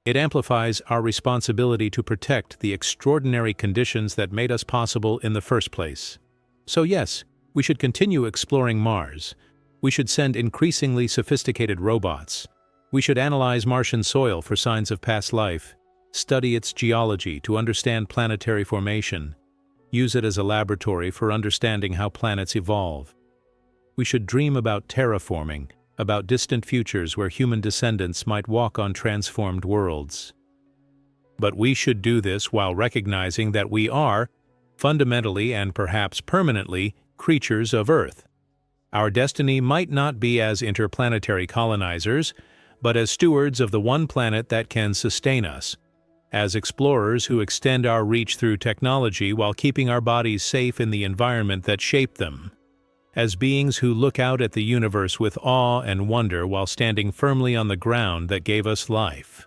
It amplifies our responsibility to protect the extraordinary conditions that made us possible in the first place. So yes, we should continue exploring Mars. We should send increasingly sophisticated robots. We should analyze Martian soil for signs of past life, study its geology to understand planetary formation, use it as a laboratory for understanding how planets evolve. We should dream about terraforming, about distant futures where human descendants might walk on transformed worlds. But we should do this while recognizing that we are, fundamentally and perhaps permanently, creatures of Earth. Our destiny might not be as interplanetary colonizers, but as stewards of the one planet that can sustain us, as explorers who extend our reach through technology while keeping our bodies safe in the environment that shaped them, as beings who look out at the universe with awe and wonder while standing firmly on the ground that gave us life.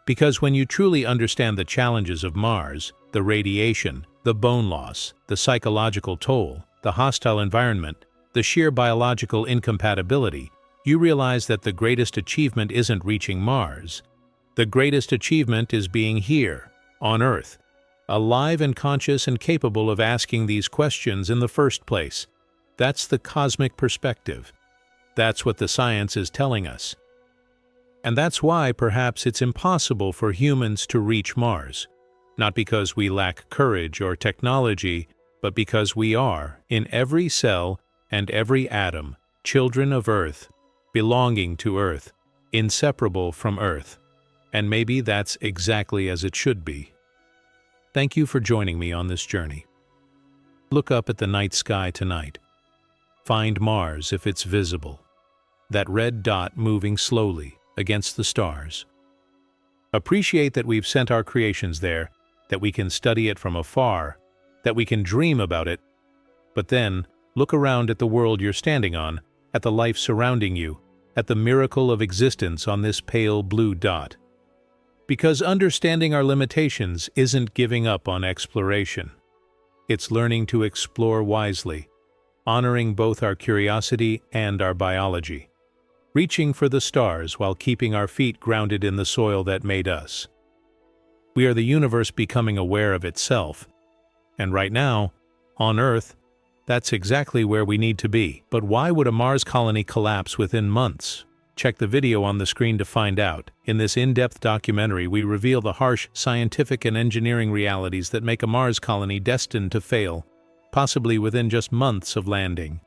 Because when you truly understand the challenges of Mars, the radiation, the bone loss, the psychological toll, the hostile environment, the sheer biological incompatibility, you realize that the greatest achievement isn't reaching Mars. The greatest achievement is being here, on Earth, alive and conscious and capable of asking these questions in the first place. That's the cosmic perspective. That's what the science is telling us. And that's why perhaps it's impossible for humans to reach Mars, not because we lack courage or technology, but because we are, in every cell and every atom, children of Earth, belonging to Earth, inseparable from Earth. And maybe that's exactly as it should be. Thank you for joining me on this journey. Look up at the night sky tonight. Find Mars if it's visible, that red dot moving slowly against the stars. Appreciate that we've sent our creations there, that we can study it from afar, that we can dream about it, but then look around at the world you're standing on, at the life surrounding you, at the miracle of existence on this pale blue dot. Because understanding our limitations isn't giving up on exploration. It's learning to explore wisely, honoring both our curiosity and our biology. reaching for the stars while keeping our feet grounded in the soil that made us. We are the universe becoming aware of itself. And right now, on Earth, that's exactly where we need to be. But why would a Mars colony collapse within months? Check the video on the screen to find out. In this in-depth documentary, we reveal the harsh scientific and engineering realities that make a Mars colony destined to fail, possibly within just months of landing.